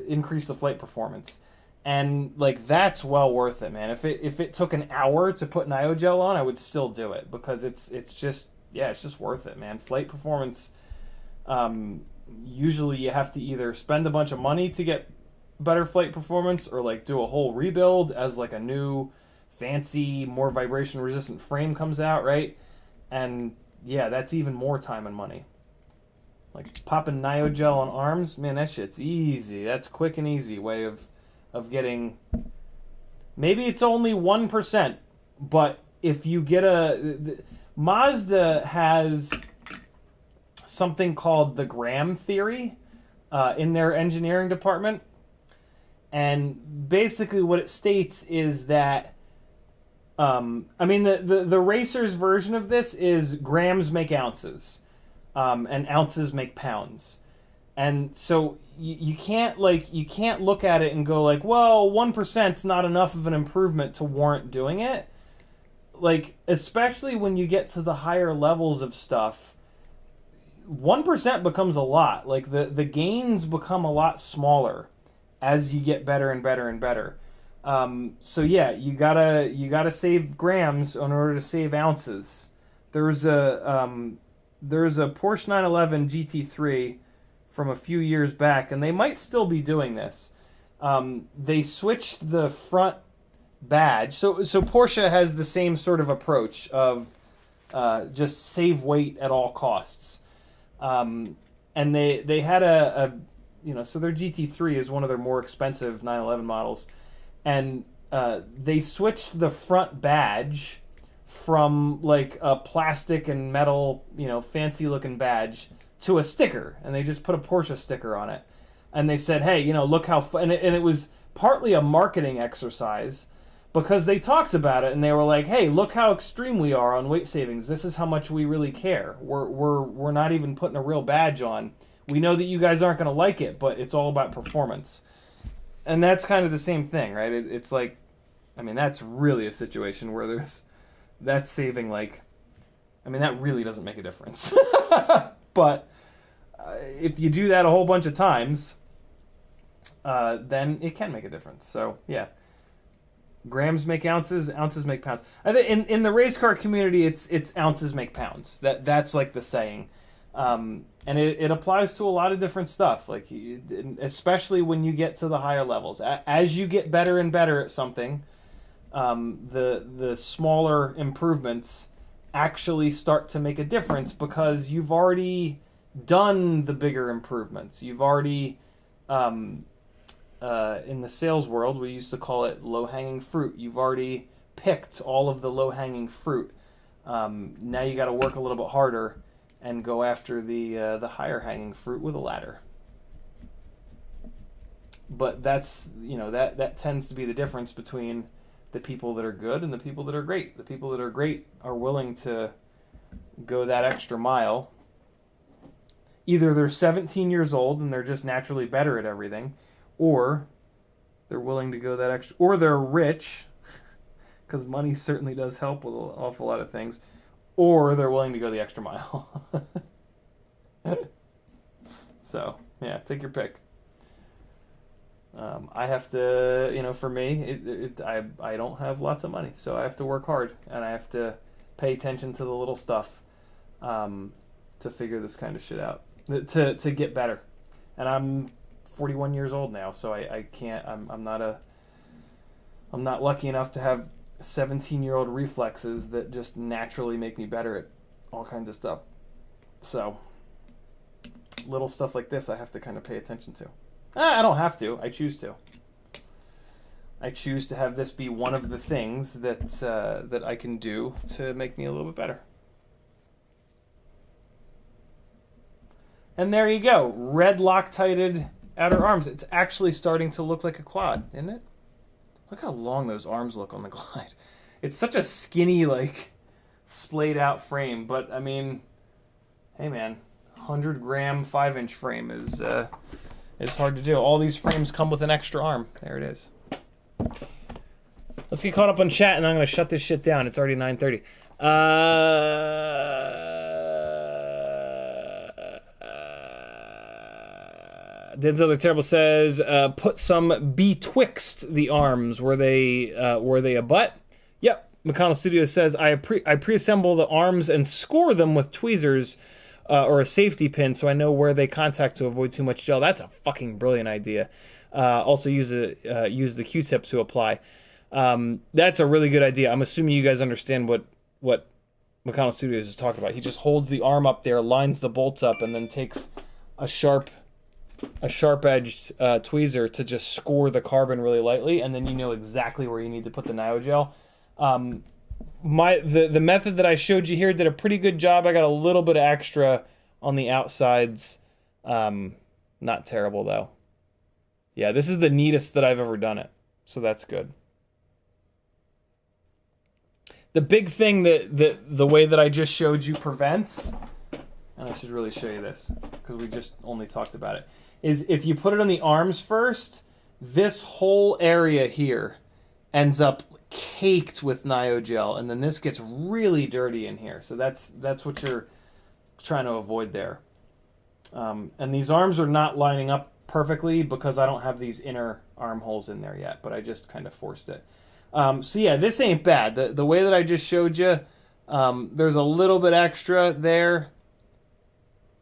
S1: increase the flight performance. And like that's well worth it, man. If it took an hour to put Nio gel on, I would still do it because it's just, yeah, it's just worth it, man. Flight performance, usually you have to either spend a bunch of money to get better flight performance or like do a whole rebuild as like a new fancy, more vibration resistant frame comes out, right? And yeah, that's even more time and money. Like popping Nio gel on arms, man, that shit's easy. That's quick and easy way of getting, maybe it's only 1%, but if you get Mazda has something called the Graham theory in their engineering department. And basically what it states is that, I mean, the racer's version of this is grams make ounces, and ounces make pounds. And so you can't look at it and go like, well, 1%'s not enough of an improvement to warrant doing it. Like, especially when you get to the higher levels of stuff, 1% becomes a lot. Like, the gains become a lot smaller as you get better and better and better. So yeah, you gotta save grams in order to save ounces. There's a Porsche 911 GT3 from a few years back, and they might still be doing this. They switched the front badge. So Porsche has the same sort of approach of just save weight at all costs. And they had so their GT3 is one of their more expensive 911 models, and they switched the front badge from like a plastic and metal, fancy looking badge to a sticker, and they just put a Porsche sticker on it. And they said, hey, look how and it was partly a marketing exercise, because they talked about it and they were like, hey, look how extreme we are on weight savings. This is how much we really care. We're not even putting a real badge on. We know that you guys aren't going to like it, but it's all about performance. And that's kind of the same thing, right? It's like, that's really a situation where that's saving that really doesn't make a difference. But if you do that a whole bunch of times, then it can make a difference. So yeah, grams make ounces, ounces make pounds. I think in the race car community, it's ounces make pounds. That's like the saying, and it applies to a lot of different stuff. Like, especially when you get to the higher levels, as you get better and better at something, the smaller improvements actually start to make a difference, because you've already done the bigger improvements. You've already in the sales world, we used to call it low-hanging fruit. You've already picked all of the low-hanging fruit. Now you got to work a little bit harder and go after the higher-hanging fruit with a ladder. But that's that tends to be the difference between the people that are good and the people that are great. The people that are great are willing to go that extra mile. Either they're 17 years old and they're just naturally better at everything, or they're willing to go that extra, or they're rich, because money certainly does help with an awful lot of things, or they're willing to go the extra mile. So, yeah, take your pick. I have to, for me, I don't have lots of money, so I have to work hard, and I have to pay attention to the little stuff to figure this kind of shit out, to get better. And I'm 41 years old now, so I can't. I'm not lucky enough to have 17-year-old reflexes that just naturally make me better at all kinds of stuff. So little stuff like this I have to kind of pay attention to. I don't have to. I choose to. I choose to have this be one of the things that I can do to make me a little bit better. And there you go. Red Loctited outer arms. It's actually starting to look like a quad, isn't it? Look how long those arms look on the Glide. It's such a skinny, splayed out frame. But, hey man, 100-gram 5-inch frame is hard to do. All these frames come with an extra arm. There it is. Let's get caught up on chat, and I'm going to shut this shit down. It's already 9:30. Denzel the Terrible says, put some betwixt the arms. Were they a butt? Yep. McConnell Studios says, I pre-assemble the arms and score them with tweezers or a safety pin so I know where they contact to avoid too much gel. That's a fucking brilliant idea. Also use the Q-tip to apply. That's a really good idea. I'm assuming you guys understand what McConnell Studios is talking about. He just holds the arm up there, lines the bolts up, and then takes a sharp-edged tweezer to just score the carbon really lightly, and then you know exactly where you need to put the NioGel. The method that I showed you here did a pretty good job. I got a little bit of extra on the outsides. Not terrible, though. Yeah, this is the neatest that I've ever done it, so that's good. The big thing that the way that I just showed you prevents, and I should really show you this, because we just only talked about it, is if you put it on the arms first, this whole area here ends up caked with NioGel, and then this gets really dirty in here. So that's what you're trying to avoid there. And these arms are not lining up perfectly because I don't have these inner armholes in there yet, but I just kind of forced it. So yeah, this ain't bad. The way that I just showed you, there's a little bit extra there,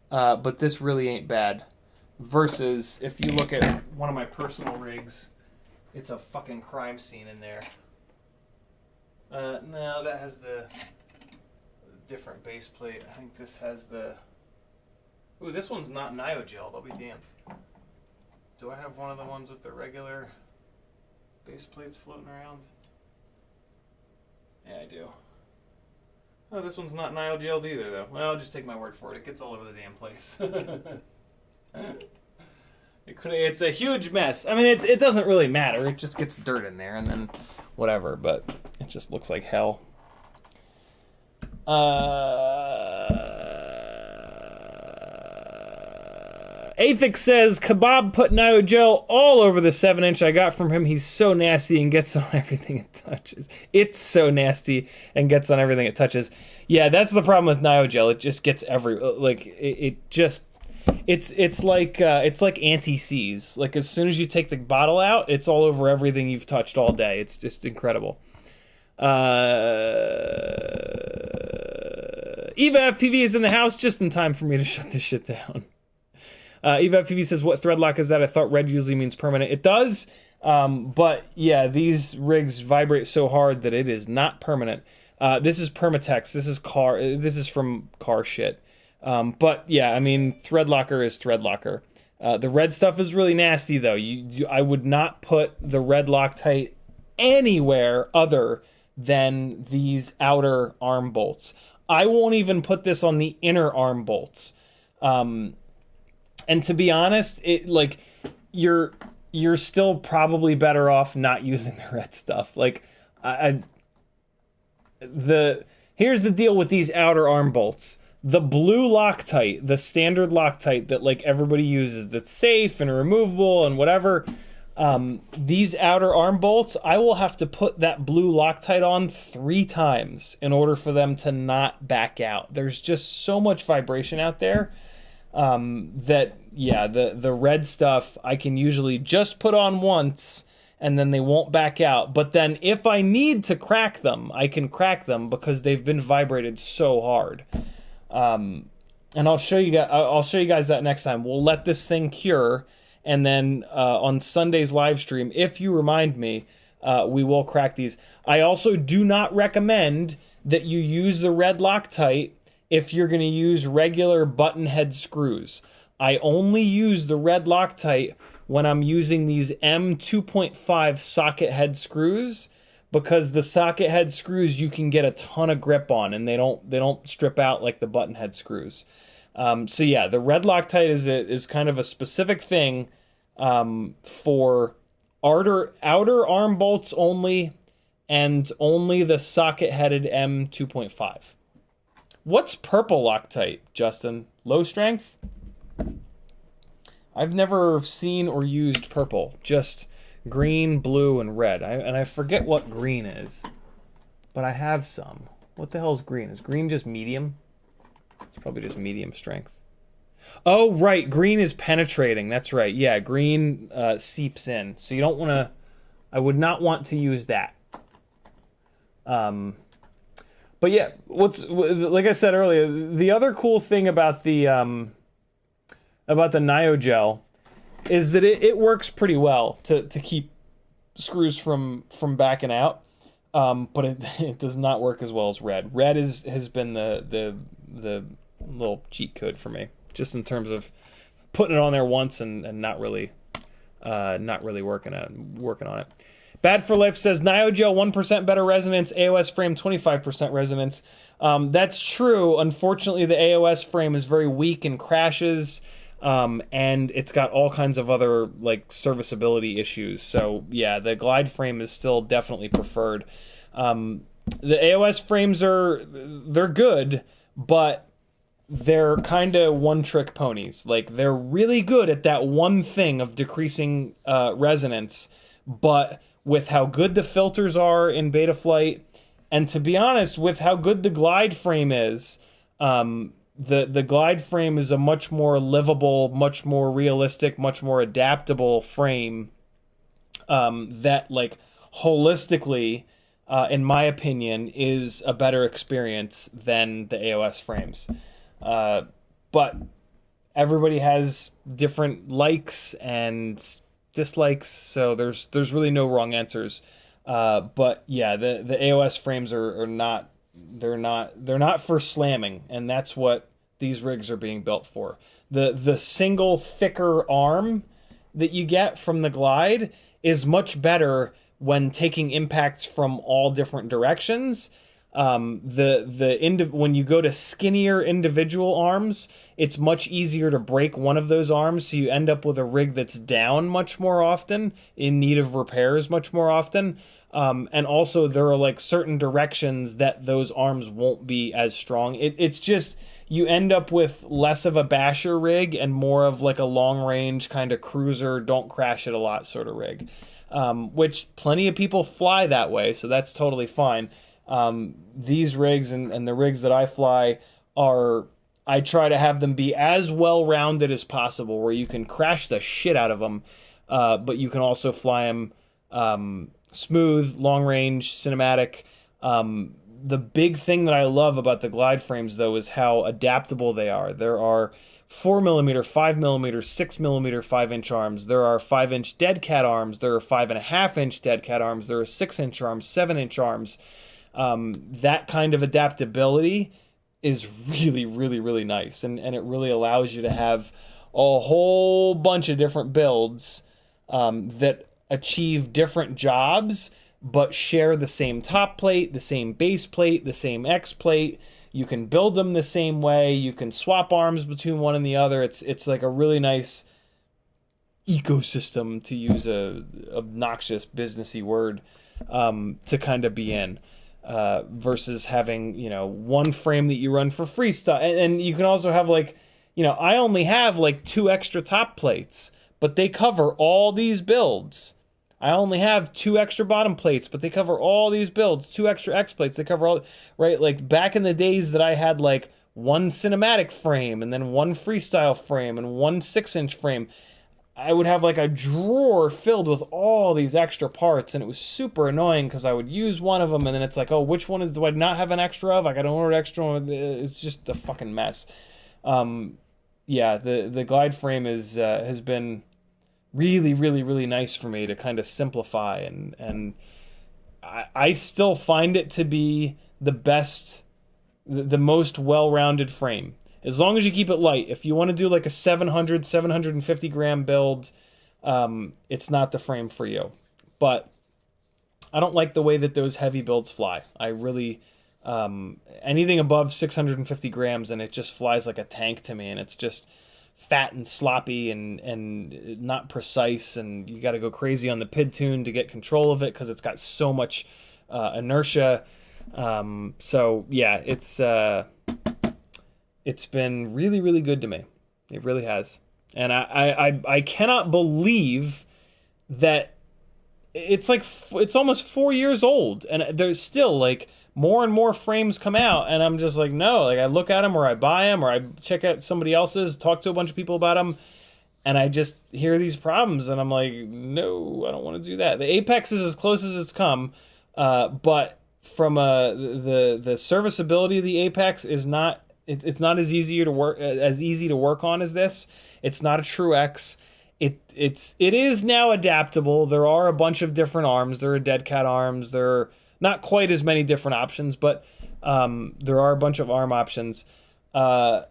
S1: but this really ain't bad. Versus if you look at one of my personal rigs, it's a fucking crime scene in there. No, that has the different base plate. I think this has the... Ooh, this one's not NioGel. I'll be damned. Do I have one of the ones with the regular base plates floating around? Yeah, I do. Oh, this one's not NioGel either, though. Well, I'll just take my word for it. It gets all over the damn place. It's a huge mess. I mean, it doesn't really matter. It just gets dirt in there and then whatever, but it just looks like hell. Athix says, Kebab put NioGel all over the 7-inch I got from him. He's so nasty and gets on everything it touches. It's so nasty and gets on everything it touches. Yeah, that's the problem with NioGel. It just gets it's like anti-seize. Like as soon as you take the bottle out, it's all over everything you've touched all day. It's just incredible. Eva FPV is in the house just in time for me to shut this shit down. Eva FPV says, what thread lock is that? I thought red usually means permanent. It does, but yeah, these rigs vibrate so hard that it is not permanent. This is Permatex. This is from car shit. But yeah, I mean, thread locker is thread locker. The red stuff is really nasty though. I would not put the red Loctite anywhere other than these outer arm bolts. I won't even put this on the inner arm bolts. And to be honest, you're still probably better off not using the red stuff. Like here's the deal with these outer arm bolts. The blue Loctite, the standard Loctite that like everybody uses, that's safe and removable and whatever. These outer arm bolts, I will have to put that blue Loctite on 3 times in order for them to not back out. There's just so much vibration out there that, yeah, the red stuff I can usually just put on once and then they won't back out. But then if I need to crack them, I can crack them because they've been vibrated so hard. And I'll show you guys that next time. We'll let this thing cure. And then on Sunday's live stream, if you remind me, we will crack these. I also do not recommend that you use the red Loctite if you're going to use regular button head screws. I only use the red Loctite when I'm using these M2.5 socket head screws, because the socket head screws you can get a ton of grip on and they don't strip out like the button head screws. So yeah, the red Loctite is kind of a specific thing for outer arm bolts only, and only the socket-headed M2.5. What's purple Loctite, Justin? Low strength? I've never seen or used purple. Just green, blue, and red. And I forget what green is, but I have some. What the hell is green? Is green just medium? It's probably just medium strength. Oh, right. Green is penetrating. That's right. Yeah, green seeps in. So you don't want to... I would not want to use that. But yeah, like I said earlier, the other cool thing about the NioGel is that it works pretty well to keep screws from backing out. But it does not work as well as red. Red has been the little cheat code for me, just in terms of putting it on there once and not really working on it. Bad for Life says NioGel 1% better resonance, AOS frame 25% resonance. That's true. Unfortunately, the AOS frame is very weak and crashes, and it's got all kinds of other like serviceability issues. So yeah, the Glide frame is still definitely preferred. The AOS frames they're good, but they're kind of one-trick ponies. Like, they're really good at that one thing of decreasing resonance, but with how good the filters are in Betaflight, and to be honest, with how good the glide frame is, the glide frame is a much more livable, much more realistic, much more adaptable frame that, like, holistically, in my opinion, is a better experience than the AOS frames. But everybody has different likes and dislikes, so there's really no wrong answers. But yeah, the AOS frames are not, they're not for slamming, and that's what these rigs are being built for. The single thicker arm that you get from the Glide is much better when taking impacts from all different directions. When you go to skinnier individual arms, it's much easier to break one of those arms, so you end up with a rig that's down much more often, in need of repairs much more often. And also there are like certain directions that those arms won't be as strong. It's just, you end up with less of a basher rig and more of like a long range kind of cruiser, don't crash it a lot sort of rig. Which plenty of people fly that way, so that's totally fine. These rigs and the rigs that I fly I try to have them be as well-rounded as possible, where you can crash the shit out of them, but you can also fly them smooth, long-range, cinematic. The big thing that I love about the Glide frames, though, is how adaptable they are. There are 4mm, 5mm, 6mm 5-inch arms. There are 5-inch dead cat arms. There are 5.5-inch dead cat arms. There are 6-inch arms, 7-inch arms. That kind of adaptability is really, really, really nice. And it really allows you to have a whole bunch of different builds that achieve different jobs, but share the same top plate, the same base plate, the same X plate. You can build them the same way. You can swap arms between one and the other. It's like a really nice ecosystem, to use a obnoxious businessy word, to kind of be in. Versus having, one frame that you run for freestyle. And you can also have like, I only have like 2 extra top plates, but they cover all these builds. I only have 2 extra bottom plates, but they cover all these builds. 2 extra X plates, they cover all, right? Like back in the days that I had like 1 cinematic frame and then 1 freestyle frame and 1 6-inch frame, I would have like a drawer filled with all these extra parts, and it was super annoying because I would use one of them and then it's like, oh, which one do I not have an extra of? I got to order an extra one. It's just a fucking mess. Yeah, the Glide frame has been really, really, really nice for me to kind of simplify, and I still find it to be the best, the most well-rounded frame. As long as you keep it light. If you want to do like a 750 gram build, it's not the frame for you. But I don't like the way that those heavy builds fly. I really, anything above 650 grams and it just flies like a tank to me, and it's just fat and sloppy and not precise, and you got to go crazy on the PID tune to get control of it because it's got so much inertia. So yeah, it's been really, really good to me. It really has. And I cannot believe that it's like, it's almost 4 years old and there's still like more and more frames come out, and I'm just like, no, like I look at them or I buy them or I check out somebody else's, talk to a bunch of people about them, and I just hear these problems and I'm like, no, I don't want to do that. The Apex is as close as it's come, but from the serviceability of the Apex is not, it's not as easy to work on as this. It's not a true X. It is now adaptable. There are a bunch of different arms. There are dead cat arms. There are not quite as many different options, but there are a bunch of arm options. The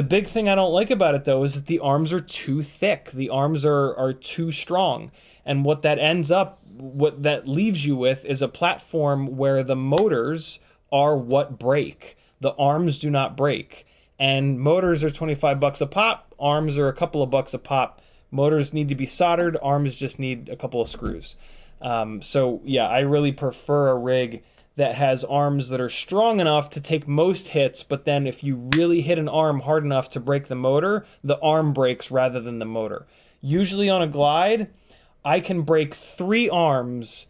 S1: big thing I don't like about it, though, is that the arms are too thick. The arms are too strong. And what that leaves you with is a platform where the motors are what break. The arms do not break. And motors are $25 a pop. Arms are a couple of bucks a pop. Motors need to be soldered. Arms just need a couple of screws. So yeah, I really prefer a rig that has arms that are strong enough to take most hits, but then if you really hit an arm hard enough to break the motor, the arm breaks rather than the motor. Usually on a Glide, I can break 3 arms.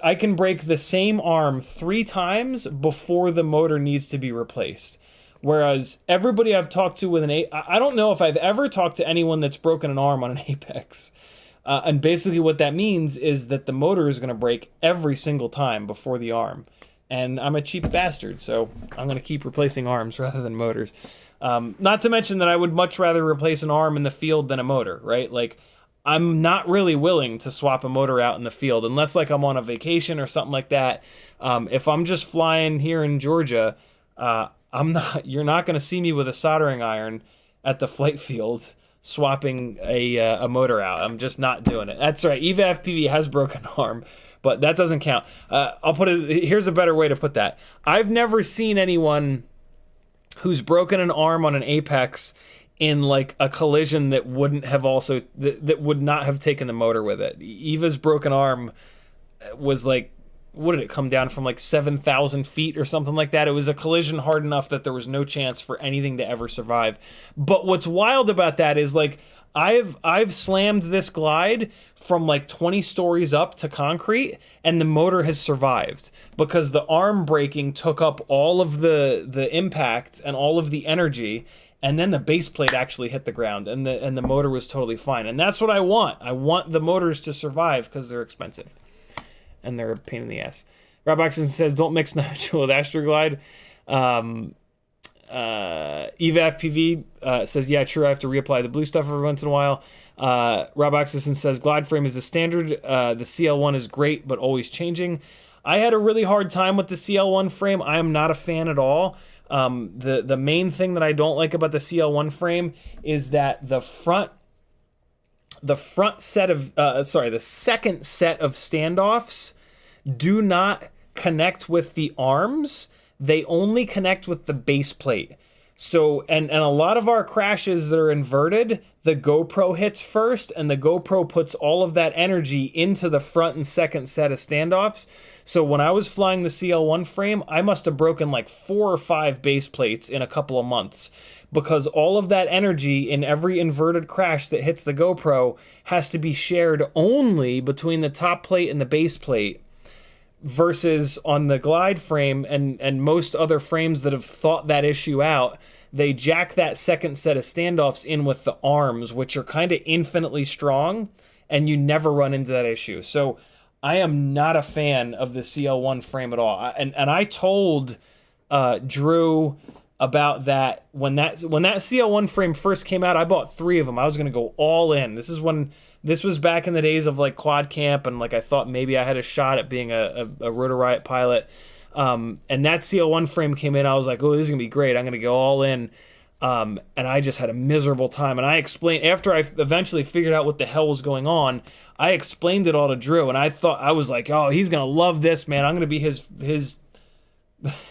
S1: I can break the same arm 3 times before the motor needs to be replaced. Whereas everybody I've talked to with I don't know if I've ever talked to anyone that's broken an arm on an Apex. And basically what that means is that the motor is going to break every single time before the arm. And I'm a cheap bastard, so I'm going to keep replacing arms rather than motors. Not to mention that I would much rather replace an arm in the field than a motor, right? Like, I'm not really willing to swap a motor out in the field unless like I'm on a vacation or something like that. If I'm just flying here in Georgia, you're not going to see me with a soldering iron at the flight field swapping a motor out. I'm just not doing it. That's right. Eva FPV has broken arm, but that doesn't count. I'll put it, here's a better way to put that. I've never seen anyone who's broken an arm on an Apex in like a collision that wouldn't have also, that would not have taken the motor with it. Eva's broken arm was like, what did it come down from, like 7,000 feet or something like that? It was a collision hard enough that there was no chance for anything to ever survive. But what's wild about that is like I've slammed this Glide from like 20 stories up to concrete, and the motor has survived because the arm braking took up all of the impact and all of the energy, and then the base plate actually hit the ground, and the motor was totally fine. And that's what I want. I want the motors to survive because they're expensive. And they're a pain in the ass. Rob Oxen says, don't mix Nitro with Astroglide. Eva FPV says, yeah, true, I have to reapply the blue stuff every once in a while. Rob Oxen says, Glide frame is the standard. The CL1 is great, but always changing. I had a really hard time with the CL1 frame. I am not a fan at all. The main thing that I don't like about the CL1 frame is that the second set of standoffs do not connect with the arms. They only connect with the base plate. So, and a lot of our crashes that are inverted, the GoPro hits first, and the GoPro puts all of that energy into the front and second set of standoffs. So when I was flying the CL1 frame, I must have broken like 4 or 5 base plates in a couple of months, because all of that energy in every inverted crash that hits the GoPro has to be shared only between the top plate and the base plate, versus on the Glide frame and most other frames that have thought that issue out, they jack that second set of standoffs in with the arms, which are kind of infinitely strong, and you never run into that issue. So I am not a fan of the CL1 frame at all. And I told Drew about that when that CL1 frame first came out. I bought 3 of them. I was going to go all in. This was back in the days of like quad camp, and like I thought maybe I had a shot at being a Rotor Riot pilot. And that CL1 frame came in. I was like, oh, this is gonna be great. I'm gonna go all in. And I just had a miserable time. And I explained, after I eventually figured out what the hell was going on, I explained it all to Drew, and I was like, oh, he's gonna love this, man. I'm gonna be his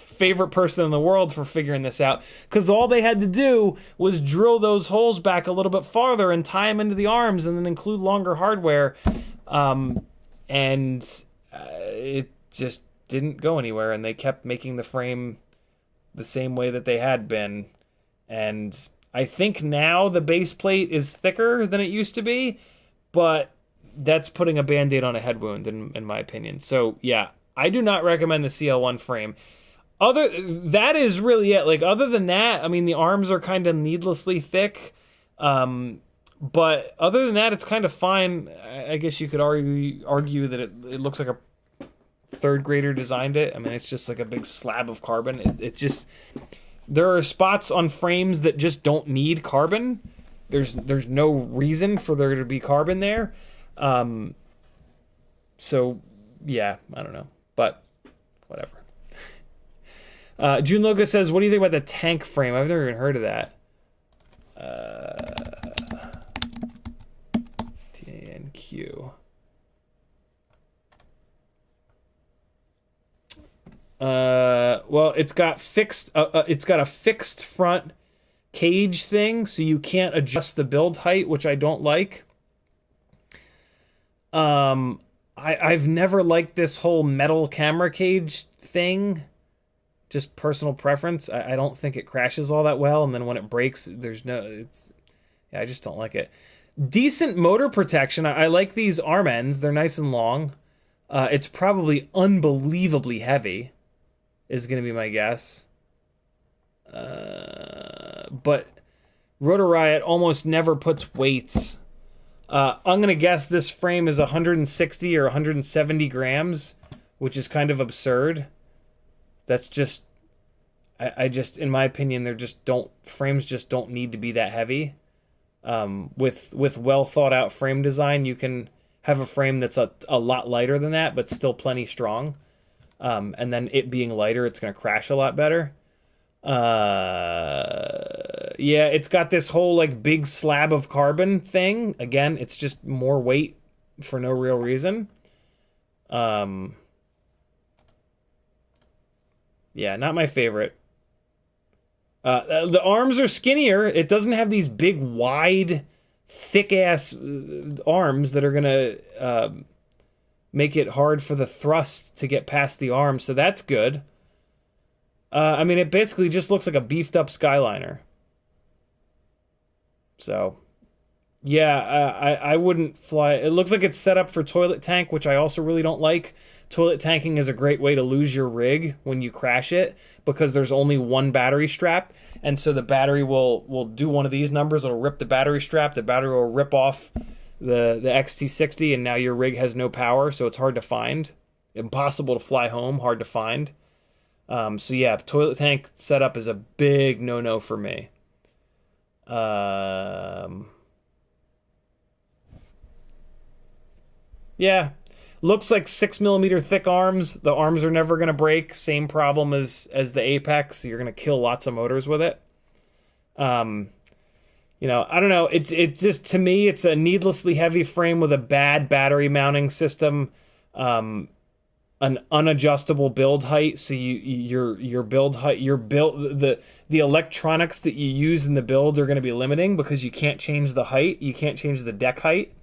S1: favorite person in the world for figuring this out, because all they had to do was drill those holes back a little bit farther and tie them into the arms, and then include longer hardware, and it just didn't go anywhere, and they kept making the frame the same way that they had been. And I think now the base plate is thicker than it used to be, but that's putting a band-aid on a head wound in my opinion. So yeah, I do not recommend the CL1 frame. That is really it. Like, other than that, I mean, the arms are kind of needlessly thick. But other than that, it's kind of fine. I guess you could argue that it looks like a 3rd grader designed it. I mean, it's just like a big slab of carbon. It's just, there are spots on frames that just don't need carbon. There's no reason for there to be carbon there. So yeah, I don't know, but whatever. June Loga says, what do you think about the tank frame? I've never even heard of that. TANQ. Well, it's got a fixed front cage thing, so you can't adjust the build height, which I don't like. I've never liked this whole metal camera cage thing. Just personal preference. I don't think it crashes all that well, and then when it breaks, I just don't like it. Decent motor protection. I like these arm ends. They're nice and long. It's probably unbelievably heavy, is going to be my guess. But Rotor Riot almost never puts weights. I'm going to guess this frame is 160 or 170 grams, which is kind of absurd. That's just, I just, in my opinion, frames just don't need to be that heavy. With well thought out frame design, you can have a frame that's a lot lighter than that, but still plenty strong. And then it being lighter, it's going to crash a lot better. Yeah, it's got this whole like big slab of carbon thing. Again, it's just more weight for no real reason. Yeah, not my favorite. The arms are skinnier. It doesn't have these big, wide, thick-ass arms that are going to make it hard for the thrust to get past the arm, so that's good. I mean, it basically just looks like a beefed-up Skyliner. So, yeah, I wouldn't fly. It looks like it's set up for toilet tank, which I also really don't like. Toilet tanking is a great way to lose your rig when you crash it because there's only one battery strap, and so the battery will do one of these numbers. It'll rip the battery strap. The battery will rip off the XT60, and now your rig has no power, so it's hard to find. Impossible to fly home, hard to find. So yeah, toilet tank setup is a big no-no for me. Yeah. Looks like 6mm thick arms. The arms are never going to break. Same problem as the Apex. You're going to kill lots of motors with it. You know, I don't know. It's just, to me, it's a needlessly heavy frame with a bad battery mounting system. An unadjustable build height. So your build height, the electronics that you use in the build are going to be limiting because you can't change the height. You can't change the deck height.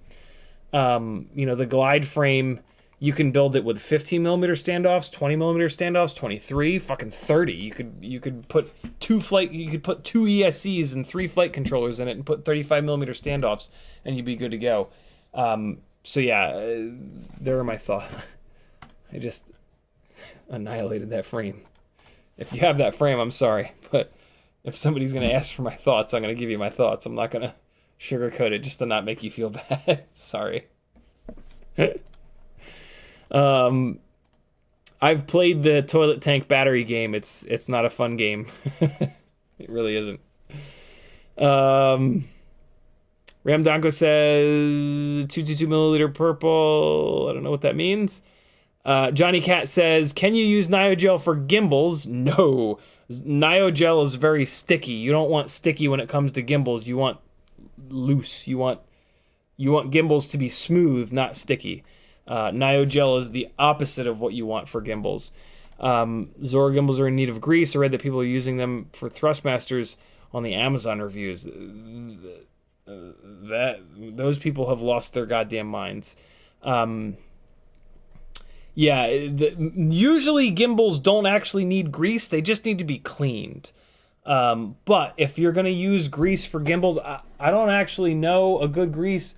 S1: You know, the Glide frame, you can build it with 15mm standoffs, 20mm standoffs, 23, fucking 30. You could put two ESCs and 3 flight controllers in it and put 35mm standoffs, and you'd be good to go. So yeah, there are my thoughts. I just annihilated that frame. If you have that frame, I'm sorry, but if somebody's gonna ask for my thoughts, I'm gonna give you my thoughts. I'm not gonna sugarcoat it just to not make you feel bad. Sorry. I've played the toilet tank battery game. It's not a fun game. It really isn't. Ramdonko says 222ml purple. I don't know what that means. Johnny Cat says, can you use Nyogel for gimbals? No. Nyogel is very sticky. You don't want sticky when it comes to gimbals. You want loose. You want gimbals to be smooth, not sticky. Nyogel is the opposite of what you want for gimbals. Zora gimbals are in need of grease. I read that people are using them for Thrustmasters on the Amazon reviews. Those people have lost their goddamn minds. Yeah, usually gimbals don't actually need grease. They just need to be cleaned. But if you're going to use grease for gimbals, I don't actually know a good grease.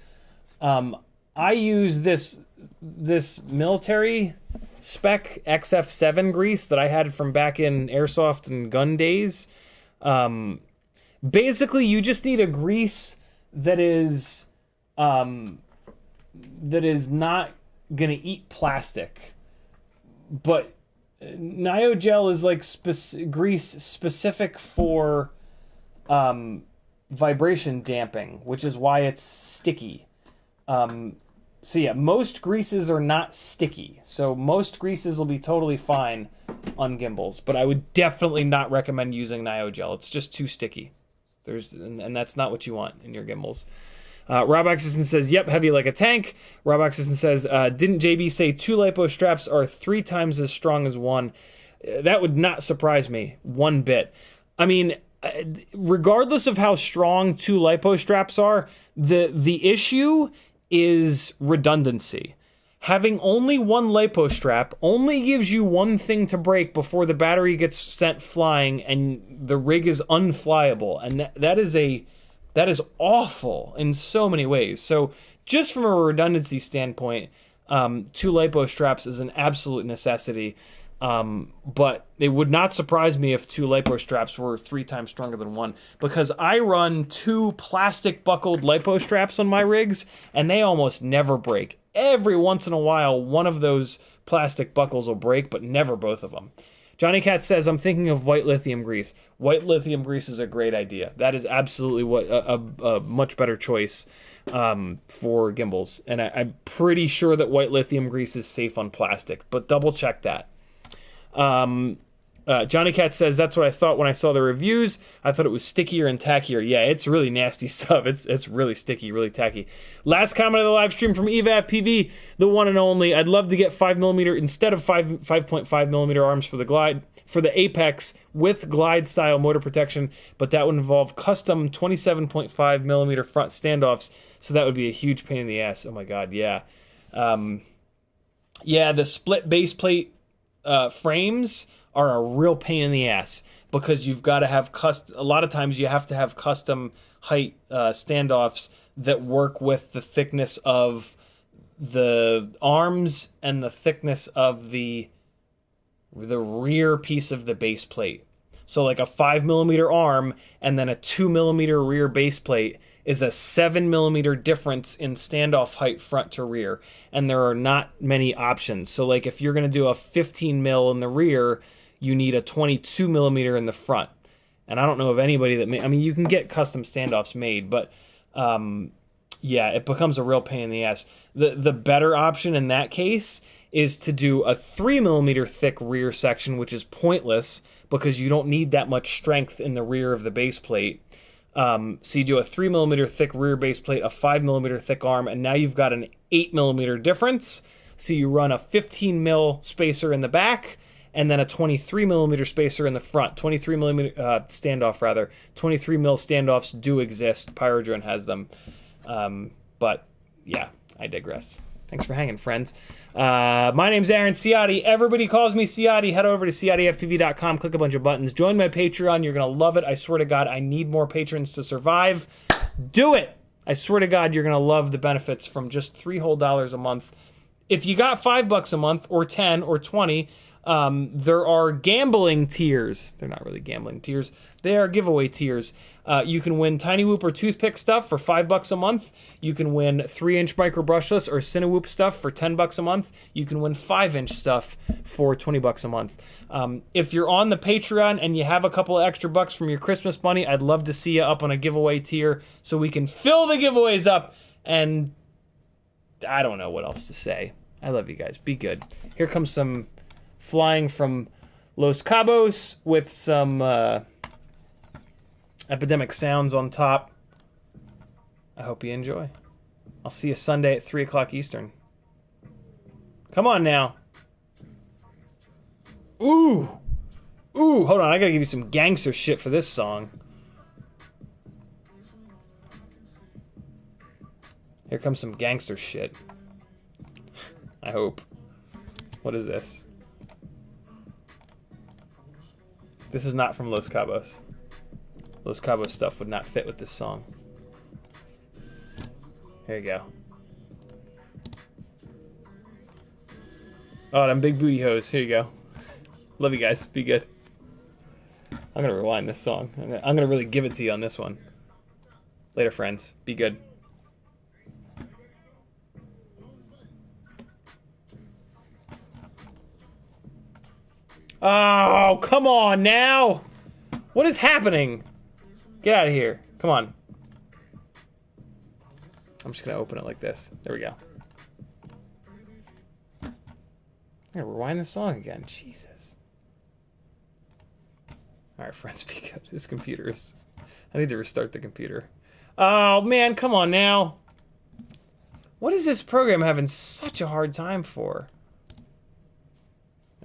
S1: I use this military spec XF7 grease that I had from back in airsoft and gun days. Basically, you just need a grease that is not going to eat plastic. But Nyogel is like grease specific for vibration damping, which is why it's sticky. So yeah, most greases are not sticky. So most greases will be totally fine on gimbals, but I would definitely not recommend using Nyogel. It's just too sticky. And that's not what you want in your gimbals. Rob Axison says, yep, heavy like a tank. Rob Axison says, didn't JB say 2 lipo straps are 3 times as strong as 1? That would not surprise me one bit. I mean, regardless of how strong 2 lipo straps are, the issue is redundancy. having only one LiPo strap only gives you one thing to break before the battery gets sent flying and the rig is unflyable. And that is awful in so many ways. So just from a redundancy standpoint, 2 LiPo straps is an absolute necessity. But it would not surprise me if 2 LiPo straps were 3 times stronger than 1, because I run 2 plastic buckled LiPo straps on my rigs and they almost never break. Every once in a while, one of those plastic buckles will break, but never both of them. Johnny Cat says, I'm thinking of white lithium grease. White lithium grease is a great idea. That is absolutely what a much better choice for gimbals. And I'm pretty sure that white lithium grease is safe on plastic, but double check that. Johnny Cat says, that's what I thought when I saw the reviews. I thought it was stickier and tackier. Yeah, it's really nasty stuff. It's really sticky, really tacky. Last comment of the live stream from Eva FPV, the one and only. I'd love to get 5mm instead of 5.5mm arms for the Glide, for the Apex with Glide style motor protection, but that would involve custom 27.5mm front standoffs, so that would be a huge pain in the ass. Oh my God, yeah. Yeah, the split base plate frames are a real pain in the ass, because you've got to have a lot of times you have to have custom height standoffs that work with the thickness of the arms and the thickness of the rear piece of the base plate. So like a 5mm arm and then a 2mm rear base plate is a 7mm difference in standoff height front to rear, and there are not many options. So like if you're going to do a 15mm in the rear, you need a 22mm in the front. And I don't know of anybody that I mean, you can get custom standoffs made, but yeah, it becomes a real pain in the ass. The better option in that case is to do a 3mm thick rear section, which is pointless because you don't need that much strength in the rear of the base plate. So you do a 3mm thick rear base plate, a 5mm thick arm, and now you've got an 8mm difference. So you run a 15mm spacer in the back, and then a 23mm spacer in the front. 23mm standoff, rather. 23mm standoffs do exist. Pyrodrone has them. But yeah, I digress. Thanks for hanging, friends. My name's Aaron Ciotti. Everybody calls me Ciotti. Head over to CiottiFPV.com, click a bunch of buttons. Join my Patreon. You're going to love it. I swear to God, I need more patrons to survive. Do it. I swear to God, you're going to love the benefits from just $3 whole a month. If you got $5 a month or 10 or 20, there are gambling tiers. They're not really gambling tiers. They are giveaway tiers. You can win Tiny Whoop or Toothpick stuff for $5 a month. You can win 3-inch micro brushless or Cinewhoop stuff for $10 a month. You can win 5-inch stuff for $20 a month. If you're on the Patreon and you have a couple of extra bucks from your Christmas money, I'd love to see you up on a giveaway tier so we can fill the giveaways up. And I don't know what else to say. I love you guys. Be good. Here comes some flying from Los Cabos with some epidemic sounds on top. I hope you enjoy. I'll see you Sunday at 3 o'clock Eastern. Come on now. Ooh. Ooh, hold on. I gotta give you some gangster shit for this song. Here comes some gangster shit. I hope. What is this? This is not from Los Cabos. Los Cabos stuff would not fit with this song. Here you go. Oh, them big booty hoes. Here you go. Love you guys. Be good. I'm gonna rewind this song. I'm gonna really give it to you on this one. Later, friends. Be good. Oh, come on now. What is happening? Get out of here. Come on. I'm just going to open it like this. There we go. I'm going to rewind the song again. Jesus. All right, friends, be good. This computer is... I need to restart the computer. Oh, man, come on now. What is this program having such a hard time for?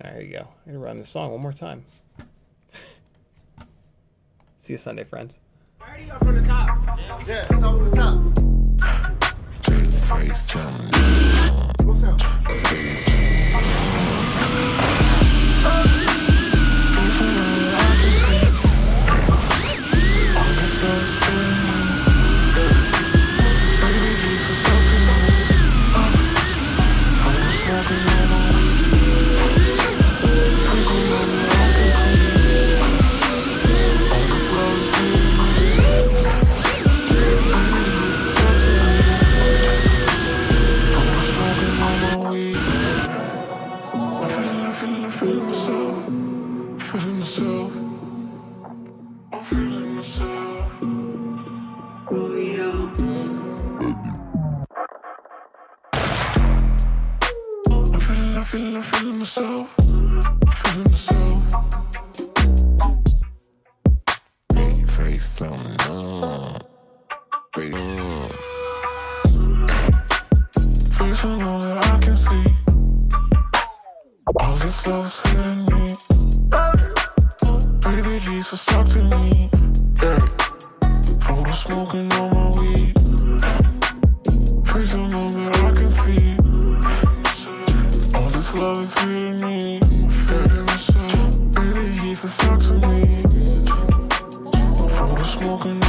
S1: There you go. I'm going to run the song one more time. See you Sunday, friends.
S4: Already up from the top. Yeah, it's up from the top. I'm feeling myself. Feeling myself. Baby, face something up. Baby, facing all that I can see. All this love's hitting me. Baby, Jesus, talk to me. Roll the smoking on my weed. Facing all that I can see. All this love is hitting me. Feeling myself. Baby, Jesus, talk to me. Roll the smoking